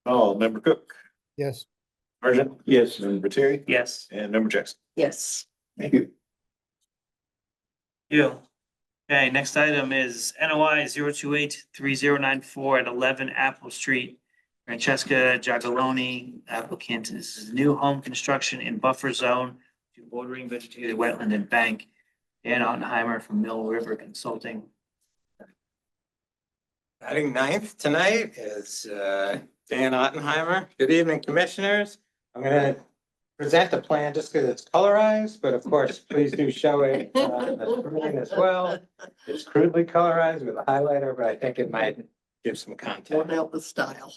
Oh, Member Cook, Yes. Sergeant? Yes. Member Terry? Yes. And Member Jackson? Yes. Thank you. You. Okay, next item is NOI 0283094 at 11 Apple Street. Francesca Giagaloni, applicant. This is new home construction in buffer zone to bordering vegetated wetland and bank. Dan Ottenheimer from Mill River Consulting. Item 9th tonight is Dan Ottenheimer. Good evening, commissioners. I'm going to present the plan just because it's colorized, but of course, please do show it on the screen as well. It's crudely colorized with a highlighter, but I think it might give some Won't context. help the style.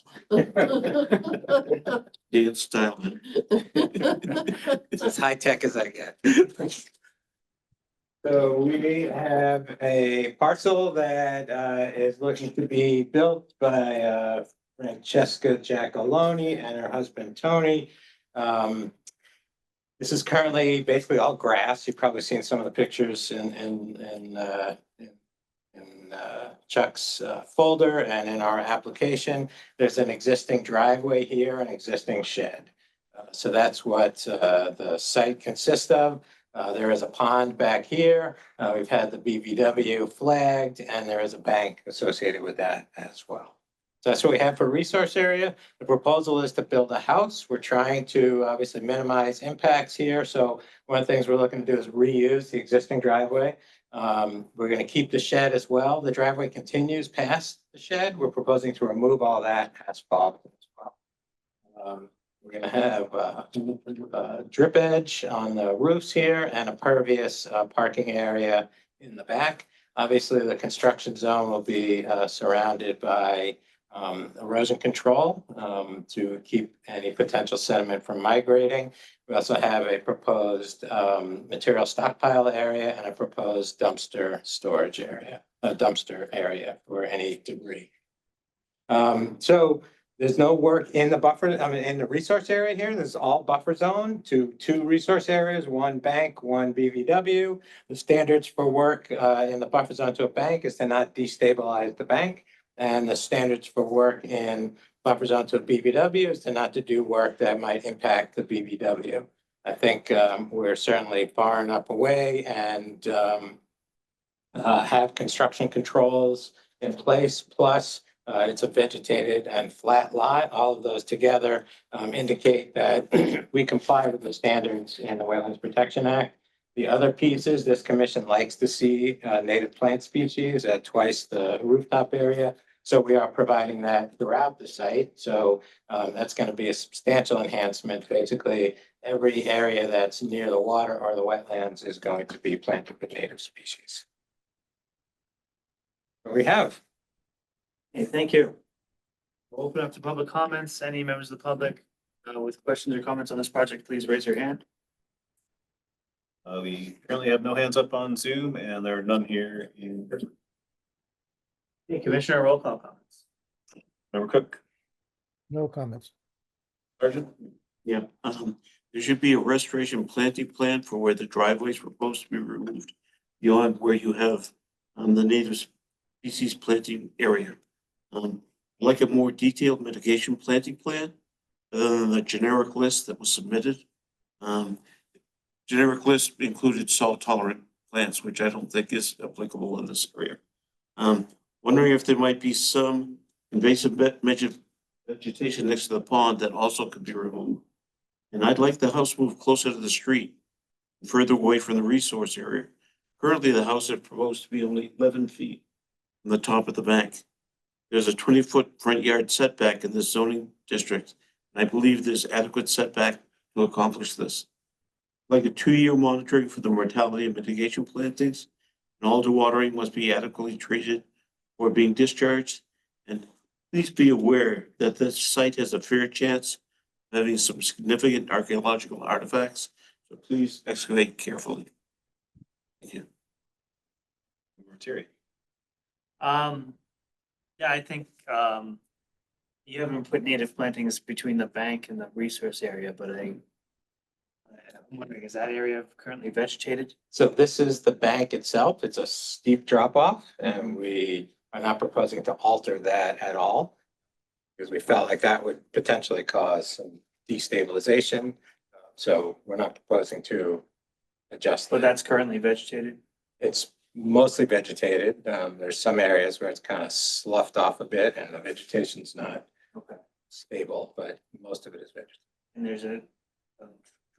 Dance style. It's as high tech as I get. So we have a parcel that is looking to be built by Francesca Giacoloni and her husband Tony. This is currently basically all grass. You've probably seen some of the pictures in Chuck's folder and in our application, there's an existing driveway here, an existing shed. So that's what the site consists of. There is a pond back here. We've had the BVW flagged, and there is a bank associated with that as well. So that's what we have for resource area. The proposal is to build a house. We're trying to obviously minimize impacts here. So one of the things we're looking to do is reuse the existing driveway. We're going to keep the shed as well. The driveway continues past the shed. We're proposing to remove all that asphalt as well. We're going to have a drip edge on the roofs here and a pervious parking area in the back. Obviously, the construction zone will be surrounded by erosion control to keep any potential sediment from migrating. We also have a proposed material stockpile area and a proposed dumpster storage area, a dumpster area for any debris. So there's no work in the buffer, in the resource area here. This is all buffer zone to two resource areas, one bank, one BVW. The standards for work in the buffer zone to a bank is to not destabilize the bank. And the standards for work in buffer zone to a BVW is to not to do work that might impact the BVW. I think we're certainly far enough away and have construction controls in place. Plus, it's a vegetated and flat lot. All of those together indicate that we comply with the standards in the Wetlands Protection Act. The other pieces, this commission likes to see native plant species at twice the rooftop area. So we are providing that throughout the site. So that's going to be a substantial enhancement. Basically, every area that's near the water or the wetlands is going to be planted with native species. What we have. Okay, thank you. We'll open up to public comments. Any members of the public with questions or comments on this project, please raise your hand. We currently have no hands up on Zoom, and there are none here in person. Okay, Commissioner, roll call comments. Member Cook, No comments. Sergeant. Yeah, there should be a restoration planting plan for where the driveway is proposed to be removed beyond where you have the native species planting area. Like a more detailed mitigation planting plan other than the generic list that was submitted. Generic list included salt tolerant plants, which I don't think is applicable in this area. Wondering if there might be some invasive vegetation next to the pond that also could be removed. And I'd like the house moved closer to the street, further away from the resource area. Currently, the house is proposed to be only 11 feet from the top of the bank. There's a 20-foot front yard setback in this zoning district. And I believe there's adequate setback to accomplish this. Like a 2-year monitoring for the mortality and mitigation plantings, and all dewatering must be adequately treated or being discharged. And please be aware that this site has a fair chance of having some significant archaeological artifacts. So please excavate carefully. Thank you. Terry. Yeah, I think you haven't put native plantings between the bank and the resource area, but I'm wondering, is that area currently vegetated? So this is the bank itself. It's a steep drop off, and we are not proposing to alter that at all because we felt like that would potentially cause some destabilization. So we're not proposing to adjust. But that's currently vegetated? It's mostly vegetated. There's some areas where it's kind of sloughed off a bit and the vegetation's not stable, but most of it is vegetated. And there's a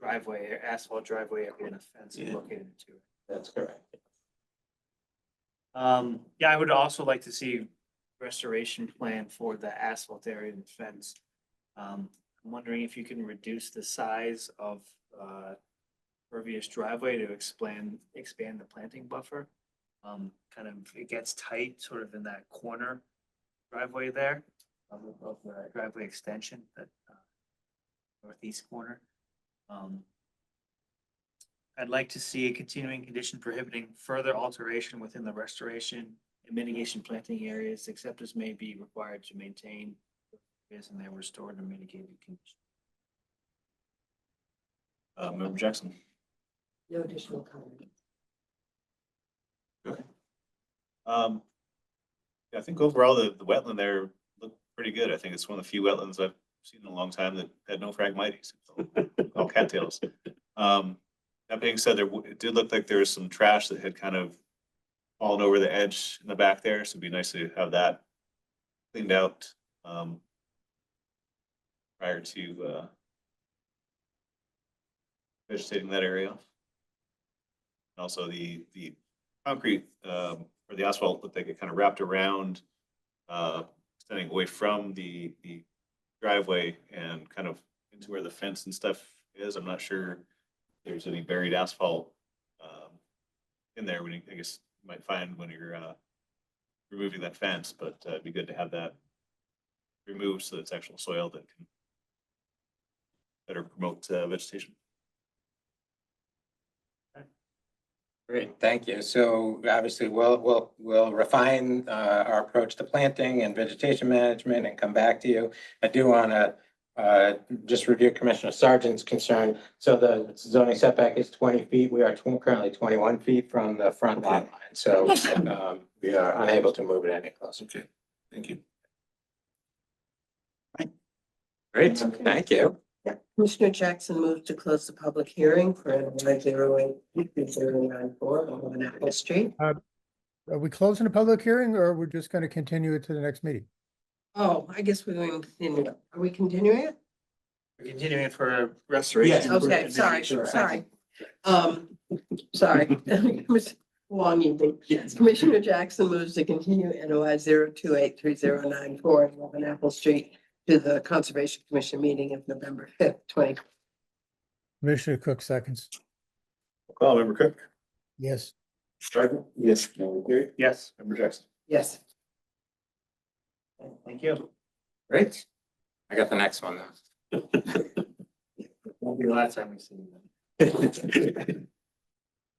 driveway, asphalt driveway and a fence located to it. That's correct. Yeah, I would also like to see restoration plan for the asphalt area and fence. I'm wondering if you can reduce the size of pervious driveway to expand the planting buffer. Kind of, it gets tight sort of in that corner driveway there of the driveway extension, that northeast corner. I'd like to see a continuing condition prohibiting further alteration within the restoration and mitigation planting areas, except as may be required to maintain areas in their restored or mitigated condition. Member Jackson. No additional comment. Okay. Yeah, I think overall the wetland there looked pretty good. I think it's one of the few wetlands I've seen in a long time that had no Phragmites, all cattails. That being said, it did look like there was some trash that had kind of fallen over the edge in the back there, so it'd be nice to have that cleaned out prior to vegetating that area. And also the concrete or the asphalt looked like it kind of wrapped around, extending away from the driveway and kind of into where the fence and stuff is. I'm not sure if there's any buried asphalt in there. When I guess you might find when you're removing that fence, but it'd be good to have that removed so it's actual soil that can better promote vegetation. Great, thank you. So obviously we'll refine our approach to planting and vegetation management and come back to you. I do want to just review Commissioner Sargent's concern. So the zoning setback is 20 feet. We are currently 21 feet from the front lot line. So we are unable to move it any closer. Okay, thank you. Great, thank you. Yeah, Commissioner Jackson moved to close the public hearing for 08094 on Apple Street. Are we closing the public hearing or we're just going to continue it to the next meeting? Oh, I guess we're going to continue. Are we continuing it? We're continuing for restoration. Okay, sorry. Sorry. Long evening. Commissioner Jackson moves to continue NOI 0283094 at 11 Apple Street to the Conservation Commission meeting of November 5th, 2020. Commissioner Cook seconds. Call Member Cook. Yes. Stryker. Yes. Member Gary. Yes, Member Jackson. Yes. thank you. Great. I got the next one though. Won't be the last time we see you.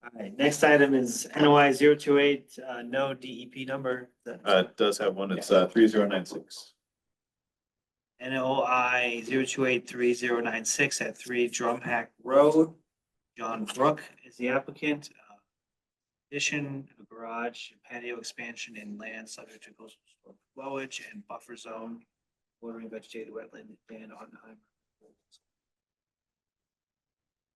All right, next item is NOI 028, no DEP number. It does have one. It's 3096. NOI 0283096 at 3 Drumhack Road. John Brook is the applicant. Addition, a garage, patio expansion in land subject to coastal storm flowage and buffer zone, bordering vegetated wetland. Dan Ottenheimer.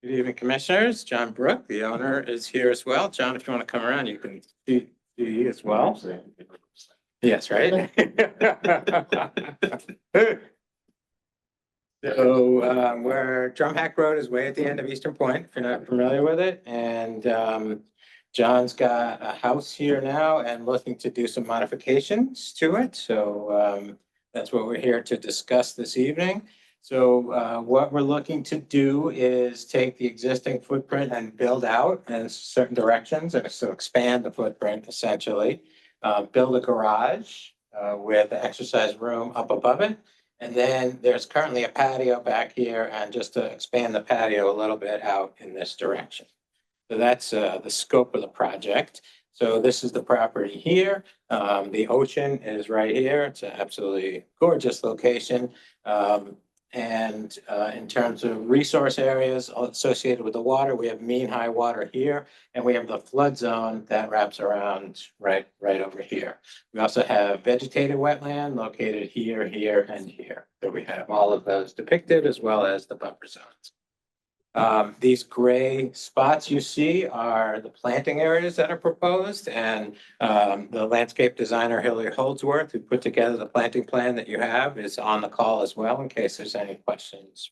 Good evening, Commissioners. John Brook, the owner, is here as well. John, if you want to come around, you can see as well. Yes, right? So where Drumhack Road is way at the end of Eastern Point, if you're not familiar with it. And John's got a house here now and looking to do some modifications to it. So that's what we're here to discuss this evening. So what we're looking to do is take the existing footprint and build out in certain directions, and so expand the footprint essentially. Build a garage with the exercise room up above it. And then there's currently a patio back here, and just to expand the patio a little bit out in this direction. So that's the scope of the project. So this is the property here. The ocean is right here. It's an absolutely gorgeous location. And in terms of resource areas associated with the water, we have mean high water here, and we have the flood zone that wraps around right over here. We also have vegetated wetland located here, here, and here. So we have all of those depicted as well as the buffer zones. These gray spots you see are the planting areas that are proposed, and the landscape designer Hilary Holdsworth, who put together the planting plan that you have, is on the call as well in case there's any questions.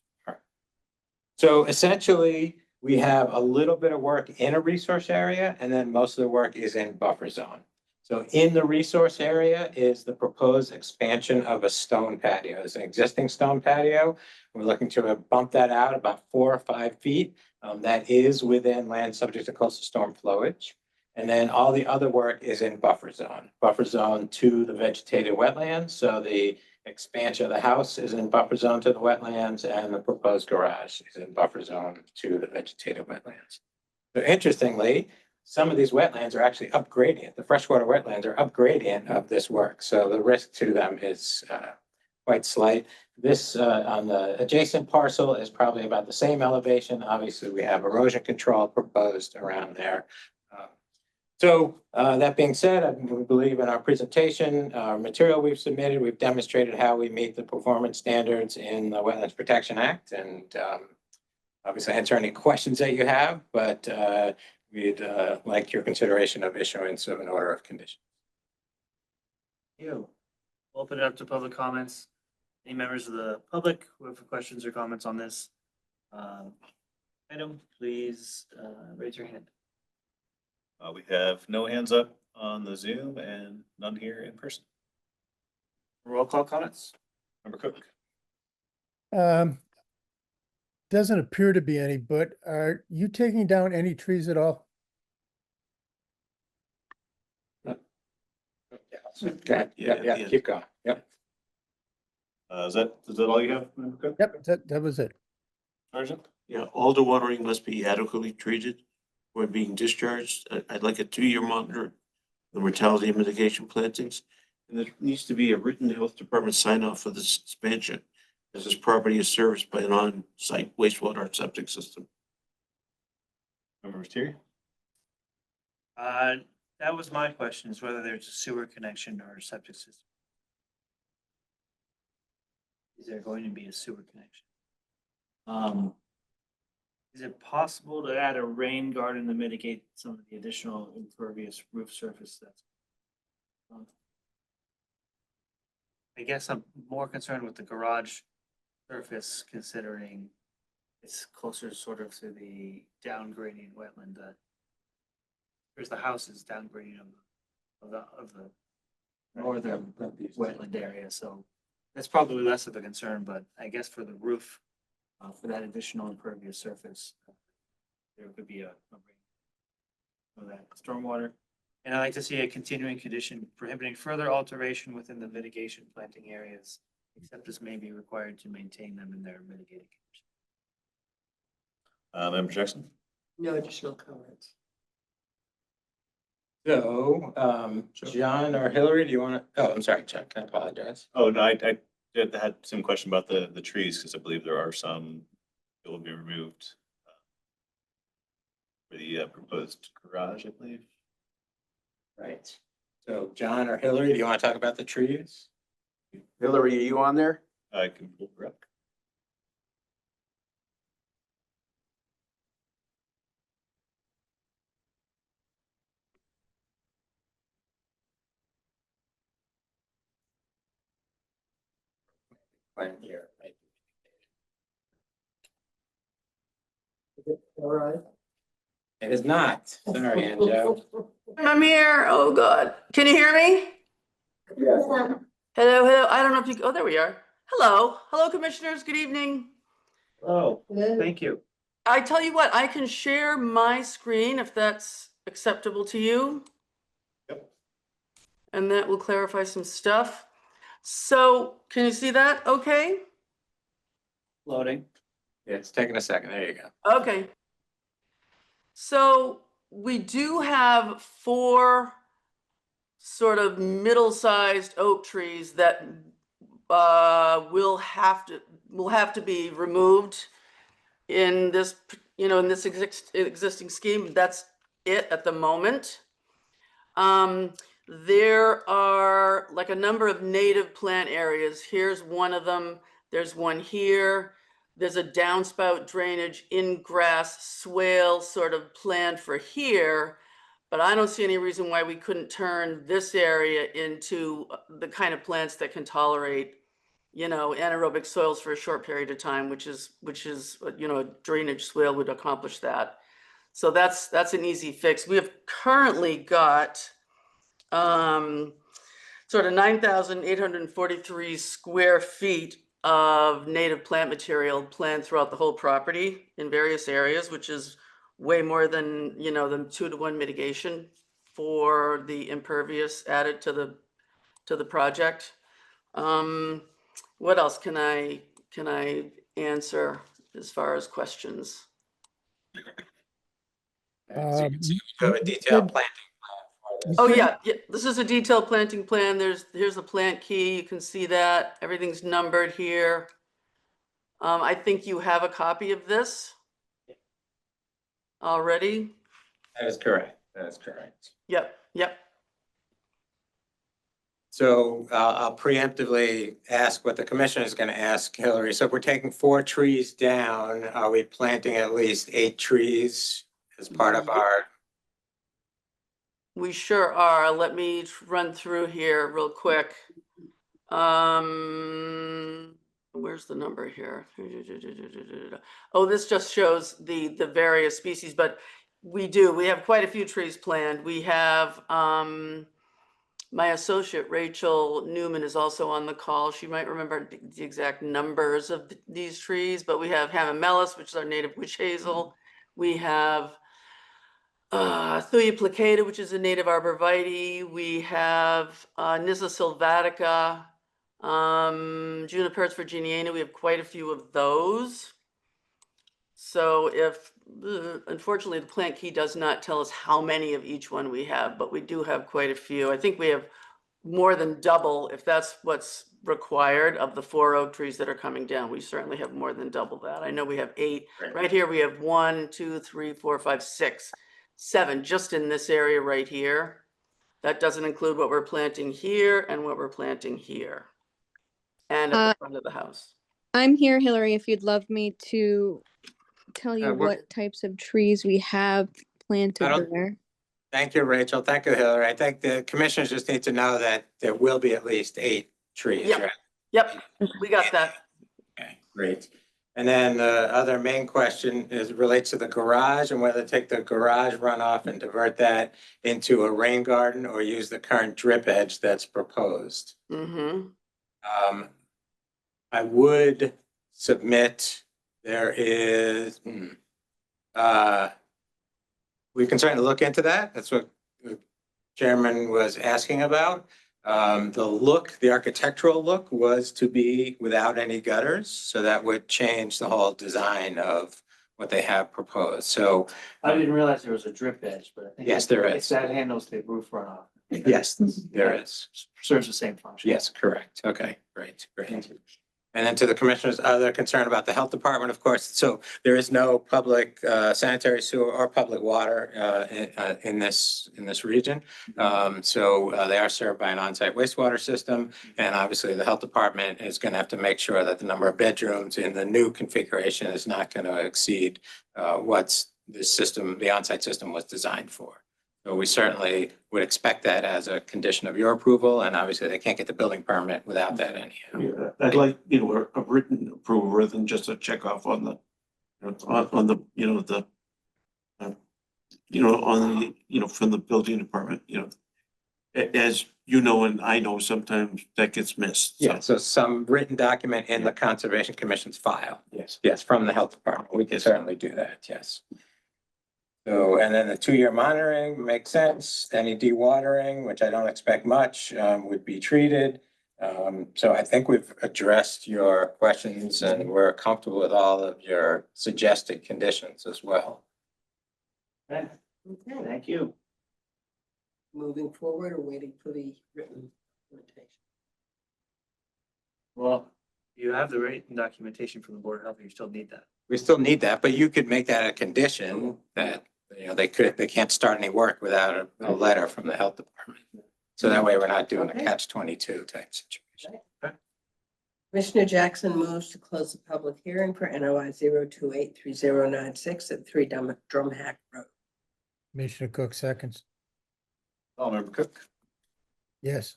So essentially, we have a little bit of work in a resource area, and then most of the work is in buffer zone. So in the resource area is the proposed expansion of a stone patio. It's an existing stone patio. We're looking to bump that out about 4 or 5 feet. That is within land subject to coastal storm flowage. And then all the other work is in buffer zone to the vegetated wetlands. So the expansion of the house is in buffer zone to the wetlands, and the proposed garage is in buffer zone to the vegetated wetlands. So interestingly, some of these wetlands are actually upgradient. The freshwater wetlands are upgradient of this work. So the risk to them is quite slight. This on the adjacent parcel is probably about the same elevation. Obviously, we have erosion control proposed around there. So that being said, we believe in our presentation, our material we've submitted, we've demonstrated how we meet the performance standards in the Wetlands Protection Act. And obviously answer any questions that you have, but we'd like your consideration of issuance of an order of condition. You. Open it up to public comments. Any members of the public who have questions or comments on this item, please raise your hand. We have no hands up on the Zoom and none here in person. Roll call comments. Member Cook. Doesn't appear to be any, but are you taking down any trees at all? Yeah, keep going. Yep. Is that all you have, Member Cook? Yep, that was it. Sergeant? Yeah, all the watering must be adequately treated when being discharged. I'd like a 2-year monitor, the mortality mitigation plantings. And there needs to be a written health department sign off for this expansion, as this property is serviced by an on-site wastewater and septic system. Member Terry? That was my question, is whether there's a sewer connection or a septic system. Is there going to be a sewer connection? Is it possible to add a rain garden to mitigate some of the additional impervious roof surface that's? I guess I'm more concerned with the garage surface, considering it's closer sort of to the downgrading wetland. There's the houses downgrading of the northern wetland area, so that's probably less of a concern. But I guess for the roof, for that additional impervious surface, there could be a for that stormwater. And I'd like to see a continuing condition prohibiting further alteration within the mitigation planting areas, except as may be required to maintain them in their mitigating condition. Member Jackson? No additional comments. So, John or Hillary, do you want to? Oh, I'm sorry, Chuck. I apologize. Oh, no, I had some question about the trees, because I believe there are some that will be removed for the proposed garage, I believe. Right. So, John or Hillary, do you want to talk about the trees? Hillary, are you on there? I can pull her up. Plan here, right? All right. It is not. Sorry, Anjo. I'm here. Oh, God. Can you hear me? Yes. Hello. I don't know if you, oh, there we are. Hello, commissioners. Good evening. Oh, thank you. I tell you what, I can share my screen if that's acceptable to you. Yep. And that will clarify some stuff. So can you see that? Okay. Loading. Yeah, it's taking a second. There you go. Okay. So we do have 4 sort of middle-sized oak trees that will have to be removed in this, in this existing scheme. That's it at the moment. There are like a number of native plant areas. Here's one of them. There's one here. There's a downspout drainage in grass swale sort of planned for here, but I don't see any reason why we couldn't turn this area into the kind of plants that can tolerate, anaerobic soils for a short period of time, which is, a drainage swale would accomplish that. So that's an easy fix. We have currently got sort of 9,843 square feet of native plant material planted throughout the whole property in various areas, which is way more than, the 2-to-1 mitigation for the impervious added to the project. What else can I answer as far as questions? So you can see we have a detailed planting. Oh, yeah, this is a detailed planting plan. Here's the plant key. You can see that. Everything's numbered here. I think you have a copy of this already. That is correct. That's correct. Yep, yep. So I'll preemptively ask what the commissioner is going to ask Hillary. So if we're taking 4 trees down, are we planting at least 8 trees as part of our? We sure are. Let me run through here real quick. Where's the number here? Oh, this just shows the various species, but we have quite a few trees planned. We have, my associate Rachel Newman is also on the call. She might remember the exact numbers of these trees, but we have hamamelis, which is our native witch hazel. We have Thuya plicata, which is a native arborvitae. We have Nyssa sylvatica, Juniperus virginiana. We have quite a few of those. So if, unfortunately, the plant key does not tell us how many of each one we have, but we do have quite a few. I think we have more than double, if that's what's required, of the 4 oak trees that are coming down. We certainly have more than double that. I know we have 8. Right here, we have 1, 2, 3, 4, 5, 6, 7, just in this area right here. That doesn't include what we're planting here and what we're planting here. And at the front of the house. I'm here, Hillary, if you'd love me to tell you we're- what types of trees we have planted there. Thank you, Rachel. Thank you, Hillary. I think the commissioners just need to know that there will be at least 8 trees, Yep. right? Yep, we got that. Okay, great. And then the other main question relates to the garage and whether to take the garage runoff and divert that into a rain garden or use the current drip edge that's proposed. Mm-hmm. I would submit there is, we can certainly look into that. That's what the chairman was asking about. The architectural look was to be without any gutters, so that would change the whole design of what they have proposed. So I didn't realize there was a drip edge, but I think. Yes, there is. That handles the roof runoff. yes, there is. Serves the same function. Yes, correct. Okay, great. And then to the commissioner's other concern about the health department, of course, so there is no public sanitary sewer or public water in this region. So they are served by an on-site wastewater system. And obviously the health department is going to have to make sure that the number of bedrooms in the new configuration is not going to exceed what's the on-site system was designed for. So we certainly would expect that as a condition of your approval, and obviously they can't get the building permit without that anyhow. Yeah, I'd like, a written approval rather than just a check off on the, on the, from the building department, as you know, and I know sometimes that gets missed. Yeah, so some written document in the Conservation Commission's file. Yes. Yes, from the health department. We can certainly do that, yes. So, and then the 2-year monitoring makes sense. Any dewatering, which I don't expect much, would be treated. So I think we've addressed your questions and we're comfortable with all of your suggested conditions as well. Okay, thank you. Moving forward or waiting for the written documentation? Well, you have the written documentation from the Board of Health, you still need that. We still need that, but you could make that a condition that, they can't start any work without a letter from the health department. So that way we're not doing a catch-22 type situation. Commissioner Jackson moves to close the public hearing for NOI 0283096 at 3 Drumhack Road. Commissioner Cook seconds. Member Cook, Yes.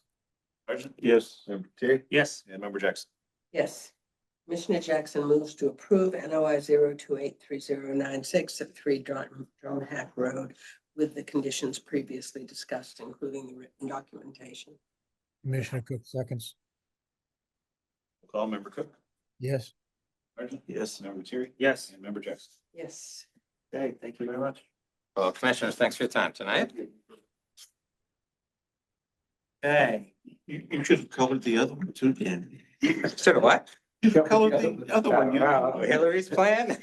Sergeant, Yes. Member Terry, Yes. and Member Jackson. Yes. Commissioner Jackson moves to approve NOI 0283096 at 3 Drumhack Road with the conditions previously discussed, including the written documentation. Commissioner Cook seconds. Member Cook, Yes. Sergeant, Yes. Member Terry, Yes. and Member Jackson. Yes. Okay, thank you very much. Well, commissioners, thanks for your time tonight. Okay. You should have colored the other one too, Dan. Should have what? You colored the other one. Oh, Hillary's plan?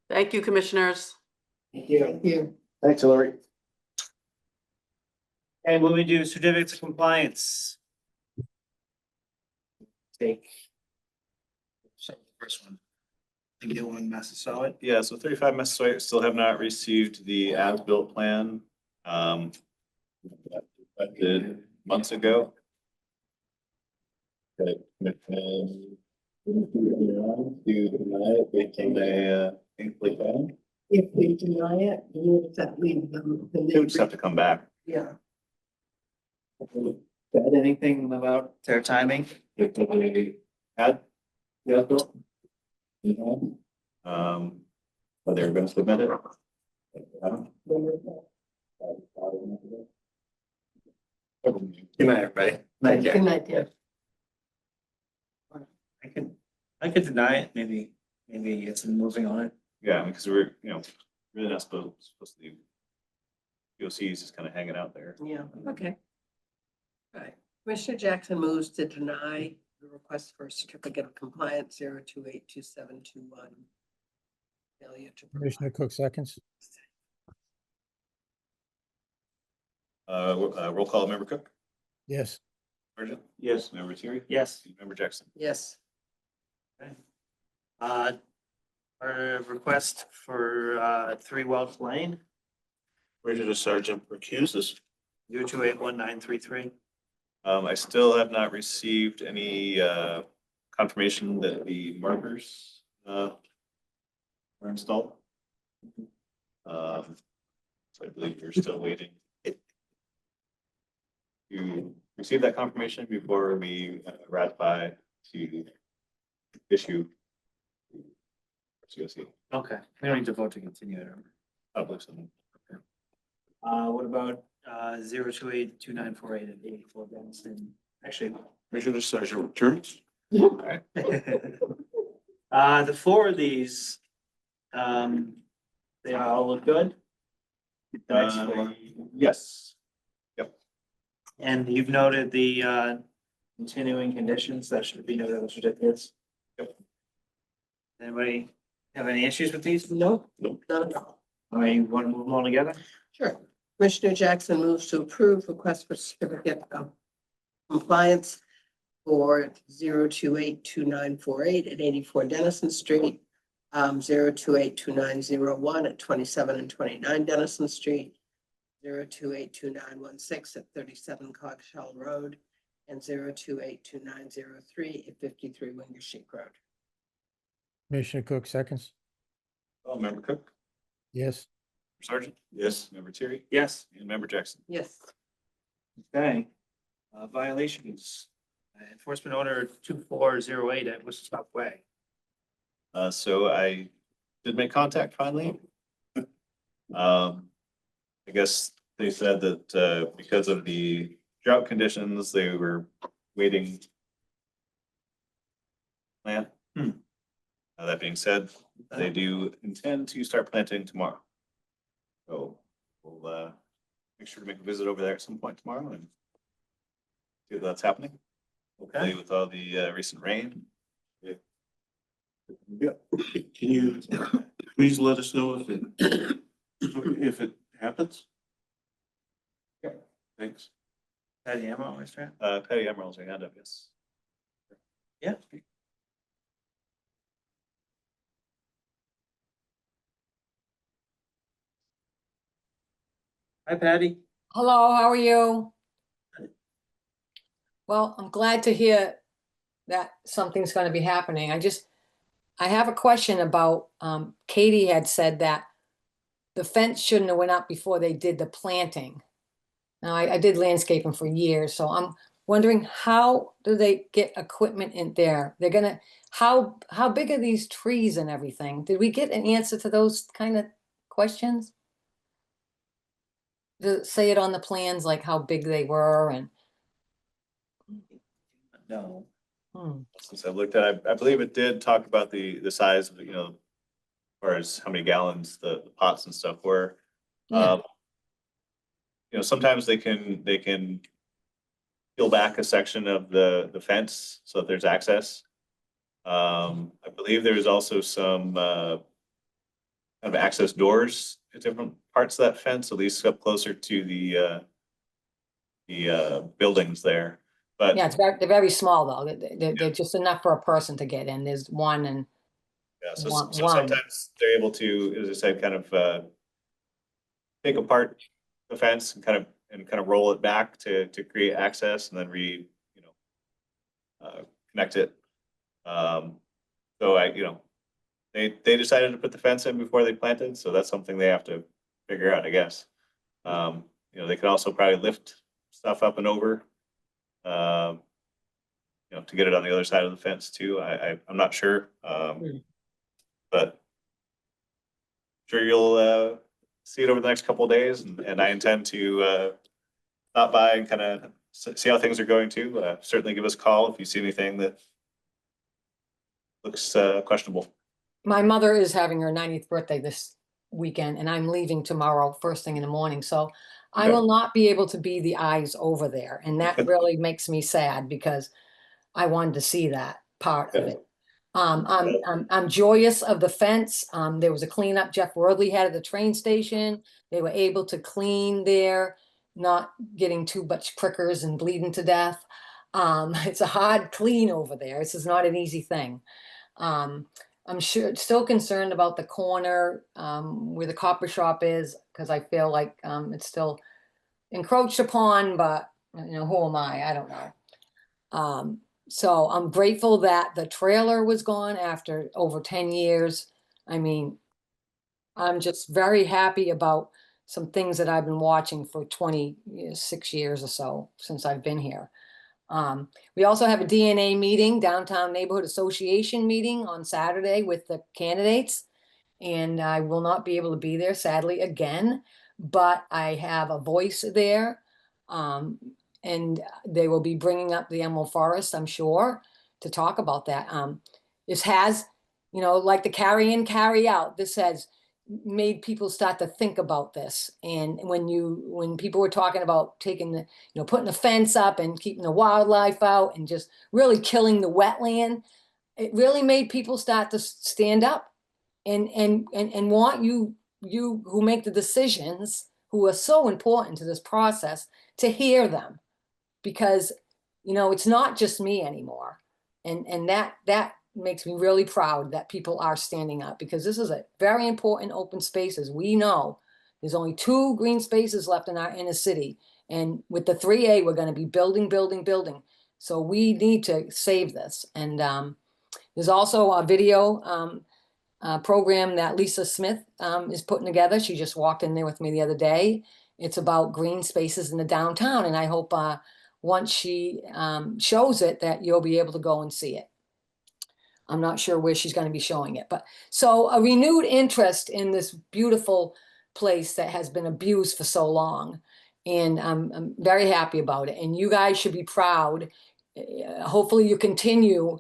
Thank you, commissioners. Thank you. Thanks, Hillary. And when we do certificates of compliance. Take. So, first one. 31 Massasoit. Yeah, so 35 Massasoit still have not received the as-built plan. That did months ago. Okay. Do deny it based on the incomplete plan? If we deny it, we'll just leave them. They would just have to come back. Yeah. Said anything about their timing? If they had the as-built. But they were going to submit it. Good night, everybody. Night, Jack. Good night, Deb. I could deny it, maybe get some moving on it. Yeah, because we're, really not supposed to leave. POCs just kind of hanging out there. Yeah, okay. Right. Commissioner Jackson moves to deny the request for a certificate of compliance 0282721. Failure to. Commissioner Cook seconds. Roll call, Member Cook, Yes. Sergeant, Yes. Member Terry, Yes. Member Jackson. Yes. Our request for 3 Welch Lane, Where did the sergeant recuse us? 0281933. I still have not received any confirmation that the markers were installed. So I believe we're still waiting to receive that confirmation before we ratify to issue COC. Okay, we don't need to vote to continue it. I believe so. What about 0282948 at 84 Denison? Actually, Where did the sergeant returns? Alright. the 4 of these, they all look good. The next 4. Yes. Yep. And you've noted the continuing conditions that should be noted on the certificates. Yep. Anybody have any issues with these? No. Nope. Not at all. All right, you want to move them all together? Sure. Commissioner Jackson moves to approve request for certificate of compliance for 0282948 at 84 Denison Street, 0282901 at 27 and 29 Denison Street, 0282916 at 37 Cogshell Road, and 0282903 at 53 Wingershik Road. Commissioner Cook seconds. Oh, Member Cook, Yes. Sergeant, Yes. Member Terry, Yes. and Member Jackson. Yes. Okay. Violations. Enforcement order 2408 at Worcester Way. So I did make contact finally. I guess they said that because of the drought conditions, they were waiting. Plant. That being said, they do intend to start planting tomorrow. So we'll make sure to make a visit over there at some point tomorrow and see if that's happening. Hopefully with all the recent rain. Yeah. Can you please let us know if it happens? Yeah. Thanks. Patty Emerald, Mr. Trent? Patty Emerald's your hand up, yes. Yeah. Hi, Patty. Hello, how are you? Well, I'm glad to hear that something's going to be happening. I have a question about, Katie had said that the fence shouldn't have went up before they did the planting. Now, I did landscaping for years, so I'm wondering, how do they get equipment in there? They're gonna, how big are these trees and everything? Did we get an answer to those kind of questions? To say it on the plans, like how big they were and. No. Since I looked at it, I believe it did talk about the size of, as far as how many gallons the pots and stuff were. Yeah. Sometimes they can peel back a section of the fence so that there's access. I believe there's also some kind of access doors at different parts of that fence, at least up closer to the buildings there. But Yeah, they're very small though. They're just enough for a person to get in. There's one and Yeah, so One- so one. sometimes they're able to, as I said, kind of take apart the fence and kind of roll it back to create access and then connect it. So they decided to put the fence in before they planted, so that's something they have to figure out, I guess. They could also probably lift stuff up and over. To get it on the other side of the fence too. I'm not sure. But sure you'll see it over the next couple of days, and I intend to stop by and kind of see how things are going too. Certainly give us a call if you see anything that looks questionable. My mother is having her 90th birthday this weekend, and I'm leaving tomorrow, first thing in the morning, so I Okay. will not be able to be the eyes over there, and that really makes me sad because I wanted to see that part of it. I'm joyous of the fence. There was a cleanup Jeff Worley had at the train station. They were able to clean there, not getting too much prickers and bleeding to death. It's a hard clean over there. This is not an easy thing. I'm still concerned about the corner where the copper shop is, because I feel like it's still encroached upon, but who am I? I don't know. So I'm grateful that the trailer was gone after over 10 years. I mean, I'm just very happy about some things that I've been watching for 26 years or so since I've been here. We also have a DNA meeting, Downtown Neighborhood Association meeting on Saturday with the candidates. And I will not be able to be there sadly again, but I have a voice there. And they will be bringing up the Emerald Forest, I'm sure, to talk about that. This has, like the carry in, carry out, this has made people start to think about this. And when people were talking about taking putting the fence up and keeping the wildlife out and just really killing the wetland, it really made people start to stand up and want you who make the decisions, who are so important to this process, to hear them, because it's not just me anymore, and that makes me really proud that people are standing up, because this is a very important open space. As we know, there's only 2 green spaces left in our inner city, and with the 3A we're going to be building, so we need to save this. And there's also a video program that Lisa Smith is putting together. She just walked in there with me the other day. It's about green spaces in the downtown, and I hope once she shows it that you'll be able to go and see it. I'm not sure where she's going to be showing it, but so a renewed interest in this beautiful place that has been abused for so long, and I'm very happy about it. And you guys should be proud. Hopefully you continue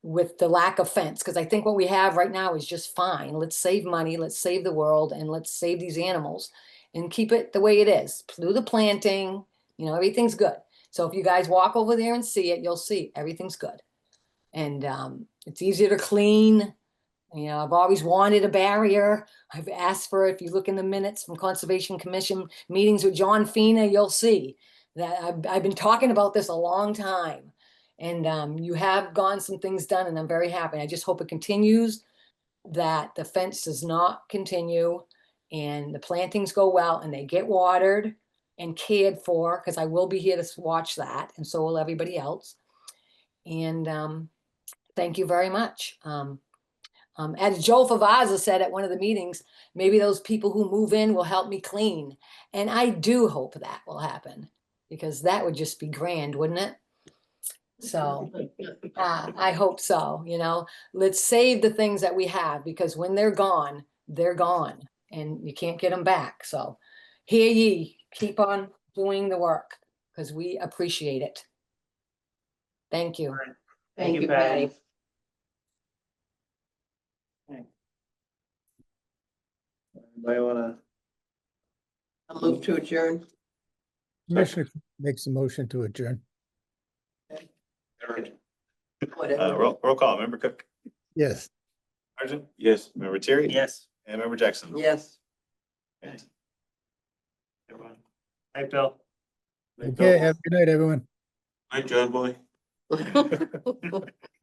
with the lack of fence, because I think what we have right now is just fine. Let's save money, let's save the world, and let's save these animals and keep it the way it is. Do the planting, everything's good. So if you guys walk over there and see it, you'll see everything's good. And it's easier to clean. I've always wanted a barrier. I've asked for, if you look in the minutes from Conservation Commission meetings with John Fina, you'll see that I've been talking about this a long time. And you have gotten some things done, and I'm very happy. I just hope it continues, that the fence does not continue, and the plantings go well, and they get watered and cared for, because I will be here to watch that, and so will everybody else. And thank you very much. As Joe Favazza said at one of the meetings, maybe those people who move in will help me clean. And I do hope that will happen, because that would just be grand, wouldn't it? So I hope so. Let's save the things that we have, because when they're gone, and you can't get them back. So hear ye, keep on doing the work, because we appreciate it. Thank you. Thank you, Patty. Anybody wanna? I'll move to adjourn. Commissioner makes a motion to adjourn. Whatever. Roll call. Member Cook, Yes. Sergeant, Yes. Member Terry. Yes. And Member Jackson. Yes. Okay. Everyone. Hi, Bill. Okay, have a good night, everyone. Hi, John Boy.